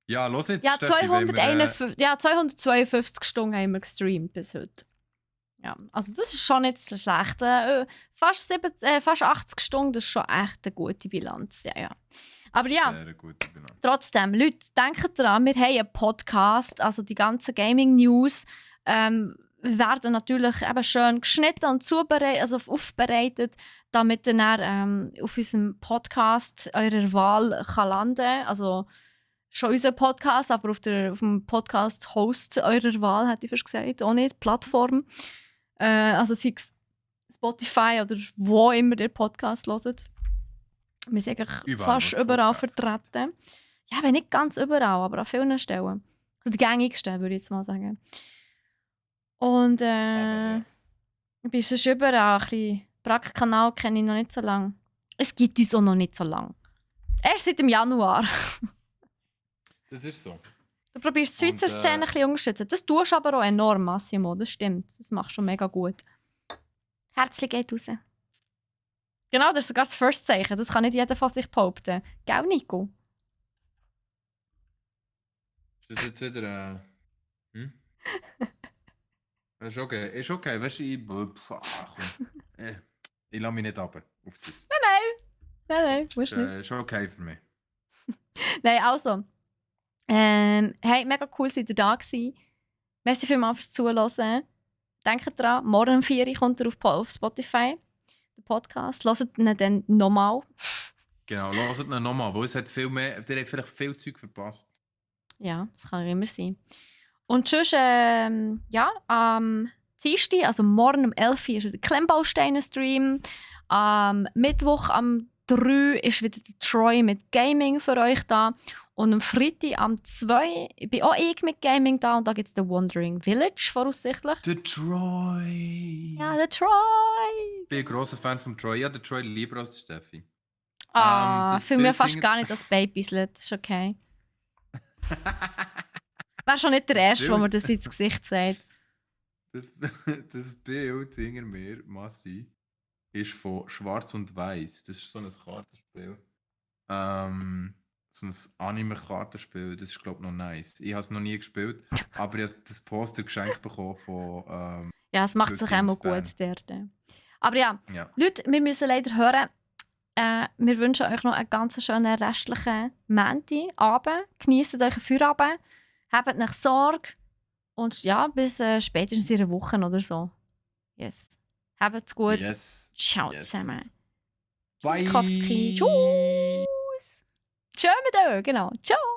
Ja, los jetzt, Ja, Steffi, wenn wir, 252 Stunden haben wir gestreamt bis heute. Ja, also das ist schon nicht so schlecht. Fast 80 Stunden, das ist schon echt eine gute Bilanz. Ja. Aber ja, sehr gute Bilanz. trotzdem, Leute, denkt dran, wir haben einen Podcast, also die ganzen Gaming-News werden natürlich eben schön geschnitten und aufbereitet, damit dann auf unserem Podcast eurer Wahl kann landen. Also schon unser Podcast, aber auf dem Podcast-Host eurer Wahl, hätte ich fast gesagt, auch nicht, Plattform. Also sei es Spotify oder wo immer ihr Podcast hört. Wir sind eigentlich Überall, fast wo es überall Podcasts vertreten. Ja, aber nicht ganz überall, aber an vielen Stellen. Also die gängigsten, würde ich jetzt mal sagen. Und ja. bist du schon überall ein bisschen. Brack-Kanal kenne ich noch nicht so lange. Es gibt uns auch noch nicht so lange. Erst seit dem Januar. Das ist so. Du probierst die Schweizer Szene ein bisschen unterstützen. Das tust du aber auch enorm, Massimo. Das stimmt. Das machst du mega gut. Herzlich geht raus. Genau, das ist sogar das First-Zeichen. Das kann nicht jeder von sich behaupten. Gell, Nico? Ist das jetzt wieder Ist okay. Weißt du, Ich lasse mich nicht ab auf das. Nein, musst nicht. Schon okay für mich. Nein, also. Hey, mega cool, seid ihr da gewesen. Merci vielmals fürs Zuhören. Denkt dran, morgen um 4 Uhr kommt er auf Spotify, der Podcast. Hört ihn dann nochmal. Genau, hört ihn nochmal, weil es hat viel mehr, der hat vielleicht viel Zeug verpasst. Ja, das kann immer sein. Und sonst, ja, am Dienstag, also morgen um 11 Uhr, ist wieder der Klemmbausteine-Stream. Am Mittwoch am 3 ist wieder der Troy mit Gaming für euch da. Und am Freitag am 2 bin auch ich mit Gaming da. Und da gibt es den Wandering Village voraussichtlich. Der Troy! Ja, der Troy! Ich bin ein grosser Fan von Troy. Ja, der Troy lieber als Steffi. Ich fühle mich fast gar nicht als Babyslet. Ist okay. Wär schon nicht der Erste, der mir das ins Gesicht sagt. Das Bild hinter mir, Massi, ist von Schwarz und Weiß. Das ist so ein Kartenspiel. So ein Anime-Kartenspiel. Das ist, glaube ich, noch nice. Ich habe es noch nie gespielt, aber ich habe das Poster geschenkt bekommen von. Ja, es macht sich auch gut dort. Aber ja, Leute, wir müssen leider hören. Wir wünschen euch noch einen ganz schönen restlichen Montagabend. Genießt euch einen Feierabend. Habt nicht Sorge. Und ja, bis spätestens in einer Woche oder so. Yes. Habt's gut. Yes. Ciao zusammen. Bye. Tschüss. Tschüss mit euch, genau. Ciao.